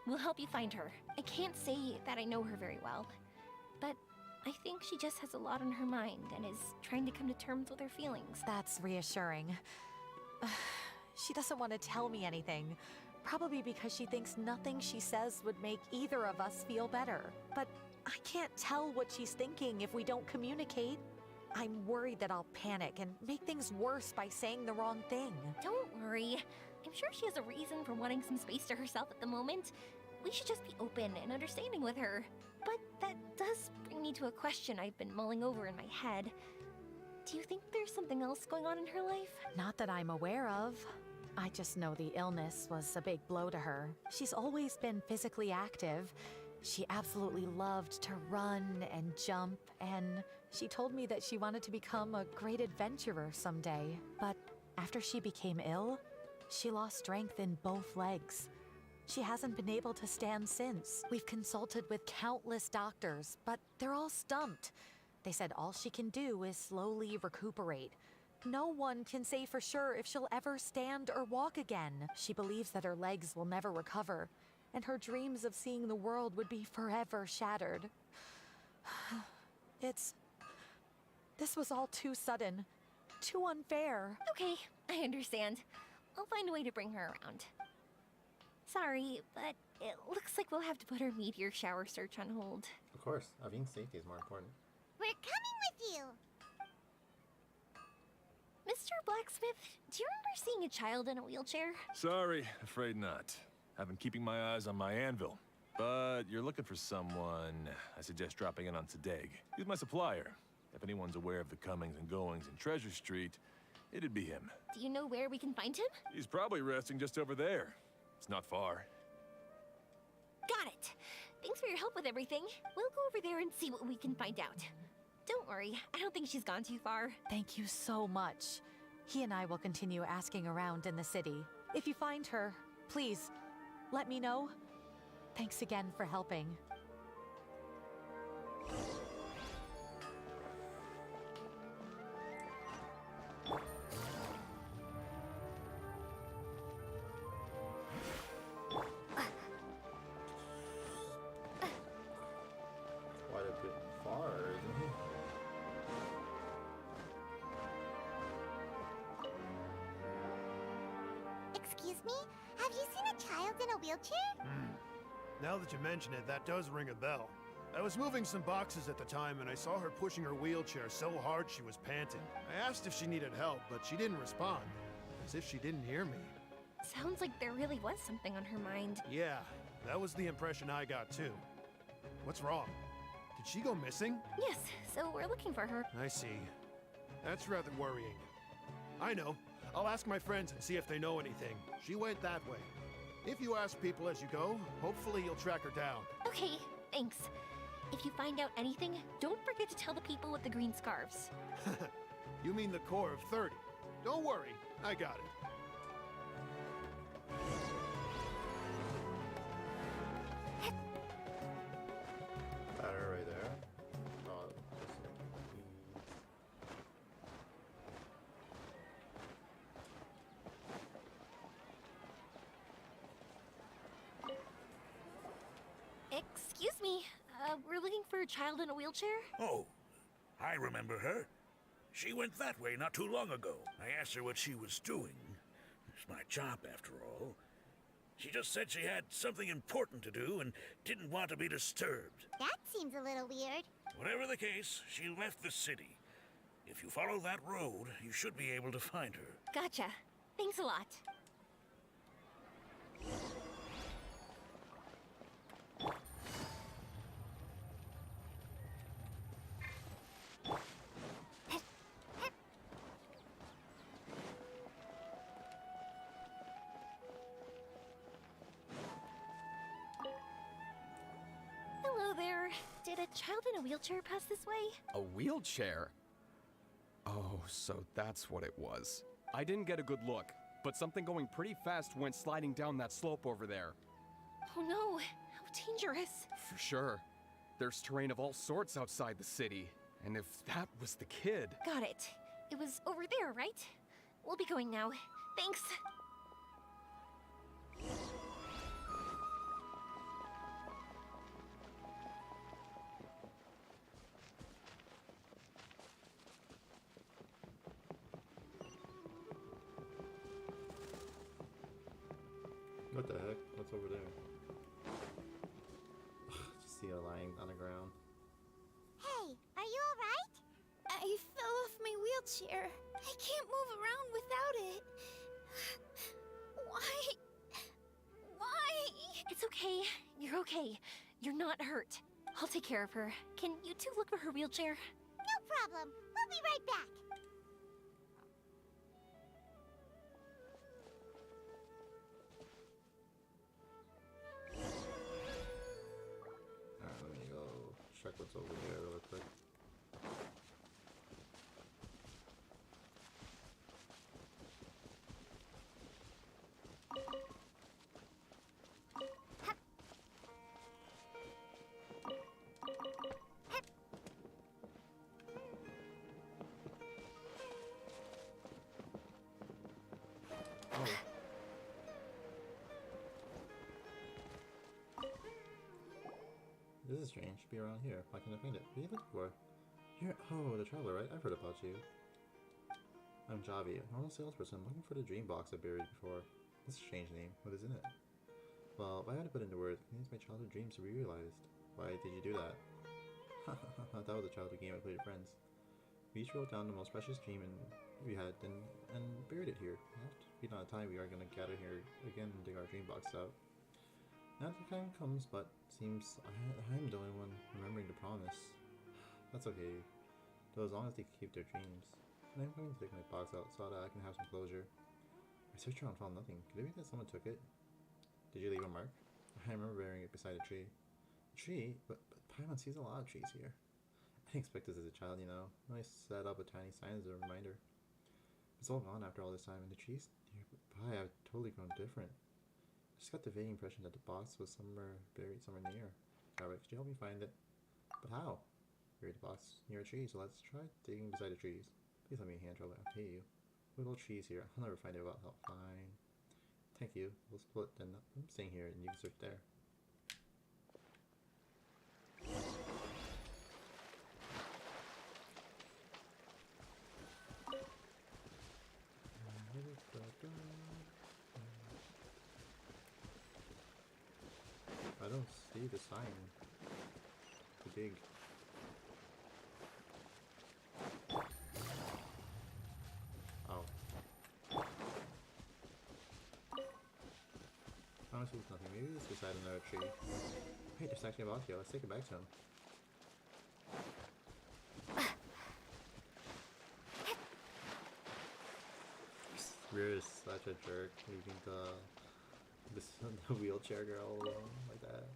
We'll help you find her. I can't say that I know her very well, but I think she just has a lot on her mind and is trying to come to terms with her feelings. That's reassuring. She doesn't want to tell me anything, probably because she thinks nothing she says would make either of us feel better. But I can't tell what she's thinking if we don't communicate. I'm worried that I'll panic and make things worse by saying the wrong thing. Don't worry. I'm sure she has a reason for wanting some space to herself at the moment. We should just be open and understanding with her. But that does bring me to a question I've been mulling over in my head. Do you think there's something else going on in her life? Not that I'm aware of. I just know the illness was a big blow to her. She's always been physically active. She absolutely loved to run and jump, and she told me that she wanted to become a great adventurer someday. But after she became ill, she lost strength in both legs. She hasn't been able to stand since. We've consulted with countless doctors, but they're all stumped. They said all she can do is slowly recuperate. No one can say for sure if she'll ever stand or walk again. She believes that her legs will never recover, and her dreams of seeing the world would be forever shattered. This was all too sudden, too unfair. Okay, I understand. I'll find a way to bring her around. Sorry, but it looks like we'll have to put our meteor shower search on hold. Of course, Avine's safety is more important. We're coming with you! Mr. Blacksmith, do you remember seeing a child in a wheelchair? Sorry, afraid not. I've been keeping my eyes on my anvil. But you're looking for someone, I suggest dropping in on Sadeg. He's my supplier. If anyone's aware of the comings and goings in Treasure Street, it'd be him. Do you know where we can find him? He's probably resting just over there. It's not far. Got it. Thanks for your help with everything. We'll go over there and see what we can find out. Don't worry, I don't think she's gone too far. Thank you so much. He and I will continue asking around in the city. If you find her, please, let me know. Thanks again for helping. Quite a bit far, isn't it? Excuse me? Have you seen a child in a wheelchair? Now that you mention it, that does ring a bell. I was moving some boxes at the time and I saw her pushing her wheelchair so hard she was panting. I asked if she needed help, but she didn't respond, as if she didn't hear me. Sounds like there really was something on her mind. Yeah, that was the impression I got too. What's wrong? Did she go missing? Yes, so we're looking for her. I see. That's rather worrying. I know. I'll ask my friends and see if they know anything. She went that way. If you ask people as you go, hopefully you'll track her down. Okay, thanks. If you find out anything, don't forget to tell the people with the green scarves. You mean the core of 30. Don't worry, I got it. Excuse me, we're looking for a child in a wheelchair? Oh, I remember her. She went that way not too long ago. I asked her what she was doing. It's my job, after all. She just said she had something important to do and didn't want to be disturbed. That seems a little weird. Whatever the case, she left the city. If you follow that road, you should be able to find her. Gotcha. Thanks a lot. Hello there. Did a child in a wheelchair pass this way? A wheelchair? Oh, so that's what it was. I didn't get a good look, but something going pretty fast went sliding down that slope over there. Oh no, how dangerous. For sure. There's terrain of all sorts outside the city, and if that was the kid... Got it. It was over there, right? We'll be going now. Thanks. What the heck? What's over there? Just see her lying on the ground. Hey, are you alright? I fell off my wheelchair. I can't move around without it. Why? Why? It's okay. You're okay. You're not hurt. I'll take care of her. Can you two look for her wheelchair? No problem. We'll be right back. Alright, let me go check what's over here real quick. This is strange. Should be around here. Why can't I find it? What are you looking for? You're the traveler, right? I've heard about you. I'm Javi, a normal salesperson looking for the dream box I buried before. This is a strange name. What is in it? Well, if I had to put into words, it means my childhood dreams to be realized. Why did you do that? That was a childhood game I played with friends. We each wrote down the most precious dream we had and buried it here. After being on time, we are going to gather here again and dig our dream box out. Now the time comes, but seems I'm the only one remembering the promise. That's okay, though as long as they keep their dreams. And I'm going to take my box out so that I can have some closure. I searched around and found nothing. Could it be that someone took it? Did you leave a mark? I remember burying it beside a tree. A tree? But Paimon sees a lot of trees here. I didn't expect this as a child, you know. I set up a tiny sign as a reminder. It's all gone after all this time, and the trees nearby have totally grown different. I just got the vague impression that the box was buried somewhere near. Alright, could you help me find it? But how? Buried the box near a tree, so let's try digging beside the trees. Please let me hand trouble. I'll pay you. Little trees here. I'll never find it out. Fine. Thank you. We'll split then. I'm staying here and you can search there. I don't see the sign to dig. Oh. Honestly, it's nothing. Maybe it's beside another tree. Wait, there's actually a box here. Let's take it back to him. Rear is such a jerk, leaving the wheelchair girl alone like that.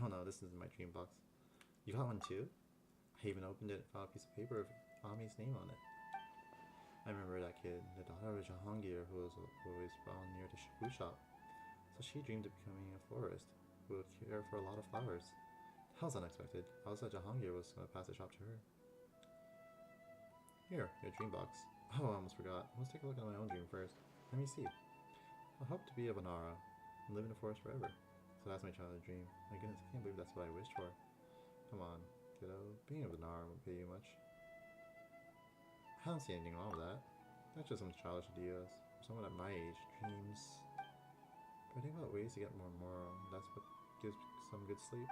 Oh no, this isn't my dream box. You got one too? I even opened it and found a piece of paper with Ami's name on it. I remember that kid, the daughter of Jahangir, who was always found near the food shop. So she dreamed of becoming a florist who would care for a lot of flowers. That was unexpected. I was thought Jahangir was going to pass the shop to her. Here, your dream box. Oh, I almost forgot. Let's take a look at my own dream first. Let me see. I hope to be a Banara and live in the forest forever. So that's my childhood dream. My goodness, I can't believe that's what I wished for. Come on, kiddo. Being a Venara won't pay you much. I don't see anything wrong with that. That's just some childish ideas. For someone at my age, dreams. But I think about ways to get more moral. That's what gives some good sleep.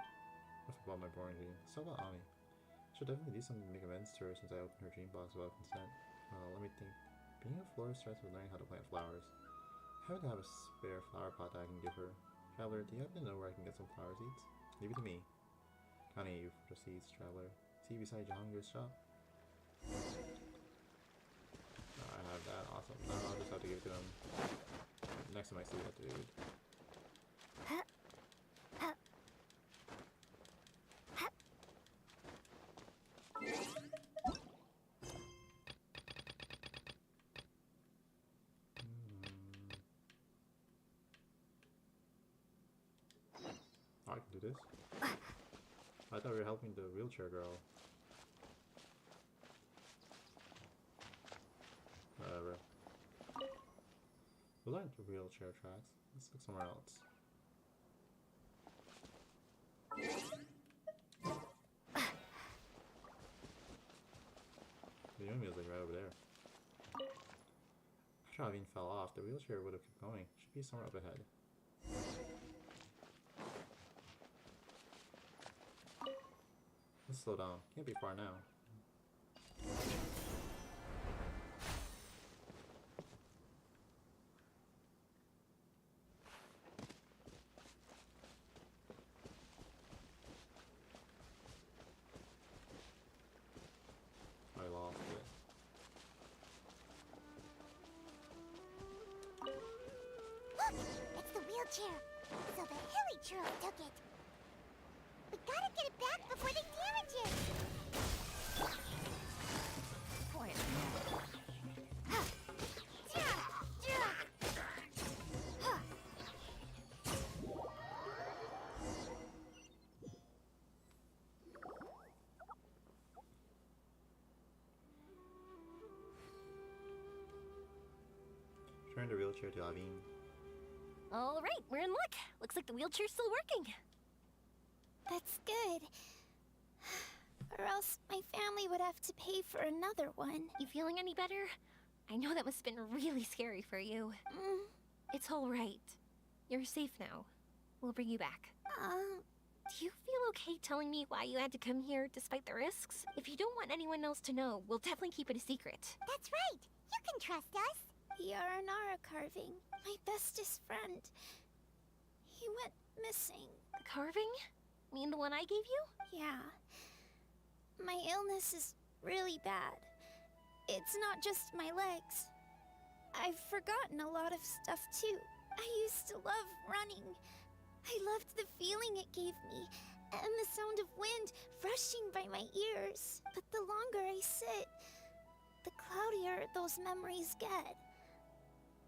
Enough about my boring dream. So about Ami. I should definitely do something to make amends to her since I opened her dream box without consent. Well, let me think. Being a florist starts with learning how to plant flowers. I happen to have a spare flower pot that I can give her. Traveler, do you happen to know where I can get some flower seeds? Leave it to me. Counting you for the seeds, Traveler. See beside Jahangir's shop? I have that. Awesome. Now I'll just have to give it to him next time I see that dude. I can do this. I thought we were helping the wheelchair girl. Whatever. Those aren't the wheelchair tracks. Let's look somewhere else. The enemy is like right over there. After Avine fell off, the wheelchair would have kept going. Should be somewhere up ahead. Let's slow down. Can't be far now. I lost it. Look! It's the wheelchair! So the hilly churl took it! We gotta get it back before they damage it! Quiet. Turn the wheelchair to Avine. All right, we're in luck. Looks like the wheelchair's still working. That's good. Or else my family would have to pay for another one. You feeling any better? I know that must have been really scary for you. It's all right. You're safe now. We'll bring you back. Do you feel okay telling me why you had to come here despite the risks? If you don't want anyone else to know, we'll definitely keep it a secret. That's right! You can trust us! The Aranara carving. My bestest friend. He went missing. The carving? Mean the one I gave you? Yeah. My illness is really bad. It's not just my legs. I've forgotten a lot of stuff too. I used to love running. I loved the feeling it gave me, and the sound of wind rushing by my ears. But the longer I sit, the cloudier those memories get.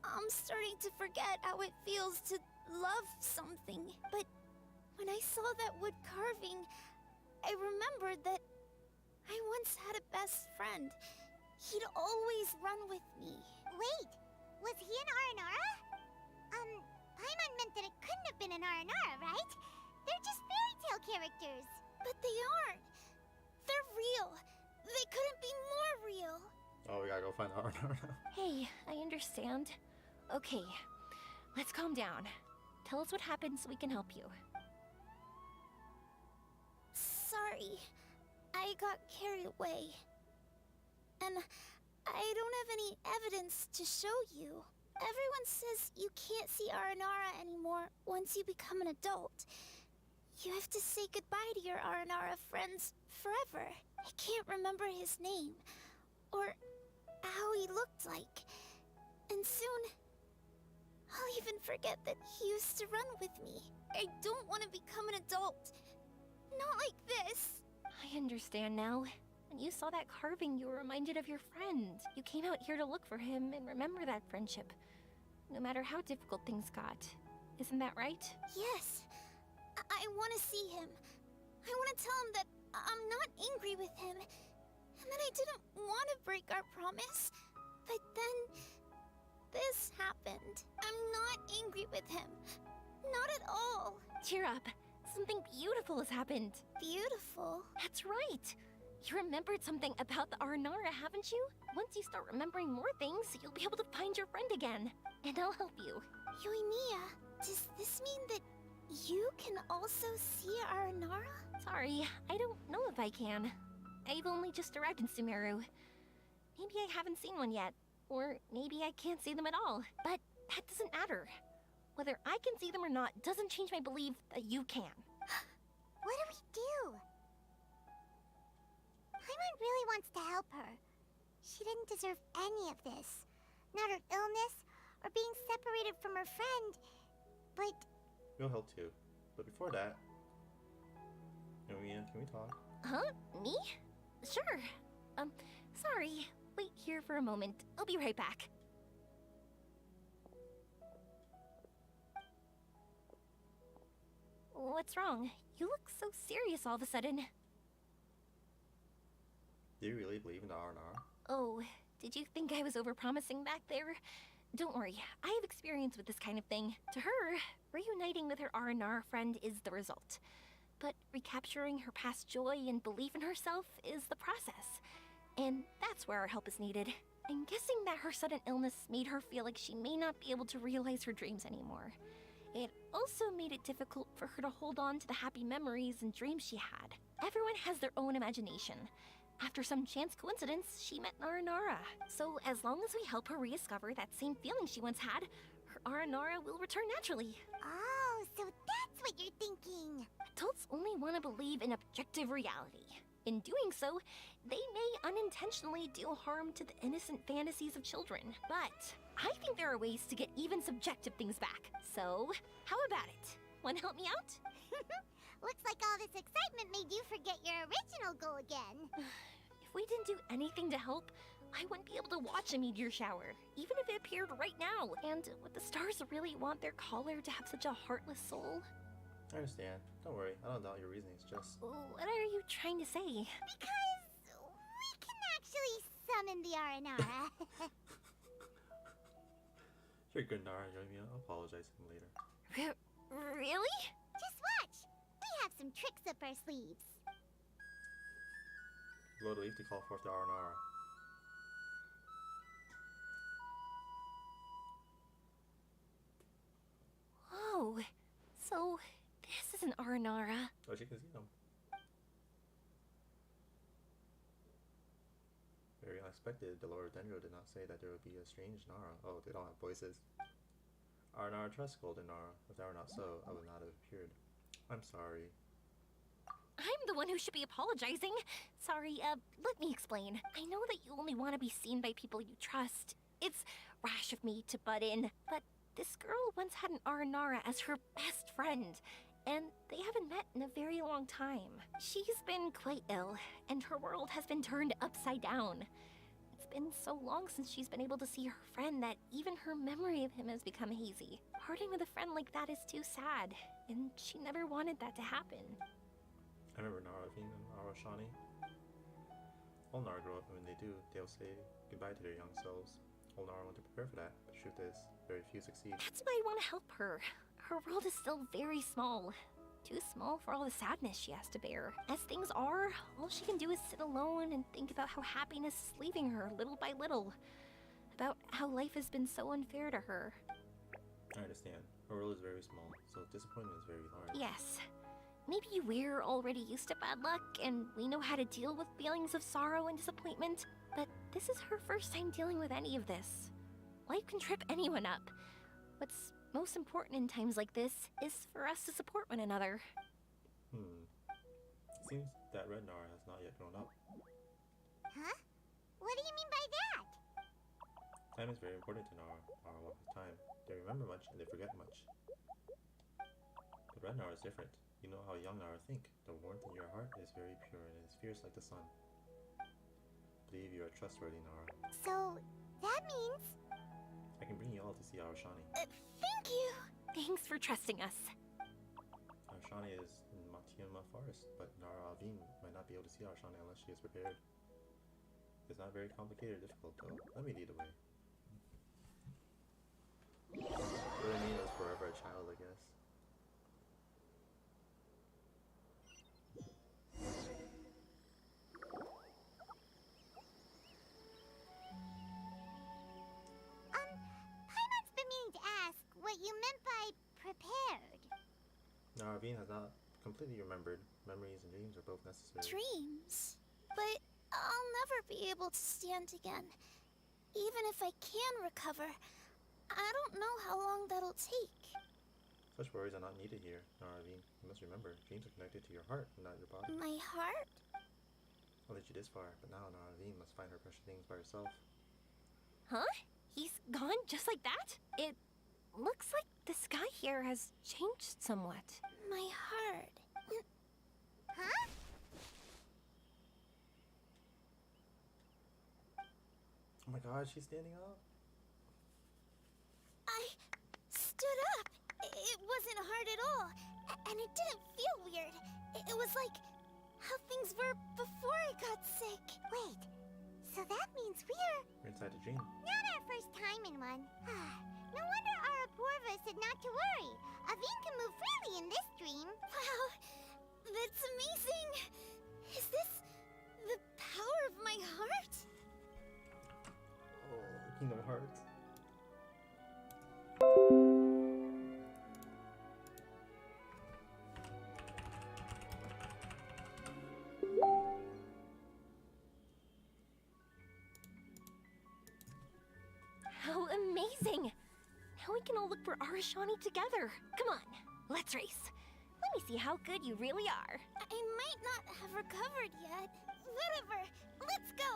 I'm starting to forget how it feels to love something. But when I saw that wood carving, I remembered that I once had a best friend. He'd always run with me. Wait, was he an Aranara? Paimon meant that it couldn't have been an Aranara, right? They're just fairy tale characters. But they aren't. They're real. They couldn't be more real. Oh, we gotta go find Aranara. Hey, I understand. Okay, let's calm down. Tell us what happened so we can help you. Sorry. I got carried away. And I don't have any evidence to show you. Everyone says you can't see Aranara anymore once you become an adult. You have to say goodbye to your Aranara friends forever. I can't remember his name, or how he looked like. And soon, I'll even forget that he used to run with me. I don't want to become an adult. Not like this. I understand now. When you saw that carving, you were reminded of your friend. You came out here to look for him and remember that friendship, no matter how difficult things got. Isn't that right? Yes. I want to see him. I want to tell him that I'm not angry with him, and that I didn't want to break our promise. But then, this happened. I'm not angry with him. Not at all. Cheer up. Something beautiful has happened. Beautiful? That's right. You remembered something about the Aranara, haven't you? Once you start remembering more things, you'll be able to find your friend again. And I'll help you. Yoimiya, does this mean that you can also see Aranara? Sorry, I don't know if I can. I've only just arrived in Sumeru. Maybe I haven't seen one yet. Or maybe I can't see them at all. But that doesn't matter. Whether I can see them or not doesn't change my belief that you can. What do we do? Paimon really wants to help her. She didn't deserve any of this. Not her illness, or being separated from her friend. But... We'll help too. But before that... can we talk? Huh? Me? Sure. Sorry. Wait here for a moment. I'll be right back. What's wrong? You look so serious all of a sudden. Do you really believe in the R&R? Oh, did you think I was overpromising back there? Don't worry, I have experience with this kind of thing. To her, reuniting with her R&R friend is the result. But recapturing her past joy and belief in herself is the process. And that's where our help is needed. I'm guessing that her sudden illness made her feel like she may not be able to realize her dreams anymore. It also made it difficult for her to hold on to the happy memories and dreams she had. Everyone has their own imagination. After some chance coincidence, she met Aranara. So as long as we help her rediscover that same feeling she once had, her Aranara will return naturally. Oh, so that's what you're thinking. Adults only want to believe in objective reality. In doing so, they may unintentionally do harm to the innocent fantasies of children. But I think there are ways to get even subjective things back. So, how about it? Want to help me out? Looks like all this excitement made you forget your original goal again. If we didn't do anything to help, I wouldn't be able to watch a meteor shower, even if it appeared right now. And would the stars really want their caller to have such a heartless soul? I understand. Don't worry. I don't doubt your reasonings. Just... What are you trying to say? Because we can actually summon the Aranara. You're good, Nara. I'll apologize to him later. Really? Just watch. We have some tricks up our sleeves. Blow the leaf to call forth the Aranara. Oh, so this is an Aranara. Oh, she can see them. Very unexpected. The Lord Dendro did not say that there would be a strange Nara. Oh, they don't have voices. Aranara trust Golden Nara. If that were not so, I would not have appeared. I'm sorry. I'm the one who should be apologizing. Sorry, let me explain. I know that you only want to be seen by people you trust. It's rash of me to butt in, but this girl once had an Aranara as her best friend, and they haven't met in a very long time. She's been quite ill, and her world has been turned upside down. It's been so long since she's been able to see her friend that even her memory of him has become hazy. Parting with a friend like that is too sad, and she never wanted that to happen. I remember Nara being an Arashani. All Nara grow up, and when they do, they'll say goodbye to their young selves. All Nara want to prepare for that, but the truth is, very few succeed. That's why I want to help her. Her world is still very small. Too small for all the sadness she has to bear. As things are, all she can do is sit alone and think about how happiness is leaving her little by little. About how life has been so unfair to her. I understand. Her world is very small, so disappointment is very large. Yes. Maybe we're already used to bad luck, and we know how to deal with feelings of sorrow and disappointment, but this is her first time dealing with any of this. Life can trip anyone up. What's most important in times like this is for us to support one another. It seems that Red Nara has not yet grown up. Huh? What do you mean by that? Time is very important to Nara. Nara walk with time. They remember much and they forget much. But Red Nara is different. You know how young Nara think. The warmth in your heart is very pure and is fierce like the sun. Believe you are trustworthy, Nara. So, that means... I can bring you all to see Arashani. Thank you! Thanks for trusting us. Arashani is in Matiuma Forest, but Nara Alvin might not be able to see Arashani unless she is prepared. It's not very complicated or difficult, though. Let me lead the way. What I mean is forever a child, I guess. what you meant by prepared. Naravine has not completely remembered. Memories and dreams are both necessary. Dreams? But I'll never be able to stand again. Even if I can recover, I don't know how long that'll take. Such worries are not needed here, Naravine. You must remember, dreams are connected to your heart, not your body. My heart? I'll lead you this far, but now Naravine must find her precious things by herself. Huh? He's gone just like that? It looks like the sky here has changed somewhat. My heart. Huh? Oh my god, she's standing up. I stood up. It wasn't hard at all. And it didn't feel weird. It was like how things were before I got sick. Wait, so that means we're inside a dream. not our first time in one. No wonder Arapurva said not to worry. Aveen can move freely in this dream. Wow, that's amazing. Is this the power of my heart? Oh, Kingdom Hearts. How amazing! Now we can all look for Arashani together. Come on, let's race. Let me see how good you really are. I might not have recovered yet. Whatever, let's go.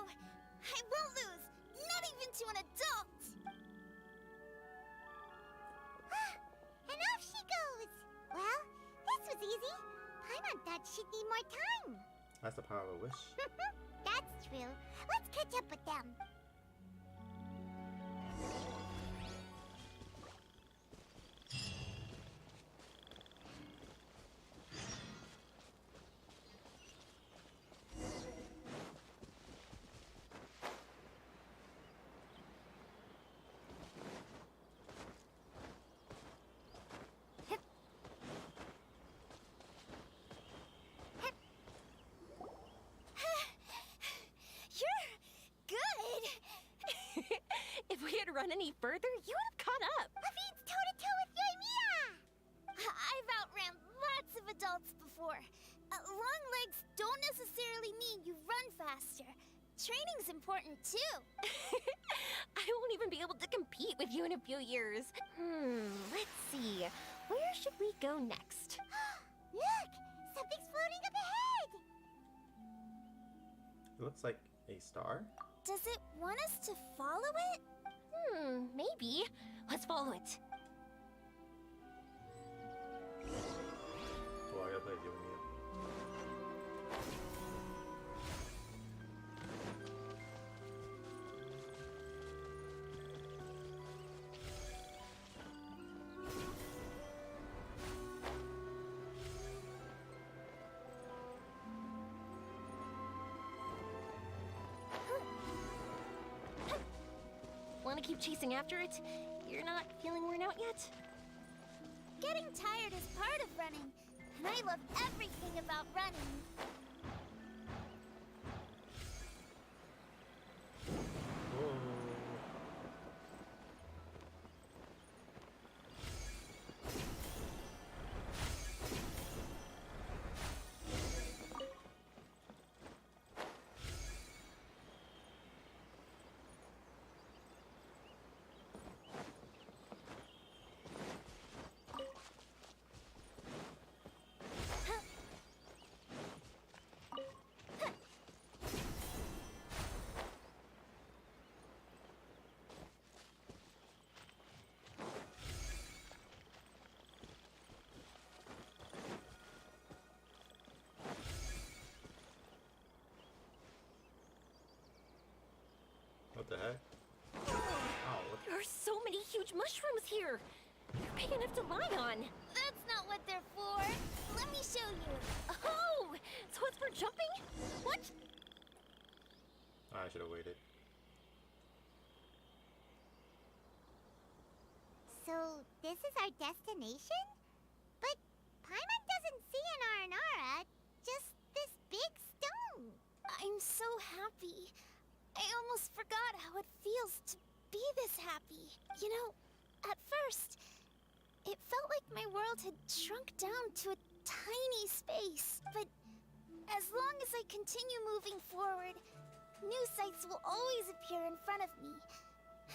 I won't lose, not even to an adult. And off she goes. Well, this was easy. Paimon thought she'd need more time. That's the power of a wish. That's true. Let's catch up with them. You're good. If we had run any further, you would have caught up. Aveen's toe-to-toe with Yoimiya! I've outran lots of adults before. Long legs don't necessarily mean you run faster. Training's important too. I won't even be able to compete with you in a few years. Let's see. Where should we go next? Look! Something's floating up ahead! It looks like a star. Does it want us to follow it? Maybe. Let's follow it. Oh, I gotta play Yoimiya. Want to keep chasing after it? You're not feeling worn out yet? Getting tired is part of running, and I love everything about running. What the heck? Oh, what There are so many huge mushrooms here. They're big enough to lie on. That's not what they're for. Let me show you. Oh, so it's for jumping? What? I should have waited. So, this is our destination? But Paimon doesn't see an Aranara, just this big stone. I'm so happy. I almost forgot how it feels to be this happy. You know, at first, It felt like my world had shrunk down to a tiny space, but as long as I continue moving forward, new sights will always appear in front of me.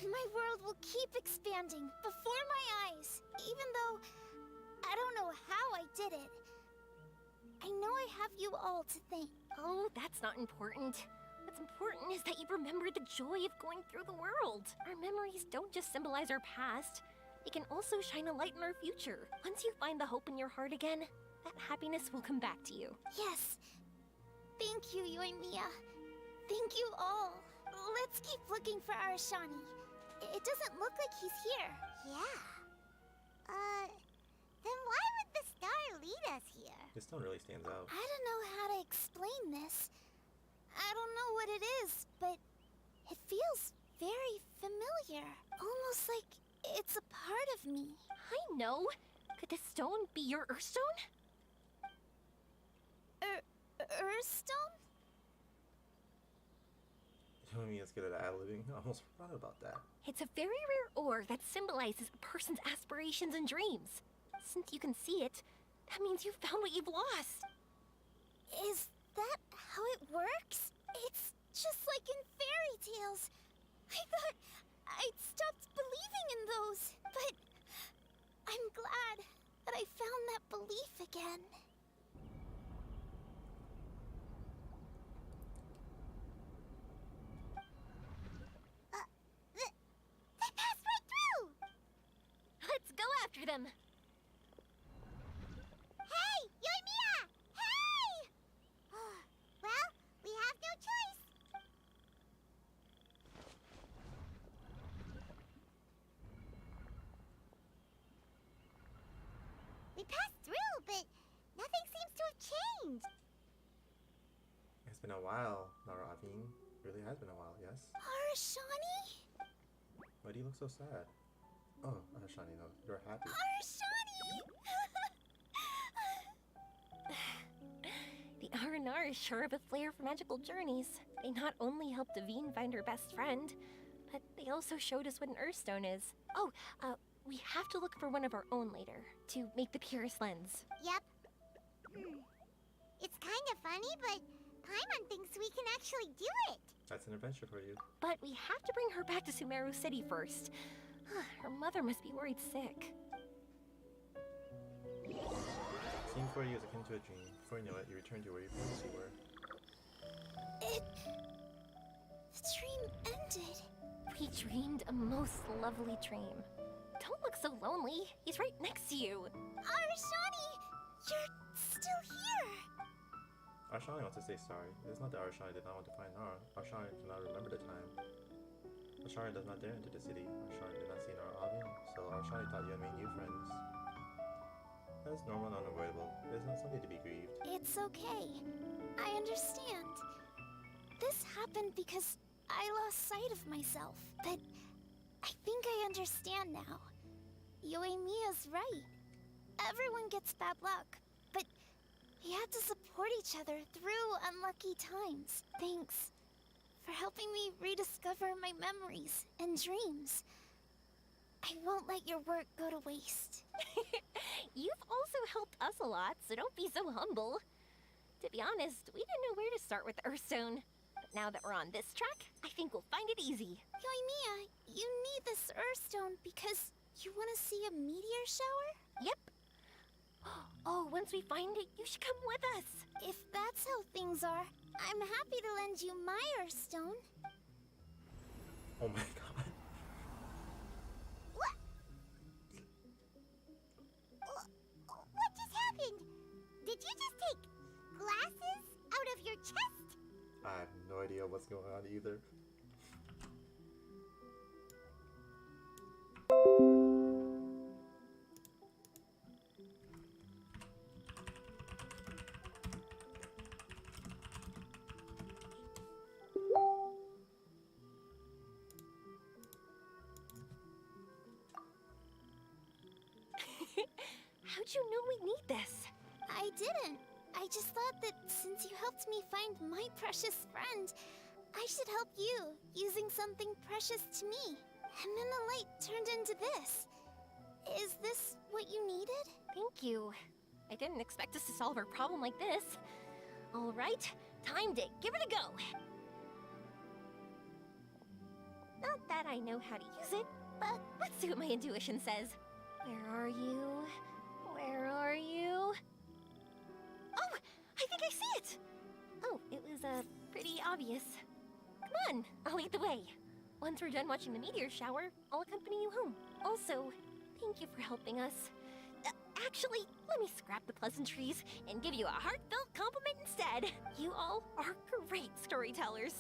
And my world will keep expanding before my eyes, even though I don't know how I did it. I know I have you all to thank. Oh, that's not important. What's important is that you remember the joy of going through the world. Our memories don't just symbolize our past. They can also shine a light in our future. Once you find the hope in your heart again, that happiness will come back to you. Yes. Thank you, Yoimiya. Thank you all. Let's keep looking for Arashani. It doesn't look like he's here. Yeah. Then why would the star lead us here? This stone really stands out. I don't know how to explain this. I don't know what it is, but it feels very familiar. Almost like it's a part of me. I know. Could this stone be your Earthstone? Earthstone? Yoimiya's good at ad-libbing. I almost forgot about that. It's a very rare ore that symbolizes a person's aspirations and dreams. Since you can see it, that means you've found what you've lost. Is that how it works? It's just like in fairy tales. I thought I'd stopped believing in those, but I'm glad that I found that belief again. They passed right through! Let's go after them. Hey, Yoimiya! Hey! Well, we have no choice. We passed through, but nothing seems to have changed. It's been a while, Naravine. Really has been a while, yes? Arashani? Why do you look so sad? Oh, Arashani, no, you're happy. Arashani! The R&R is sure of a flair for magical journeys. They not only helped Davine find her best friend, but they also showed us what an Earthstone is. Oh, we have to look for one of our own later, to make the purest lens. Yep. It's kind of funny, but Paimon thinks we can actually do it. That's an adventure for you. But we have to bring her back to Sumeru City first. Her mother must be worried sick. Seeing for you is akin to a dream. Before you know it, you return to where you previously were. The dream ended. We dreamed a most lovely dream. Don't look so lonely. He's right next to you. Arashani! You're still here! Arashani wants to say sorry. It is not that Arashani did not want to find Nara. Arashani did not remember the time. Arashani does not dare enter the city. Arashani did not see Nara Avian, so Arashani thought you and me new friends. That's normal and unavoidable. It is not something to be grieved. It's okay. I understand. This happened because I lost sight of myself, but I think I understand now. Yoimiya's right. Everyone gets bad luck, but we have to support each other through unlucky times. Thanks for helping me rediscover my memories and dreams. I won't let your work go to waste. You've also helped us a lot, so don't be so humble. To be honest, we didn't know where to start with the Earthstone. But now that we're on this track, I think we'll find it easy. Yoimiya, you need this Earthstone because you want to see a meteor shower? Yep. Oh, once we find it, you should come with us. If that's how things are, I'm happy to lend you my Earthstone. Oh my god. What just happened? Did you just take glasses out of your chest? I have no idea what's going on either. How'd you know we need this? I didn't. I just thought that since you helped me find my precious friend, I should help you using something precious to me. And then the light turned into this. Is this what you needed? Thank you. I didn't expect us to solve our problem like this. All right, time to give it a go. Not that I know how to use it, but let's see what my intuition says. Where are you? Where are you? Oh, I think I see it! Oh, it was, pretty obvious. Come on, I'll lead the way. Once we're done watching the meteor shower, I'll accompany you home. Also, thank you for helping us. Actually, let me scrap the pleasantries and give you a heartfelt compliment instead. You all are great storytellers.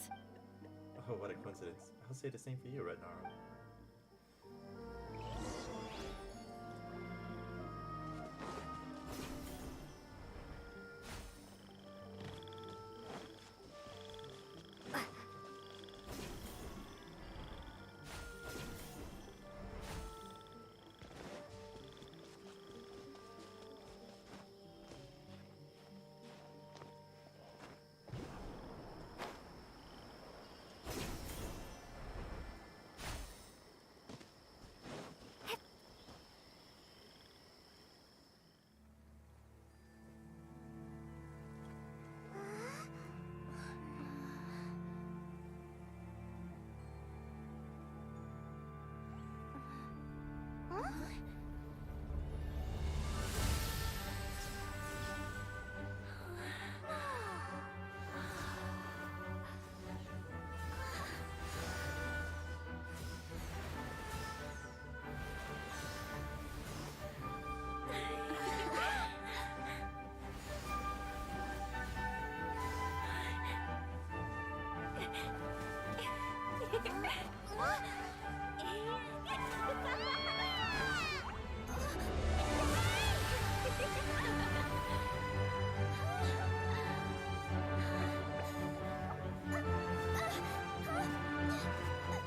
Oh, what a coincidence. I'll say the same for you, Red Nara.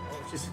Oh, she's...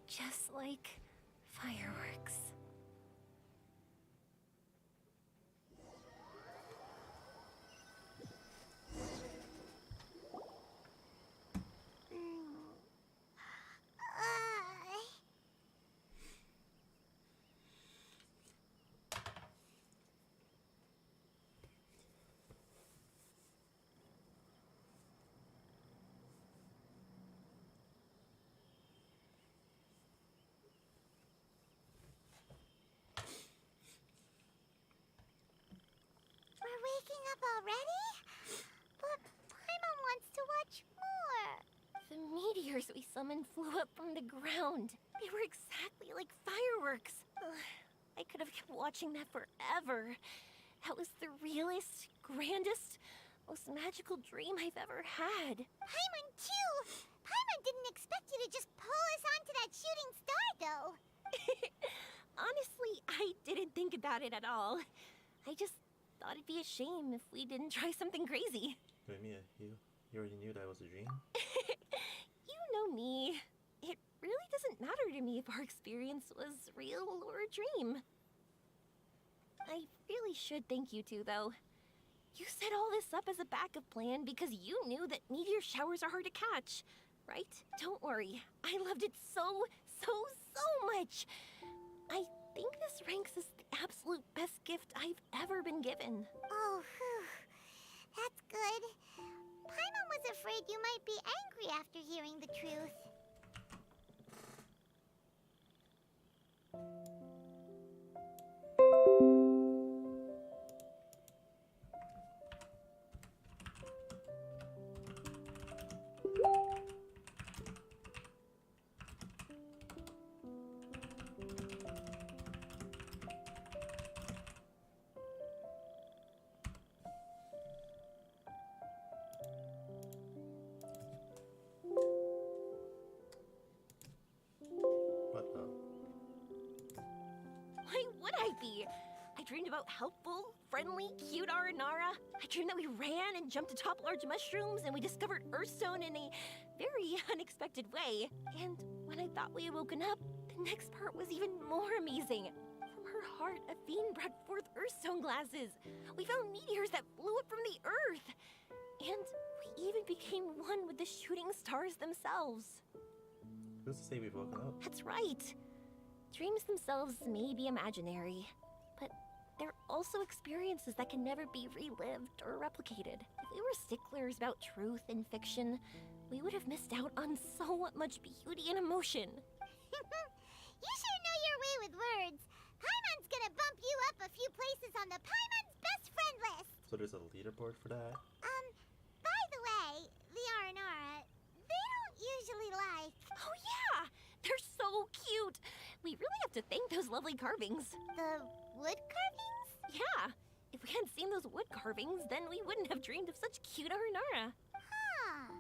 Just like fireworks. We're waking up already? But Paimon wants to watch more. The meteors we summoned flew up from the ground. They were exactly like fireworks. I could have kept watching that forever. That was the realest, grandest, most magical dream I've ever had. Paimon too! Paimon didn't expect you to just pull us onto that shooting star, though. Honestly, I didn't think about it at all. I just thought it'd be a shame if we didn't try something crazy. Wait, Mia, you already knew that was a dream? You know me. It really doesn't matter to to me if our experience was real or a dream. I really should thank you two, though. You set all this up as a backup plan because you knew that meteor showers are hard to catch, right? Don't worry, I loved it so much. I think this ranks as the absolute best gift I've ever been given. Oh, whew. That's good. Paimon was afraid you might be angry after hearing the truth. What the? Why would I be? I dreamed about helpful, friendly, cute Aranara. I dreamed that we ran and jumped atop large mushrooms and we discovered Earthstone in a very unexpected way. And when I thought we had woken up, the next part was even more amazing. From her heart, Athene brought forth Earthstone glasses. We found meteors that blew up from the Earth. And we even became one with the shooting stars themselves. Who's to say we've woken up? That's right. Dreams themselves may be imaginary, but they're also experiences that can never be relived or replicated. If we were sticklers about truth in fiction, we would have missed out on so much beauty and emotion. You sure know your way with words. Paimon's gonna bump you up a few places on the Paimon's best friend list. So there's a leaderboard for that? By the way, the Aranara, they don't usually like... Oh yeah! They're so cute! We really have to thank those lovely carvings. The wood carvings? Yeah! If we hadn't seen those wood carvings, then we wouldn't have dreamed of such cute Aranara. Huh.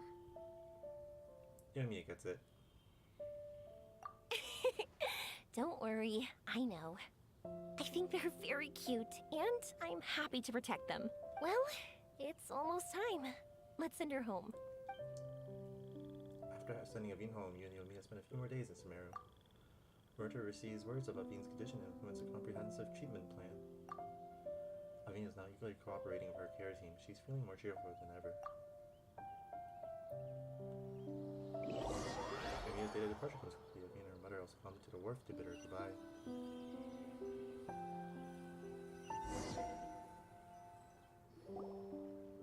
Yeah, Mia gets it. Don't worry, I know. I think they're very cute, and I'm happy to protect them. Well, it's almost time. Let's send her home. After sending Avine home, you and Yomiya spent a few more days in Sumeru. Murder receives words of Avine's condition and implements a comprehensive treatment plan. Avine is now eagerly cooperating with her care team. She's feeling more cheerful than ever. Yomiya's daily departure comes quickly. Avine and her mother also come to the wharf to bid her goodbye.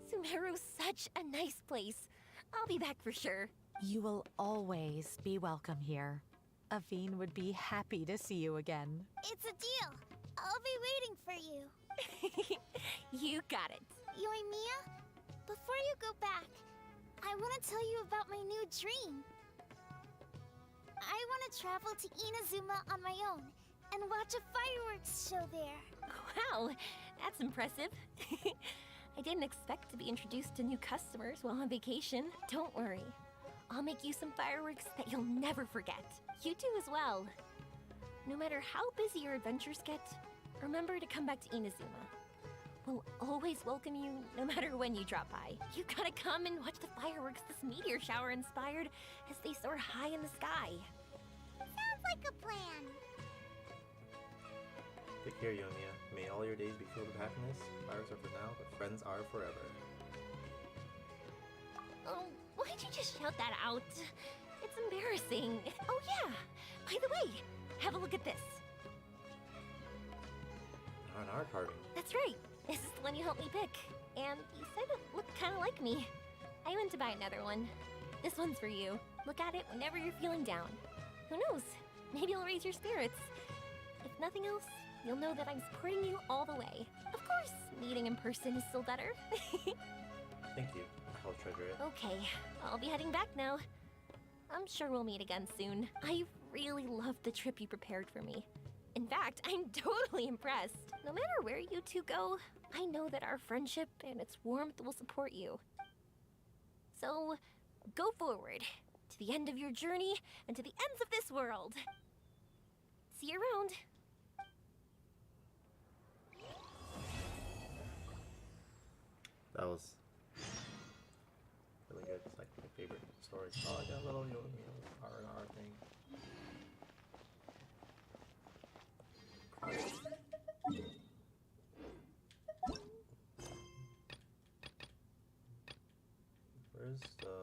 Sumeru's such a nice place. I'll be back for sure. You will always be welcome here. Avine would be happy to see you again. It's a deal. I'll be waiting for you. You got it. Yoimiya, before you go back, I want to tell you about my new dream. I want to travel to Inazuma on my own and watch a fireworks show there. Wow, that's impressive. I didn't expect to be introduced to new customers while on vacation. Don't worry. I'll make you some fireworks that you'll never forget. You do as well. No matter how busy your adventures get, remember to come back to Inazuma. We'll always welcome you no matter when you drop by. You gotta come and watch the fireworks this meteor shower inspired as they soar high in the sky. Sounds like a plan. Take care, Yomiya. May all your days be filled with happiness. Fireworks are for now, but friends are forever. Oh, why'd you just shout that out? It's embarrassing. Oh yeah, by the way, have a look at this. An art carving. That's right. This is the one you helped me pick. And you said it looked kind of like me. I went to buy another one. This one's for you. Look at it whenever you're feeling down. Who knows? Maybe it'll raise your spirits. If nothing else, you'll know that I'm supporting you all the way. Of course, meeting in person is still better. Thank you. I'll treasure it. Okay, I'll be heading back now. I'm sure we'll meet again soon. I really loved the trip you prepared for me. In fact, I'm totally impressed. No matter where you two go, I know that our friendship and its warmth will support you. So, go forward, to the end of your journey and to the ends of this world. See you around. That was really good. It's like my favorite story. Oh, I got a little Yomiya R&R thing. Where's the...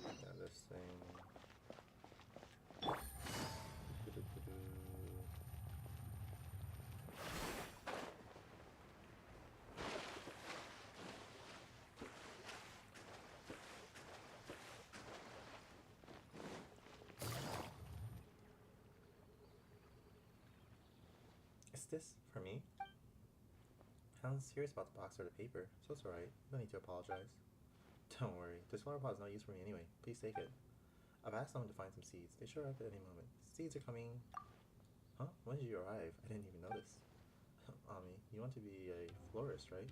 Yeah, this thing. Is this for me? I'm serious about the box or the paper, so it's alright. No need to apologize. Don't worry, this flower pot is no use for me anyway. Please take it. I've asked someone to find some seeds. They should arrive at any moment. Seeds are coming... Huh? When did you arrive? I didn't even notice. Ami, you want to be a florist, right?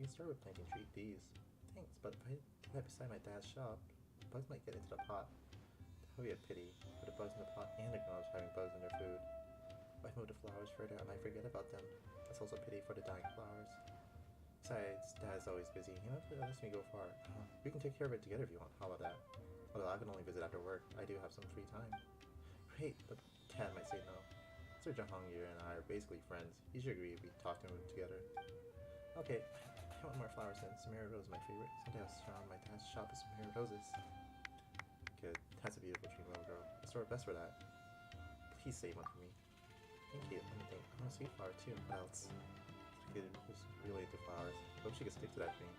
You can start with planting these. Thanks, but if I do that beside my dad's shop, bugs might get into the pot. That would be a pity, for the bugs in the pot and the grown-ups having bugs in their food. If I move the flowers further, I might forget about them. That's also a pity for the dying flowers. Besides, Dad's always busy. He never lets me go far. We can take care of it together if you want. How about that? Although I can only visit after work, I do have some free time. Great, but Dad might say no. Sir Jahangir and I are basically friends. He should agree if we talk to him together. Okay, I want more flowers then. Samara Rose is my favorite. Someday I'll surround my dad's shop with Samara roses. Good. That's a beautiful dream, little girl. I'll store it best for that. Please save one for me. Thank you. Let me think. I want a sweet flower too. What else? This kid was really into flowers. Hope she can stick to that thing.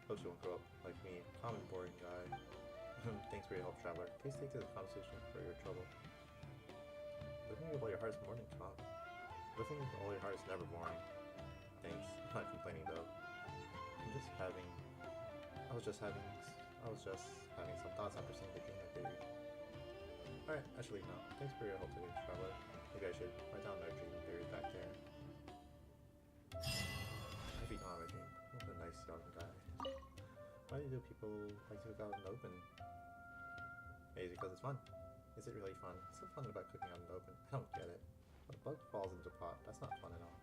Hope she won't grow up like me, common boring guy. Thanks for your help, traveler. Please take this conversation for your trouble. Living with all your heart is more than living with all your heart is never boring. Thanks. I'm not complaining though. I was just having some thoughts after seeing the game I buried. Alright, I should leave now. Thanks for your help today, traveler. Maybe I should write down my dream buried back there. I've eaten on my dream. What a nice young guy. Why do people like to cook out in the open? Maybe because it's fun. Is it really fun? What's so fun about cooking out in the open? I don't get it. When a bug falls into the pot, that's not fun at all.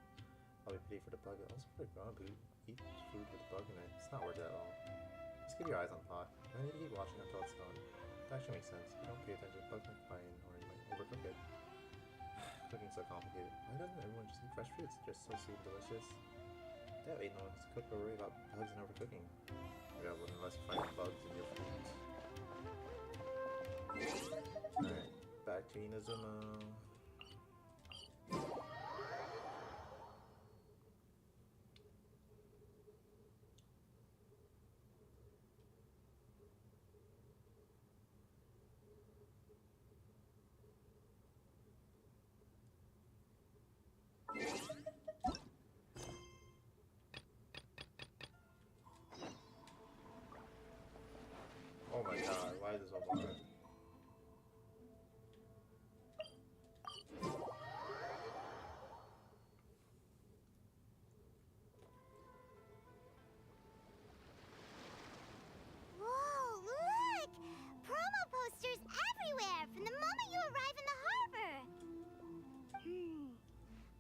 I'll be pity for the bug. Also for the grown-up who eat food with a bug in it. It's not worth it at all. Just keep your eyes on the pot. I need to keep watching until it's done. That actually makes sense. If you don't pay attention, bugs might fly in or you might overcook it. Cooking's so complicated. Why doesn't everyone just eat fresh fruits? They're so sweet and delicious. That way no one has to cook or worry about bugs and overcooking. Yeah, well, unless you find bugs in your food. Alright, back to Inazuma. Oh my god, why is this so hard? Whoa, look! Promo posters everywhere from the moment you arrive in the harbor.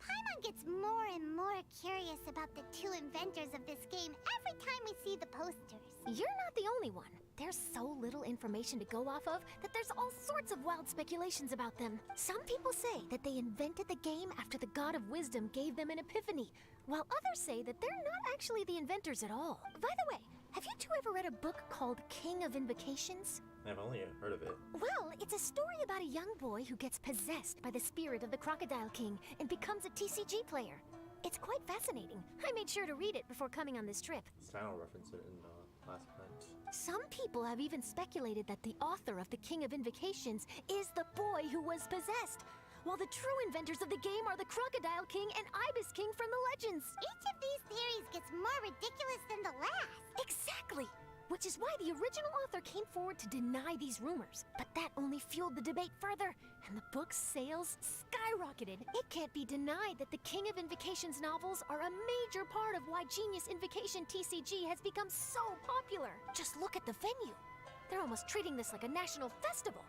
Paimon gets more and more curious about the two inventors of this game every time we see the posters. You're not the only one. There's so little information to go off of that there's all sorts of wild speculations about them. Some people say that they invented the game after the God of Wisdom gave them an epiphany, while others say that they're not actually the inventors at all. By the way, have you two ever read a book called King of Invocations? I've only heard of it. Well, it's a story about a young boy who gets possessed by the spirit of the Crocodile King and becomes a TCG player. It's quite fascinating. I made sure to read it before coming on this trip. Style referenced it in the last event. Some people have even speculated that the author of the King of Invocations is the boy who was possessed, while the true inventors of the game are the Crocodile King and Ibis King from the legends. Each of these theories gets more ridiculous than the last. Exactly! Which is why the original author came forward to deny these rumors. But that only fueled the debate further, and the book's sales skyrocketed. It can't be denied that the King of Invocations novels are a major part of why Genius Invocation TCG has become so popular. Just look at the venue. They're almost treating this like a national festival.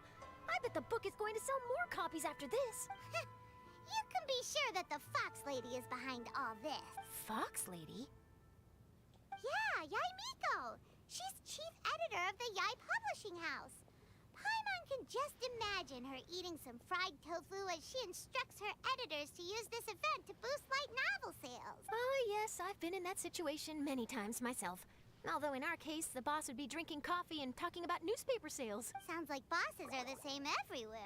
I bet the book is going to sell more copies after this. You can be sure that the Fox Lady is behind all this. Fox Lady? Yeah, Yai Miko. She's chief editor of the Yai Publishing House. Paimon can just imagine her eating some fried tofu as she instructs her editors to use this event to boost light novel sales. Oh, yes, I've been in that situation many times myself. Although in our case, the boss would be drinking coffee and talking about newspaper sales. Sounds like bosses are the same everywhere.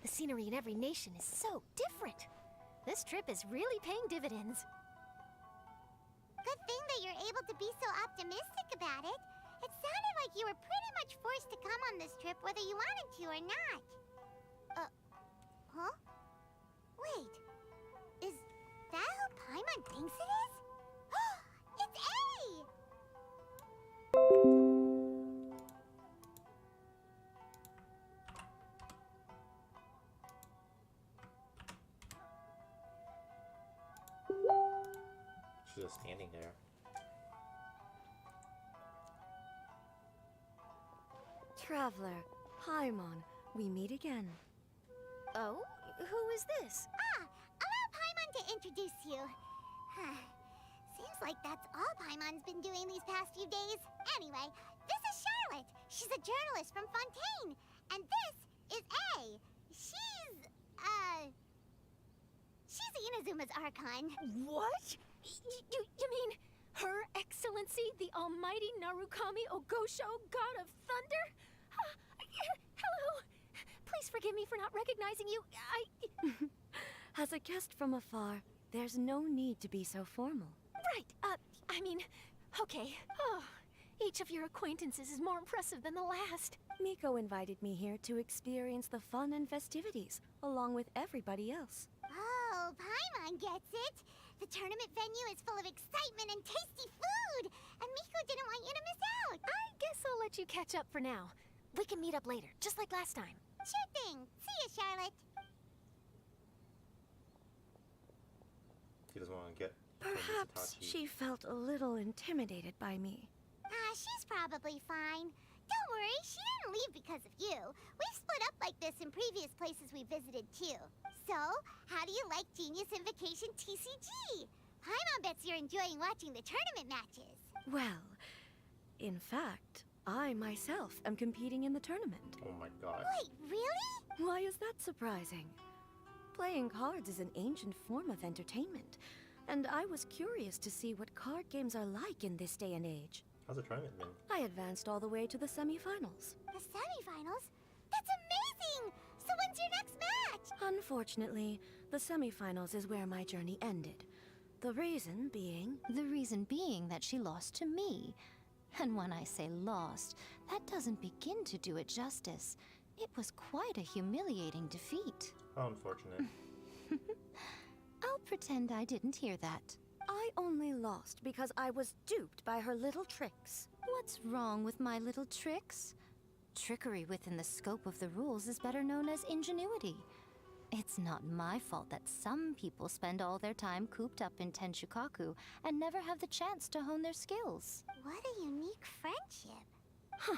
The scenery in every nation is so different. This trip is really paying dividends. Good thing that you're able to be so optimistic about it. It sounded like you were pretty much forced to come on this trip whether you wanted to or not. Huh? Wait. Is that who Paimon thinks it is? It's A! She's just standing there. Traveler, Paimon, we meet again. Oh? Who is this? Allow Paimon to introduce you. Seems like that's all Paimon's been doing these past few days. Anyway, this is Charlotte. She's a journalist from Fontaine. And this is A. She's Inazuma's Archon. What? You mean Her Excellency, the Almighty Narukami Ogosho, God of Thunder? Hello. Please forgive me for not recognizing you. As a guest from afar, there's no need to be so formal. Right. I mean, okay. Oh, each of your acquaintances is more impressive than the last. Miko invited me here to experience the fun and festivities, along with everybody else. Oh, Paimon gets it. The tournament venue is full of excitement and tasty food, and Miko didn't want you to miss out. I guess I'll let you catch up for now. We can meet up later, just like last time. Sure thing. See you, Charlotte. He doesn't want to get Perhaps she felt a little intimidated by me. She's probably fine. Don't worry, she didn't leave because of you. We've split up like this in previous places we visited, too. So, how do you like Genius Invocation TCG? Paimon bets you're enjoying watching the tournament matches. Well, in fact, I myself am competing in the tournament. Oh my god. Wait, really? Why is that surprising? Playing cards is an ancient form of entertainment, and I was curious to see what card games are like in this day and age. How's the tournament been? I advanced all the way to the semifinals. The semifinals? That's amazing! So when's your next match? Unfortunately, the semifinals is where my journey ended. The reason being... The reason being that she lost to me. And when I say lost, that doesn't begin to do it justice. It was quite a humiliating defeat. How unfortunate. I'll pretend I didn't hear that. I only lost because I was duped by her little tricks. What's wrong with my little tricks? Trickery within the scope of the rules is better known as ingenuity. It's not my fault that some people spend all their time cooped up in Tenshukaku and never have the chance to hone their skills. What a unique friendship. Huh.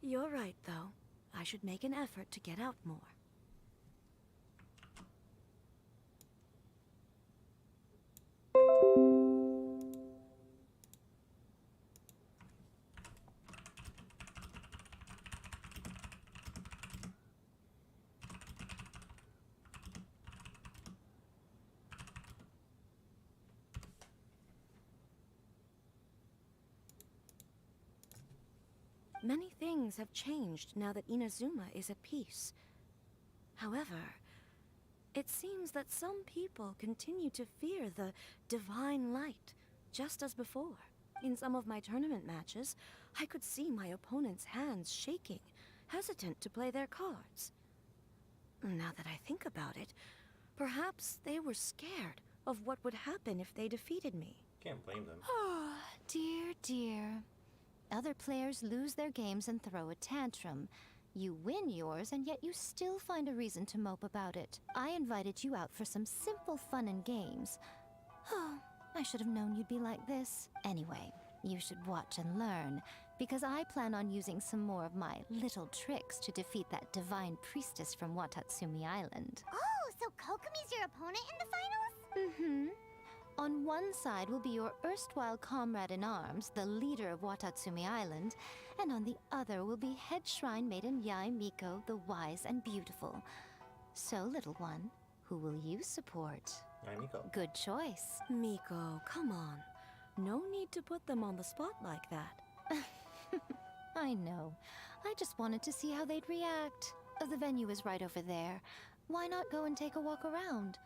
You're right, though. I should make an effort to get out more. Many things have changed now that Inazuma is at peace. However, it seems that some people continue to fear the divine light, just as before. In some of my tournament matches, I could see my opponent's hands shaking, hesitant to play their cards. Now that I think about it, perhaps they were scared of what would happen if they defeated me. Can't blame them. Oh, dear, dear. Other players lose their games and throw a tantrum. You win yours, and yet you still find a reason to mope about it. I invited you out for some simple fun and games. Oh, I should have known you'd be like this. Anyway, you should watch and learn, because I plan on using some more of my little tricks to defeat that divine priestess from Watatsumi Island. Oh, so Kokomi's your opponent in the finals? Mm-hmm. On one side will be your erstwhile comrade in arms, the leader of Watatsumi Island, and on the other will be head shrine maiden Yae Miko, the wise and beautiful. So, little one, who will you support? Yae Miko. Good choice. Miko, come on. No need to put them on the spot like that. I know. I just wanted to see how they'd react. The venue is right over there. Why not go and take a walk around?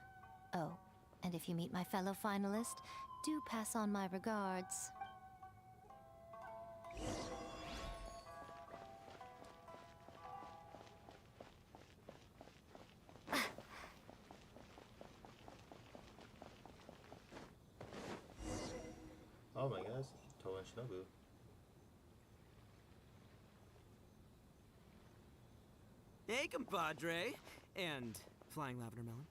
Oh, and if you meet my fellow finalist, do pass on my regards. Oh my gosh, Toa and Shinobu. Hey, compadre. And flying lavender melon.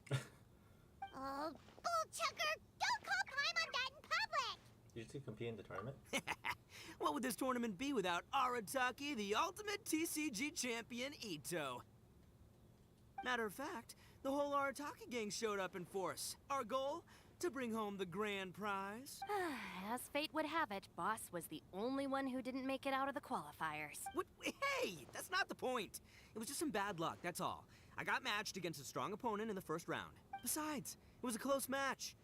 Oh, bull chucker! Don't call time on that in public! Did you two compete in the tournament? What would this tournament be without Arataki, the ultimate TCG champion, Ito? Matter of fact, the whole Arataki gang showed up in force. Our goal? To bring home the grand prize. As fate would have it, Boss was the only one who didn't make it out of the qualifiers. What? Hey, that's not the point. It was just some bad luck, that's all. I got matched against a strong opponent in the first round. Besides, it was a close match.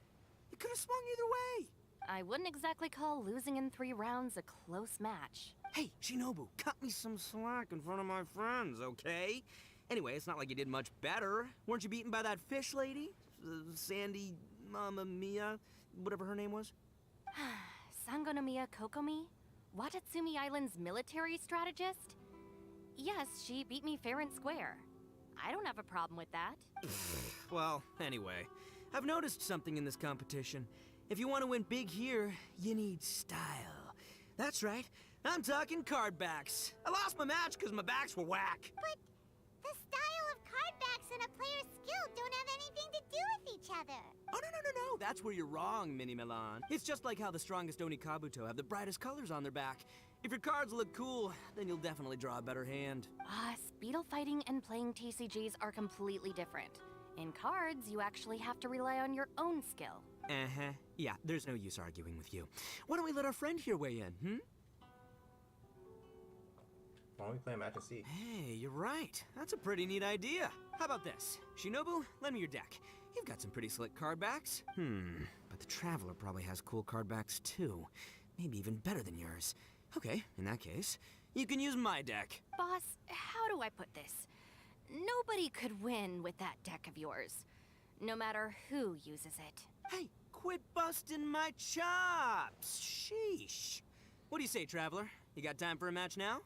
It could have swung either way. I wouldn't exactly call losing in 3 rounds a close match. Hey, Shinobu, cut me some slack in front of my friends, okay? Anyway, it's not like you did much better. Weren't you beaten by that fish lady? Sandy Mamma Mia, whatever her name was? Sangonomiya Kokomi? Watatsumi Island's military strategist? Yes, she beat me fair and square. I don't have a problem with that. Well, anyway, I've noticed something in this competition. If you want to win big here, you need style. That's right, I'm talking card backs. I lost my match because my backs were whack. But the style of card backs and a player's skill don't have anything to do with each other. Oh, no, that's where you're wrong, Mini Milan. It's just like how the strongest Oni Kabuto have the brightest colors on their back. If your cards look cool, then you'll definitely draw a better hand. Speedle fighting and playing TCGs are completely different. In cards, you actually have to rely on your own skill. Uh-huh. Yeah, there's no use arguing with you. Why don't we let our friend here weigh in, Why don't we play a match and see? Hey, you're right. That's a pretty neat idea. How about this? Shinobu, lend me your deck. You've got some pretty slick card backs. But the Traveler probably has cool card backs too. Maybe even better than yours. Okay, in that case, you can use my deck. Boss, how do I put this? Nobody could win with that deck of yours, no matter who uses it. Hey, quit busting my chops! Sheesh. What do you say, Traveler? You got time for a match now?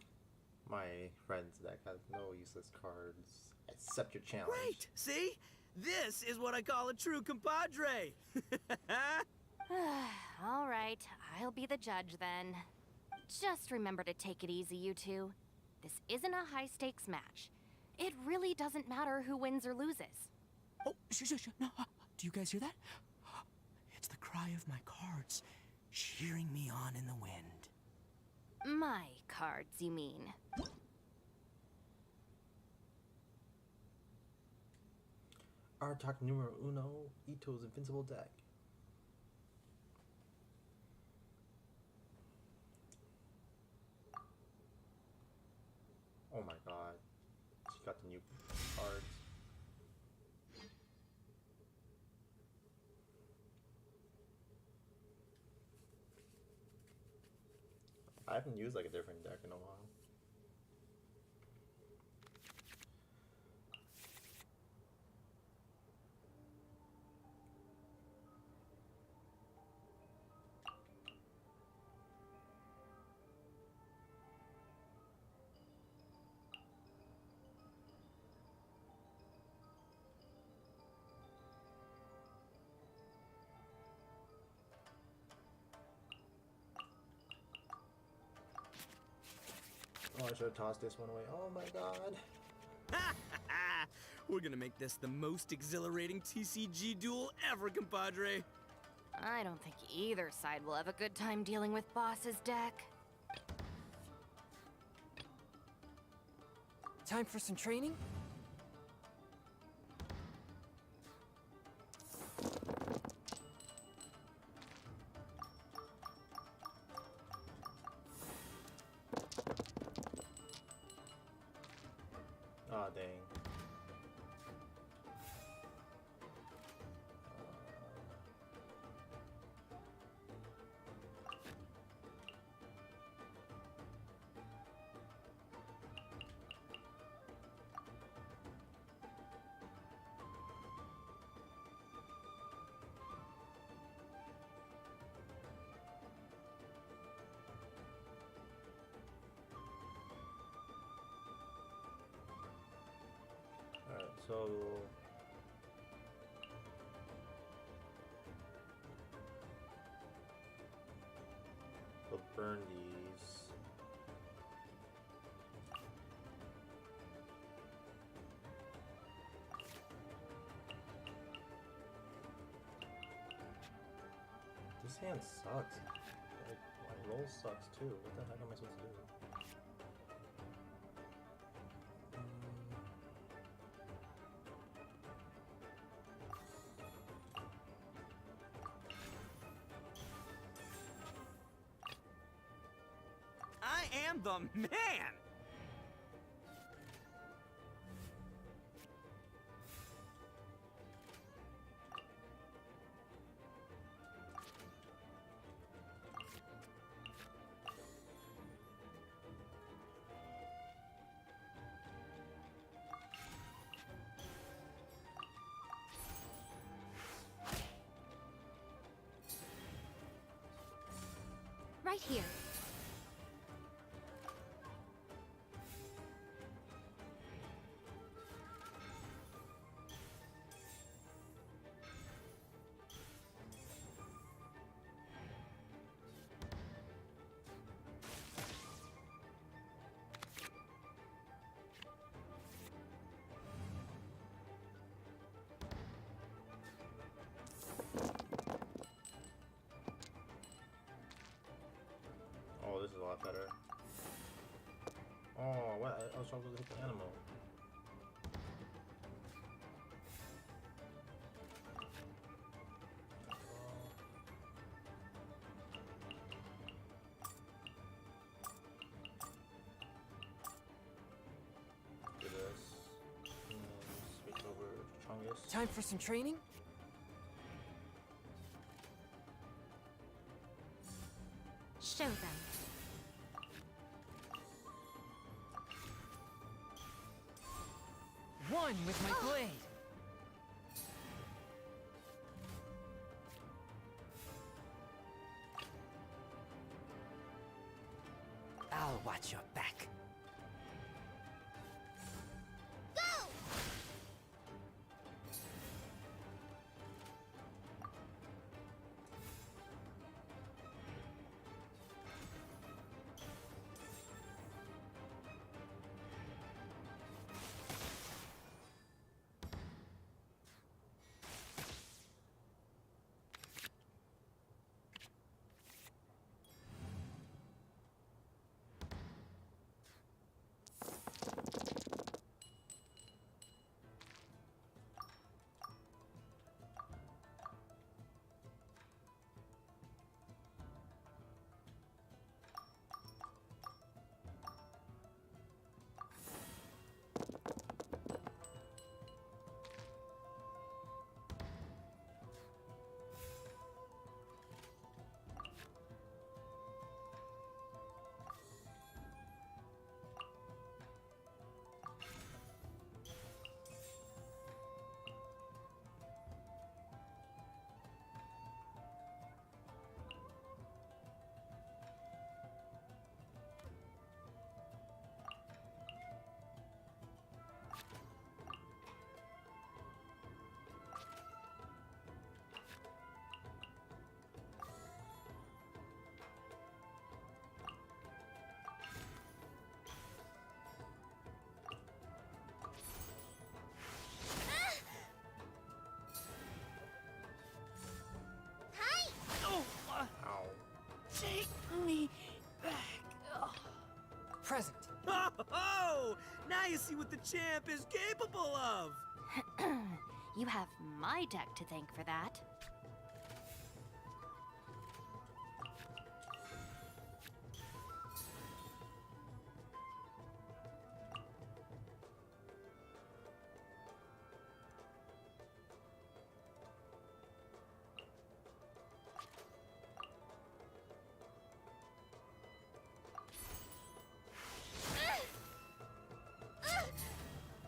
My friend's deck has no useless cards. Accept your challenge. Right, see? This is what I call a true compadre. All right, I'll be the judge then. Just remember to take it easy, you two. This isn't a high-stakes match. It really doesn't matter who wins or loses. Oh, shh, no. Do you guys hear that? It's the cry of my cards, cheering me on in the wind. My cards, you mean? Arataki numero uno, Ito's invincible deck. Oh my god. She got the new cards. I haven't used like a different deck in a while. I should have tossed this one away. Oh my god. We're gonna make this the most exhilarating TCG duel ever, compadre. I don't think either side will have a good time dealing with Boss's deck. Time for some training? Aw, dang. Alright, so we'll burn these. This hand sucks. Like, my roll sucks too. What the heck am I supposed to do? I am the man! Right here. Oh, this is a lot better. Oh, what? I was trying to hit the animal. Do this. And switch over to Chungus. Time for some training? Show them. One with my blade. I'll watch your back. present. Oh! Now you see what the champ is capable of! You have my deck to thank for that.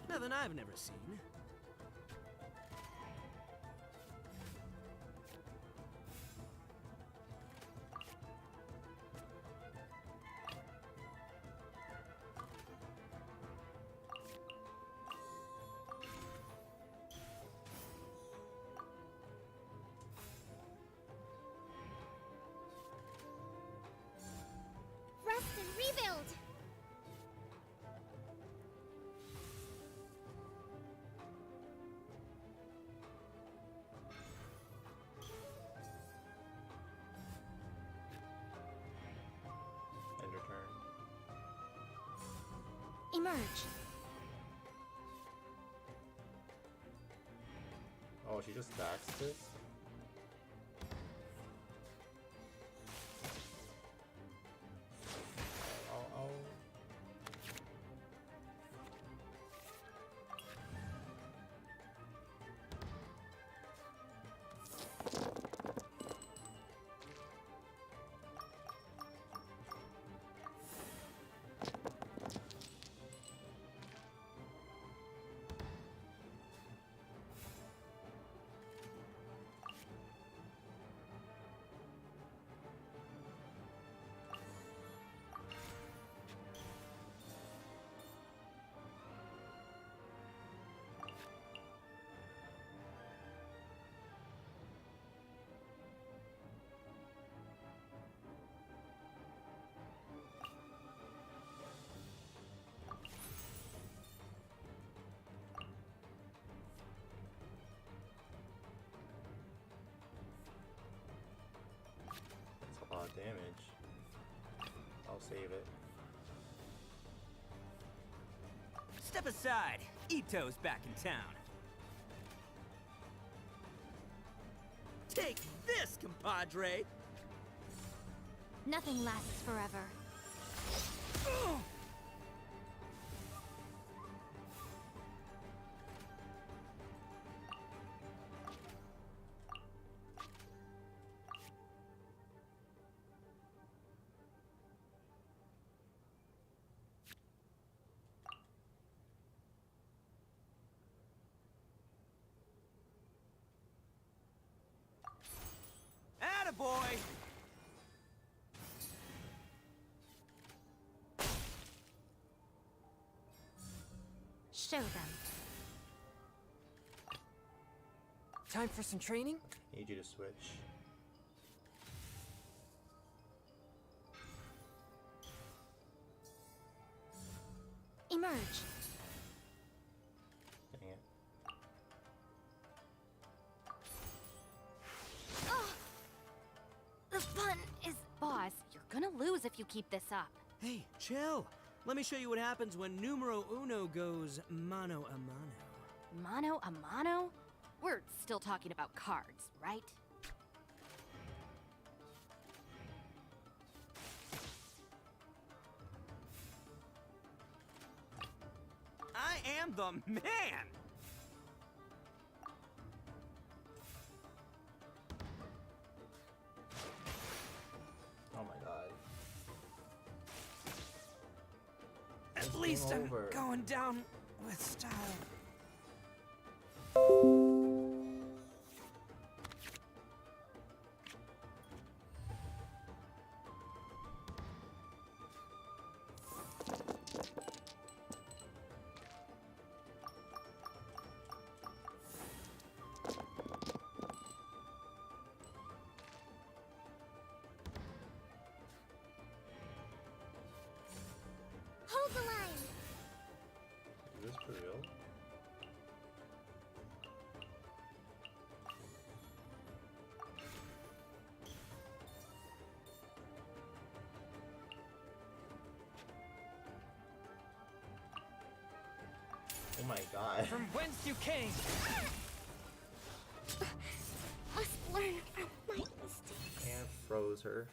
Nothing I've never seen. Rest and rebuild! End your turn. Emerge. Oh, she just backs this? Oh. That's a lot of damage. I'll save it. Step aside. Ito's back in town. Take this, compadre! Nothing lasts forever. Attaboy! Show them. Time for some training? Need you to switch. Emerge. Dang it. Oh! The fun is... Boss, you're gonna lose if you keep this up. Hey, chill. Let me show you what happens when numero uno goes mano a mano. Mano a mano? We're still talking about cards, right? I am the man! Oh my god. At least I'm going down with style. Hold the line! Is this for real? my god. From whence you came. Must learn from my mistakes. And froze her.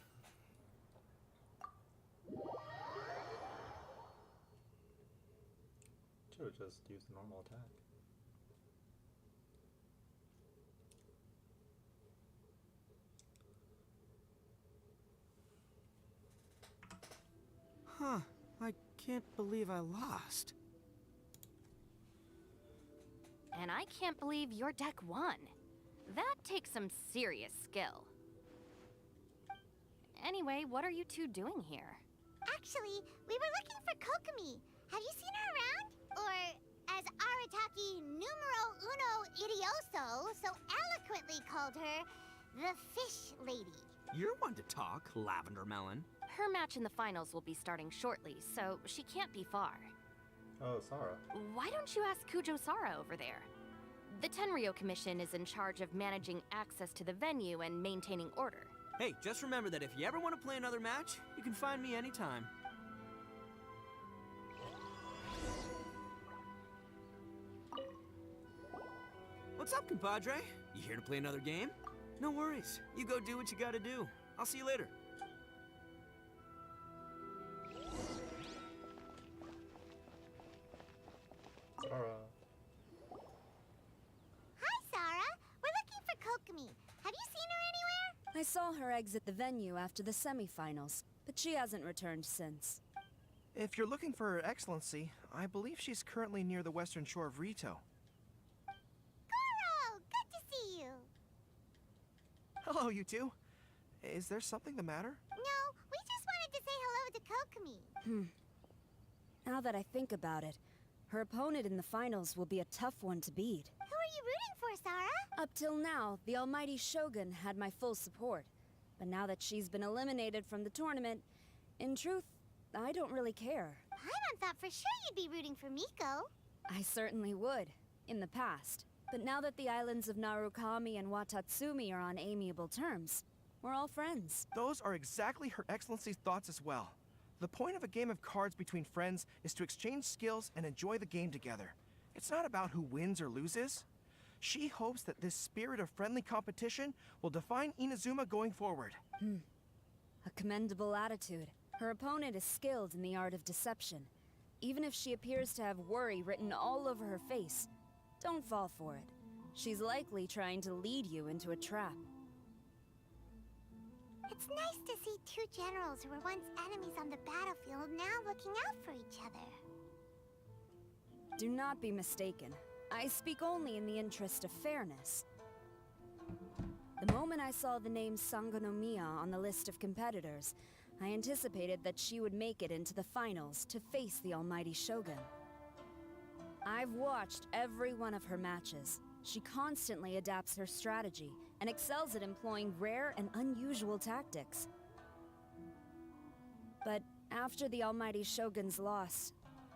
Should have just used a normal attack. Huh. I can't believe I lost. And I can't believe your deck won. That takes some serious skill. Anyway, what are you two doing here? Actually, we were looking for Kokomi. Have you seen her around? Or, as Arataki numero uno idioso so eloquently called her, the Fish Lady. You're one to talk, Lavender Melon. Her match in the finals will be starting shortly, so she can't be far. Oh, Sara. Why don't you ask Kujo Sara over there? The Tenryo Commission is in charge of managing access to the venue and maintaining order. Hey, just remember that if you ever want to play another match, you can find me anytime. What's up, compadre? You here to play another game? No worries. You go do what you gotta do. I'll see you later. Sara. Hi, Sara. We're looking for Kokomi. Have you seen her anywhere? I saw her exit the venue after the semifinals, but she hasn't returned since. If you're looking for Her Excellency, I believe she's currently near the western shore of Rito. Goro, good to see you. Hello, you two. Is there something the matter? No, we just wanted to say hello to Kokomi. Now that I think about it, her opponent in the finals will be a tough one to beat. Who are you rooting for, Sara? Up till now, the almighty Shogun had my full support. But now that she's been eliminated from the tournament, in truth, I don't really care. Paimon thought for sure you'd be rooting for Miko. I certainly would, in the past. But now that the islands of Narukami and Watatsumi are on amiable terms, we're all friends. Those are exactly Her Excellency's thoughts as well. The point of a game of cards between friends is to exchange skills and enjoy the game together. It's not about who wins or loses. She hopes that this spirit of friendly competition will define Inazuma going forward. A commendable attitude. Her opponent is skilled in the art of deception. Even if she appears to have worry written all over her face, don't fall for it. She's likely trying to lead you into a trap. It's nice to see two generals who were once enemies on the battlefield now looking out for each other. Do not be mistaken. I speak only in the interest of fairness. The moment I saw the name Sangonomiya on the list of competitors, I anticipated that she would make it into the finals to face the almighty Shogun. I've watched every one of her matches. She constantly adapts her strategy and excels at employing rare and unusual tactics. But after the almighty Shogun's loss,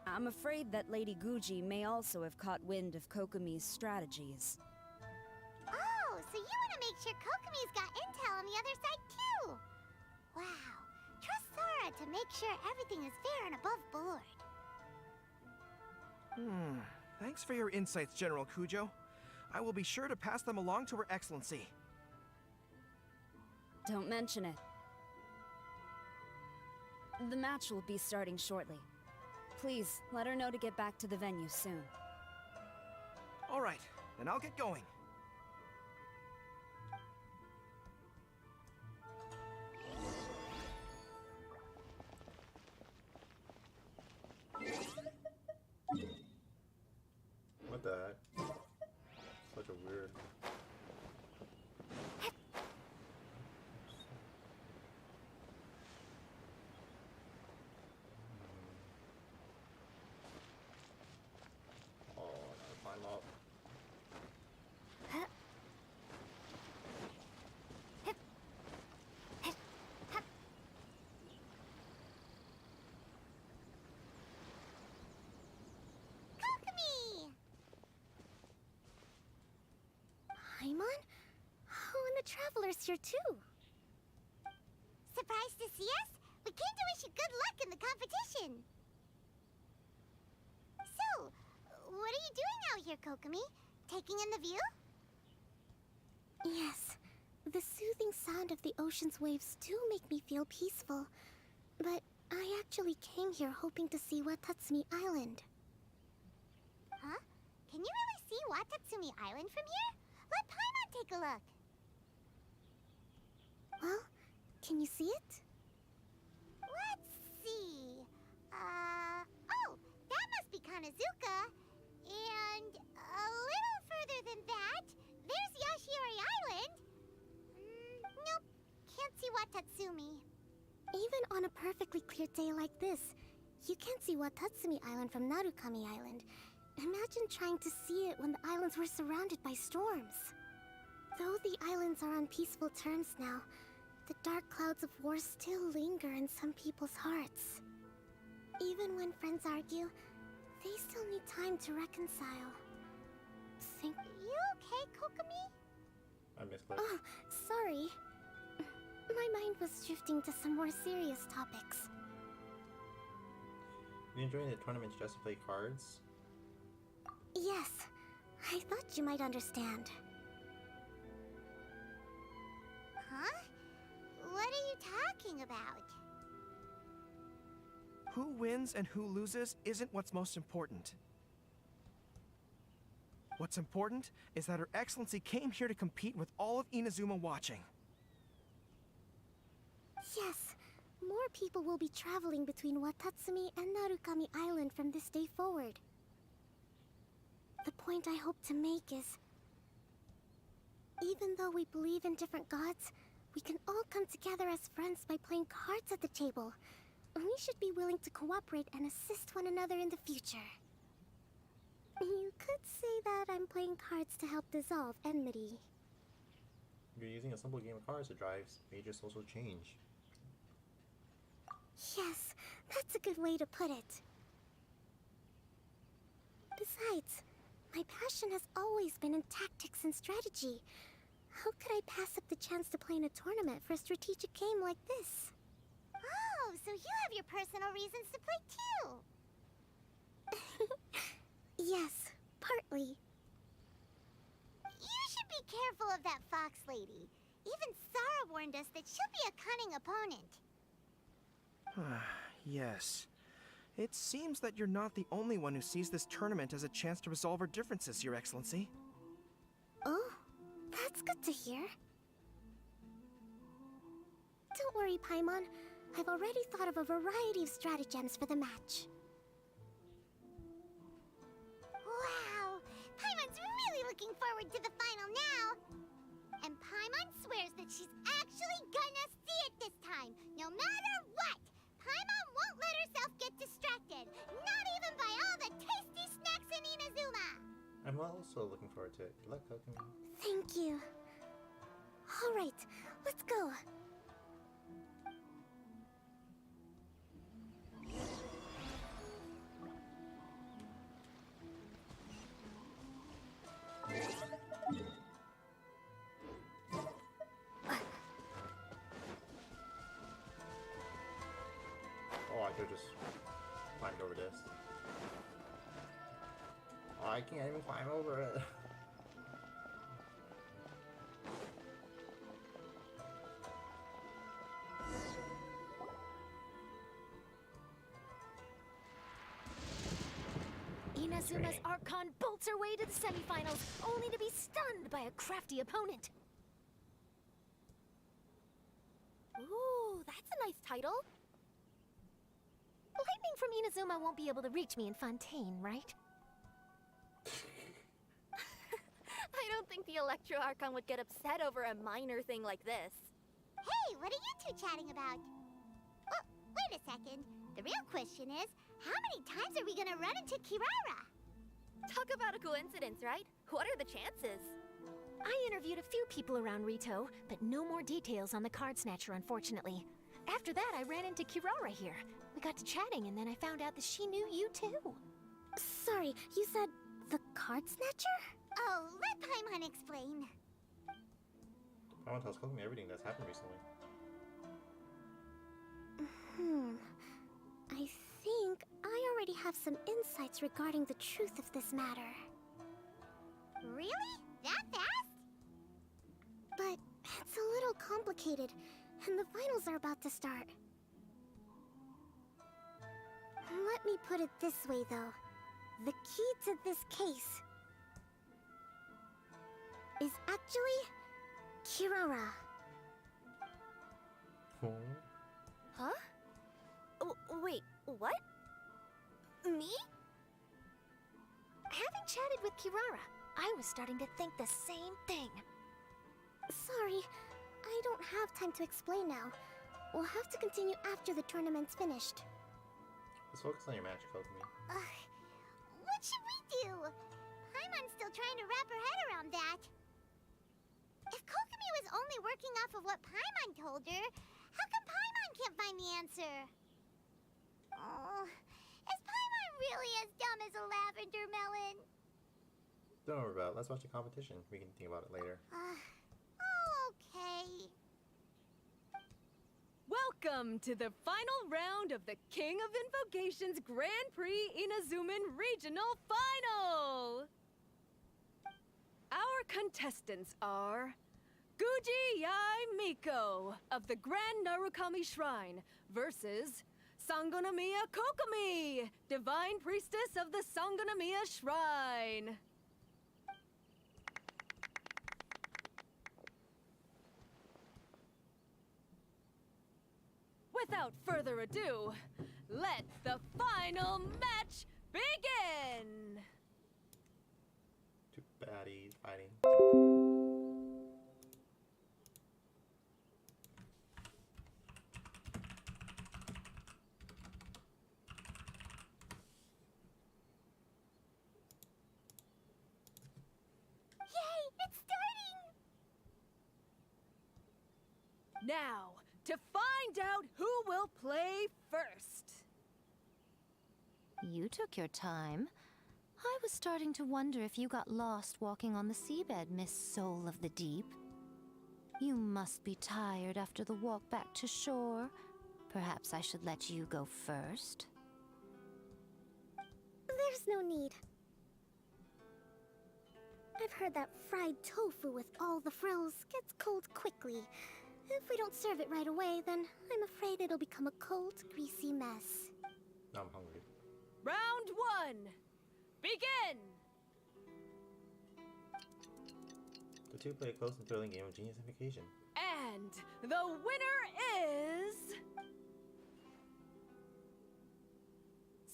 I'm afraid that Lady Guji may also have caught wind of Kokomi's strategies. Oh, so you want to make sure Kokomi's got intel on the other side too? Wow. Trust Sora to make sure everything is fair and above board. Thanks for your insights, General Kujo. I will be sure to pass them along to Her Excellency. Don't mention it. The match will be starting shortly. Please, let her know to get back to the venue soon. All right, then I'll get going. What the heck? Such a weird. Oh, I gotta climb up. Kokomi! Paimon? Oh, and the Traveler's here too. Surprised to see us? We came to wish you good luck in the competition. So, What are you doing out here, Kokomi? Taking in the view? Yes. The soothing sound of the ocean's waves do make me feel peaceful. But I actually came here hoping to see Watatsumi Island. Huh? Can you really see Watatsumi Island from here? Let Paimon take a look. Well, can you see it? Let's see. Oh, that must be Kanazuka. And a little further than that, there's Yashiori Island. Nope, can't see Watatsumi. Even on a perfectly clear day like this, you can't see Watatsumi Island from Narukami Island. Imagine trying to see it when the islands were surrounded by storms. Though the islands are on peaceful terms now, the dark clouds of war still linger in some people's hearts. Even when friends argue, they still need time to reconcile. Think... You okay, Kokomi? I missed that. Oh, sorry. My mind was drifting to some more serious topics. You enjoying the tournaments just to play cards? Yes, I thought you might understand. Huh? What are you talking about? Who wins and who loses isn't what's most important. What's important is that Her Excellency came here to compete with all of Inazuma watching. Yes, more people will be traveling between Watatsumi and Narukami Island from this day forward. The point I hope to make is, even though we believe in different gods, we can all come together as friends by playing cards at the table. We should be willing to cooperate and assist one another in the future. You could say that I'm playing cards to help dissolve enmity. You're using a simple game of cards to drive major social change. Yes, that's a good way to put it. Besides, my passion has always been in tactics and strategy. How could I pass up the chance to play in a tournament for a strategic game like this? Oh, so you have your personal reasons to play too. Yes, partly. You should be careful of that fox lady. Even Sarah warned us that she'll be a cunning opponent. Yes. It seems that you're not the only one who sees this tournament as a chance to resolve our differences, Your Excellency. Oh, that's good to hear. Don't worry, Paimon. I've already thought of a variety of stratagems for the match. Wow! Paimon's really looking forward to the final now! And Paimon swears that she's actually gonna see it this time, no matter what! Paimon won't let herself get distracted, not even by all the tasty snacks in Inazuma! I'm also looking forward to it. Good luck, Kokomi. Thank you. All right, let's go. Oh, I could just climbed over this. Oh, I can't even climb over it. Inazuma's Archon bolts her way to the semifinals, only to be stunned by a crafty opponent. Ooh, that's a nice title. Lightning from Inazuma won't be able to reach me in Fontaine, right? I don't think the Electro Archon would get upset over a minor thing like this. Hey, what are you two chatting about? Oh, wait a second. The real question is, how many times are we gonna run into Kirara? Talk about a coincidence, right? What are the chances? I interviewed a few people around Rito, but no more details on the card snatcher, unfortunately. After that, I ran into Kirara here. We got to chatting, and then I found out that she knew you too. Sorry, you said the card snatcher? Oh, let Paimon explain. Paimon tells Kokomi everything that's happened recently. I think I already have have some insights regarding the truth of this matter. Really? That fast? But it's a little complicated, and the finals are about to start. Let me put it this way, though. The key to this case is actually Kirara. Huh? Wait, what? Me? Having chatted with Kirara, I was starting to think the same thing. Sorry, I don't have time to explain now. We'll have to continue after the tournament's finished. Let's focus on your match, Kokomi. What should we do? Paimon's still trying to wrap her head around that. If Kokomi was only working off of what Paimon told her, how come Paimon can't find the answer? Oh, is Paimon really as dumb as a lavender melon? Don't worry about it. Let's watch the competition. We can think about it later. Okay. Welcome to the final round of the King of Invocations Grand Prix Inazuman Regional Final! Our contestants are Guji Yai Miko of the Grand Narukami Shrine versus Sangonomiya Kokomi, Divine Priestess of the Sangonomiya Shrine. Without further ado, let the final match begin! Two baddies fighting. Yay! It's starting! Now, to find out who will play first. You took your time. I was starting to wonder if you got lost walking on the seabed, Miss Soul of the Deep. You must be tired after the walk back to shore. Perhaps I should let you go first. There's no need. I've heard that fried tofu with all the frills gets cold quickly. If we don't serve it right away, then I'm afraid it'll become a cold, greasy mess. I'm hungry. Round one, begin! The two play a close and thrilling game of Genius Invocation. And the winner is...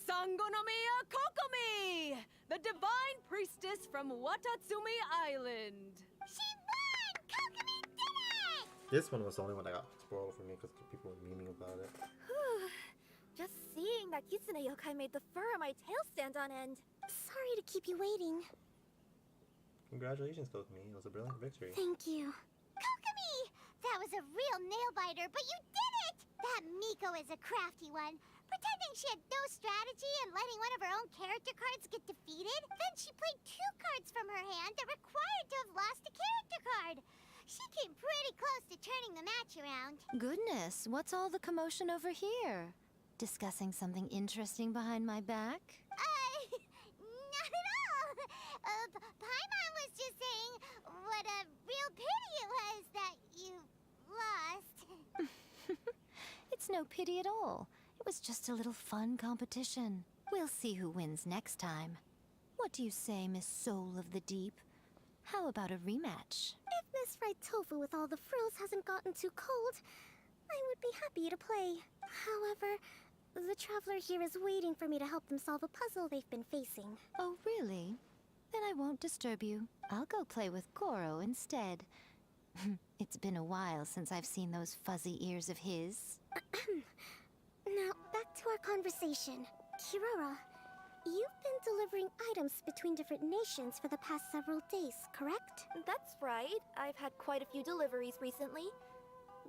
Sangonomiya Kokomi, the Divine Priestess from Watatsumi Island. She won! Kokomi did it! This one was the only one that got spoiled for me because people were memeing about it. Just seeing that Kitsune yokai made the fur on my tail stand on end. Sorry to keep you waiting. Congratulations, Kokomi. It was a brilliant victory. Thank you. Kokomi! That was a real nail-biter, but you did it! That Miko is a crafty one. Pretending she had no strategy and letting one of her own character cards get defeated. Then she played two cards from her hand that required to have lost a character card. She came pretty close to turning the match around. Goodness, what's all the commotion over here? Discussing something interesting behind my back? Not at all. Paimon was just saying what a real pity it was that you lost. It's no pity at all. It was just a little fun competition. We'll see who wins next time. What do you say, Miss Soul of the Deep? How about a rematch? If Miss Fried Tofu with all the frills hasn't gotten too cold, I would be happy to play. However, the traveler here is waiting for me to help them solve a puzzle they've been facing. Oh, really? Then I won't disturb you. I'll go play with Goro instead. It's been a while since I've seen those fuzzy ears of his. Now, back to our conversation. Kirara, you've been delivering items between different nations for the past several days, correct? That's right. I've had quite a few deliveries recently.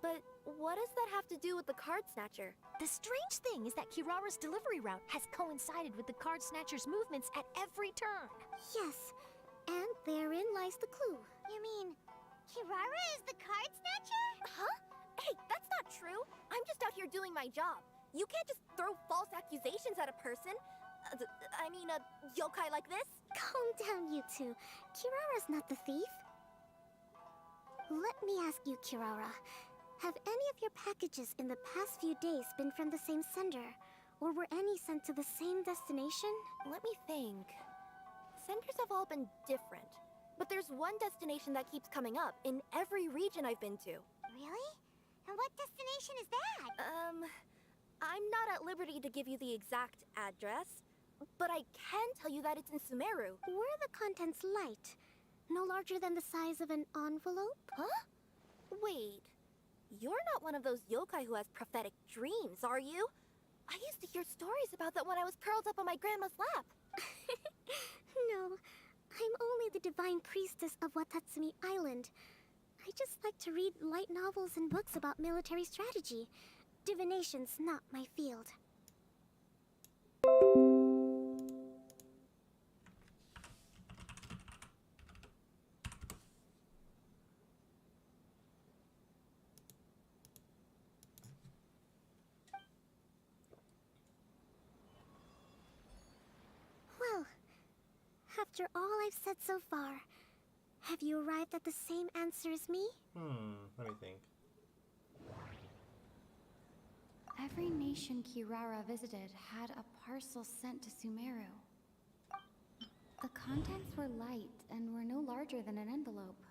But what does that have to do with the Card Snatcher? The strange thing is that Kirara's delivery route has coincided with the Card Snatcher's movements at every turn. Yes, and therein lies the clue. You mean Kirara is the Card Snatcher? Huh? Hey, that's not true. I'm just out here doing my job. You can't just throw false accusations at a person. I mean, a yokai like this? Calm down, you two. Kirara's not the thief. Let me ask you, Kirara. Have any of your packages in the past few days been from the same sender? Or were any sent to the same destination? Let me think. Senders have all been different. But there's one destination that keeps coming up in every region I've been to. Really? And what destination is that? I'm not at liberty to give you the exact address, but I can tell you that it's in Sumeru. Were the contents light? No larger than the size of an envelope? Huh? Wait, you're not one of those yokai who has prophetic dreams, are you? I used to hear stories about that when I was curled up on my grandma's lap. No, I'm only the divine priestess of Watatsumi Island. I just like to read light novels and books about military strategy. Divination's not my field. Well, after all I've said so far, have you arrived at the same answer as me? Let me think. Every nation Kirara visited had a parcel sent to Sumeru. The contents were light and were no larger than an envelope.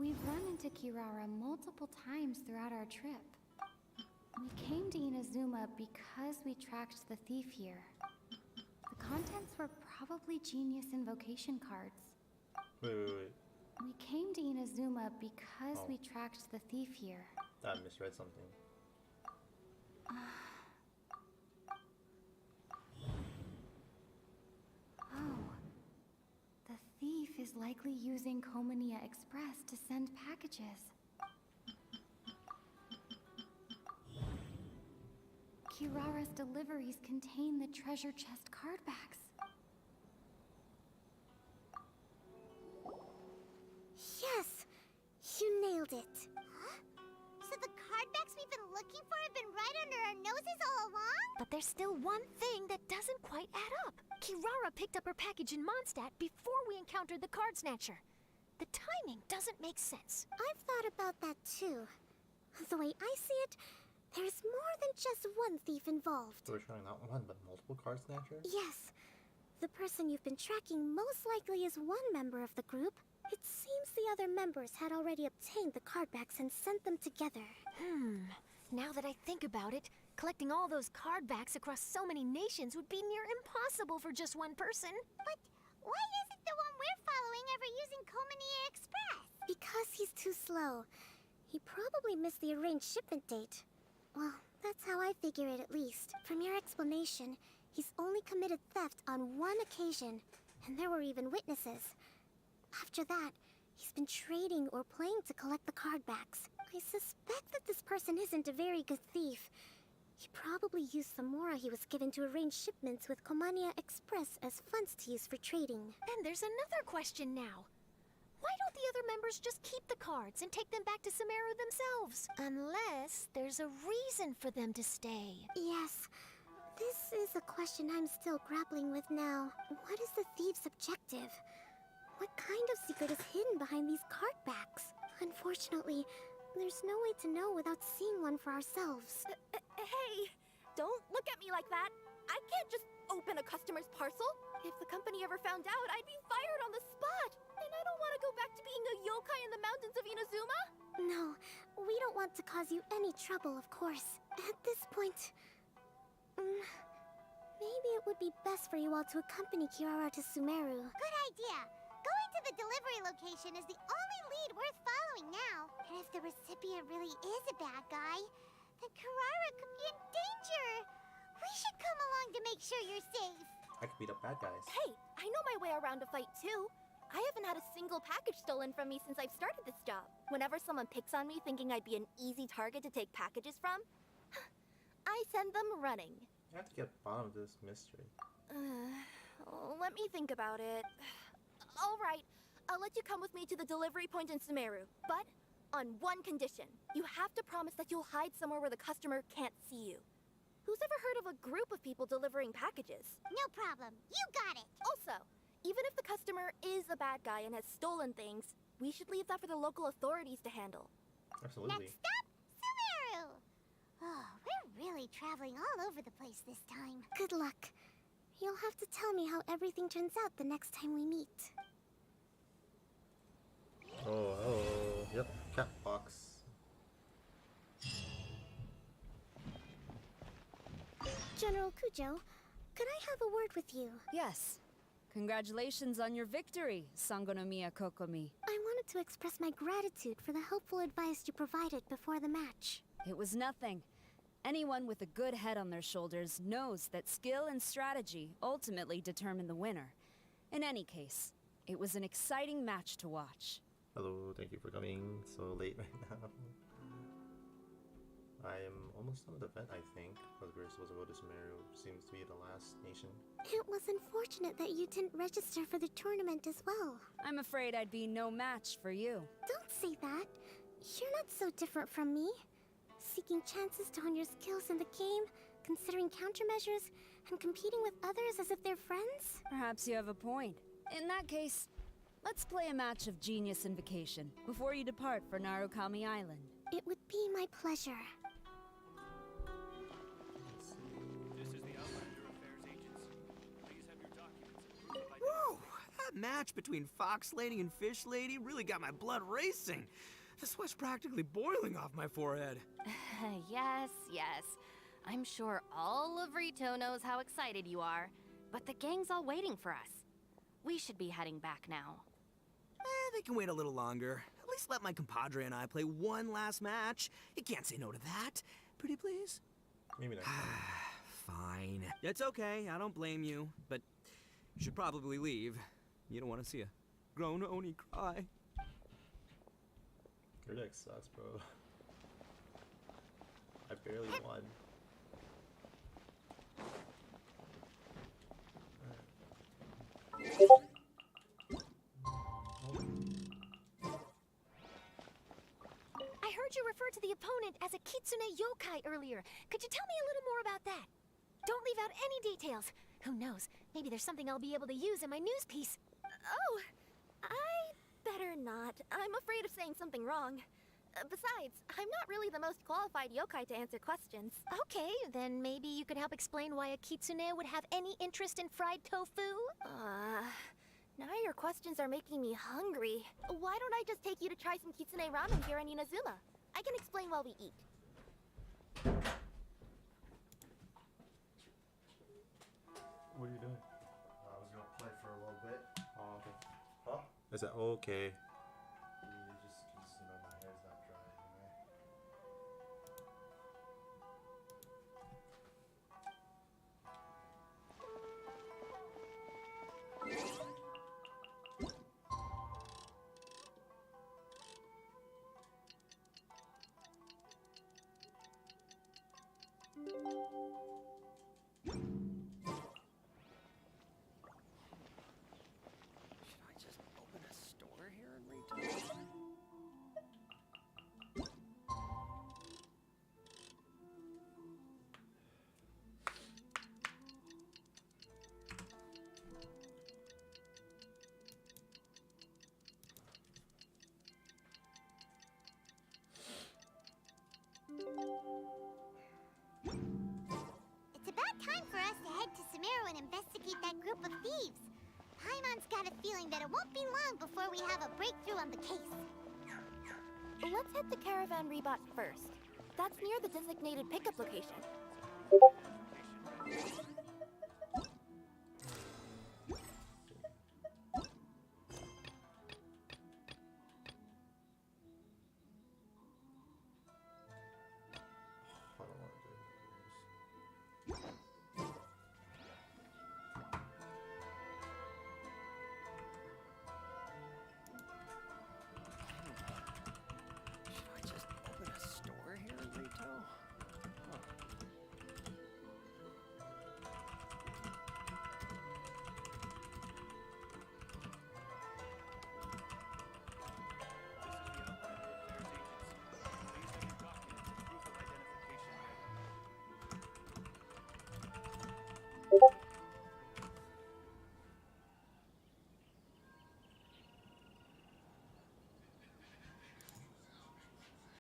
We've run into Kirara multiple times throughout our trip. We came to Inazuma because we tracked the thief here. The contents were probably genius invocation cards. Wait. We came to Inazuma because we tracked the thief here. I misread something. Oh. The thief is likely using Komania Express to send packages. Kirara's deliveries contain the treasure chest card backs. Yes! You nailed it. Huh? So the cardbacks we've been looking for have been right under our noses all along? But there's still one thing that doesn't quite add up. Kirara picked up her package in Mondstadt before we encountered the card snatcher. The timing doesn't make sense. I've thought about that too. The way I see it, there's more than just one thief involved. So we're trying not one, but multiple card snatchers? Yes. The person you've been tracking most likely is one member of the group. It seems the other members had already obtained the cardbacks and sent them together. Now that I think about it, collecting all those cardbacks across so many nations would be near impossible for just one person. But why isn't the one we're following ever using Komania Express? Because he's too slow. He probably missed the arranged shipment date. Well, that's how I figure it at least. From your explanation, he's only committed theft on one occasion, and there were even witnesses. After that, he's been trading or playing to collect the cardbacks. I suspect that this person isn't a very good thief. He probably used the mora he was given to arrange shipments with Komania Express as funds to use for trading. And there's another question now. Why don't the other members just keep the cards and take them back to Sumeru themselves? Unless there's a reason for them to stay. Yes, this is a question I'm still grappling with now. What is the thief's objective? What kind of secret is hidden behind these cardbacks? Unfortunately, there's no way to know without seeing one for ourselves. Hey, don't look at me like that. I can't just open a customer's parcel. If the company ever found out, I'd be fired on the spot. And I don't want to go back to being a yokai in the mountains of Inazuma. No, we don't want to cause you any trouble, of course. At this point, maybe it would be best for you all to accompany Kirara to Sumeru. Good idea. Going to the delivery location is the only lead worth following now. And if the recipient really is a bad guy, then Kirara could be in danger. We should come along to make sure you're safe. I could beat up bad guys. Hey, I know my way around a fight too. I haven't had a single package stolen from me since I've started this job. Whenever someone picks on me thinking I'd be an easy target to take packages from, I send them running. I have to get to the bottom of this mystery. Let me think about it. All right, I'll let you come with me to the delivery point in Sumeru, but on one condition. You have to promise that you'll hide somewhere where the customer can't see you. Who's ever heard of a group of people delivering packages? No problem. You got it. Also, even if the customer is a bad guy and has stolen things, we should leave that for the local authorities to handle. Absolutely. Next stop, Sumeru! Oh, we're really traveling all over the place this time. Good luck. You'll have to tell me how everything turns out the next time we meet. Oh, yep, cat box. General Kujo, could I have a word with you? Yes. Congratulations on your victory, Sangonomiya Kokomi. I wanted to express my gratitude for the helpful advice you provided before the match. It was nothing. Anyone with a good head on their shoulders knows that skill and strategy ultimately determine the winner. In any case, it was an exciting match to watch. Hello, thank you for coming so late right now. I am almost done with the event, I think, because we're supposed to go to Sumeru. Seems to be the last nation. It was unfortunate that you didn't register for the tournament as well. I'm afraid I'd be no match for you. Don't say that. You're not so different from me. Seeking chances to hone your skills in the game, considering countermeasures, and competing with others as if they're friends? Perhaps you have a point. In that case, let's play a match of Genius Invocation before you depart for Narukami Island. It would be my pleasure. This is the Outlander Affairs Agency. Please have your documents. Whoa! That match between Fox Lady and Fish Lady really got my blood racing. The sweat's practically boiling off my forehead. Yes, yes. I'm sure all of Rito knows how excited you are, but the gang's all waiting for us. We should be heading back now. They can wait a little longer. At least let my compadre and I play one last match. You can't say no to that. Pretty please? Maybe not. Fine. It's okay, I don't blame you. But you should probably leave. You don't want to see a grown Oni cry. Your deck sucks, bro. I barely won. I heard you refer to the opponent as a kitsune yokai earlier. Could you tell me a little more about that? Don't leave out any details. Who knows? Maybe there's something I'll be able to use in my news piece. Oh, I better not. I'm afraid of saying something wrong. Besides, I'm not really the most qualified yokai to answer questions. Okay, then maybe you could help explain why a kitsune would have any interest in fried tofu? Now your questions are making me hungry. Why don't I just take you to try some kitsune ramen here in Inazuma? I can explain while we eat. What are you doing? I was gonna play for a little bit. Oh, okay. Huh? I said, okay. Just you know, my hair's not dry anyway. Should I just open a store here in retail? It's about time for us to head to Sumeru and investigate that group of thieves. Paimon's got a feeling that it won't be long before we have a breakthrough on the case. Let's head to Caravan Rebot first. That's near the designated pickup location.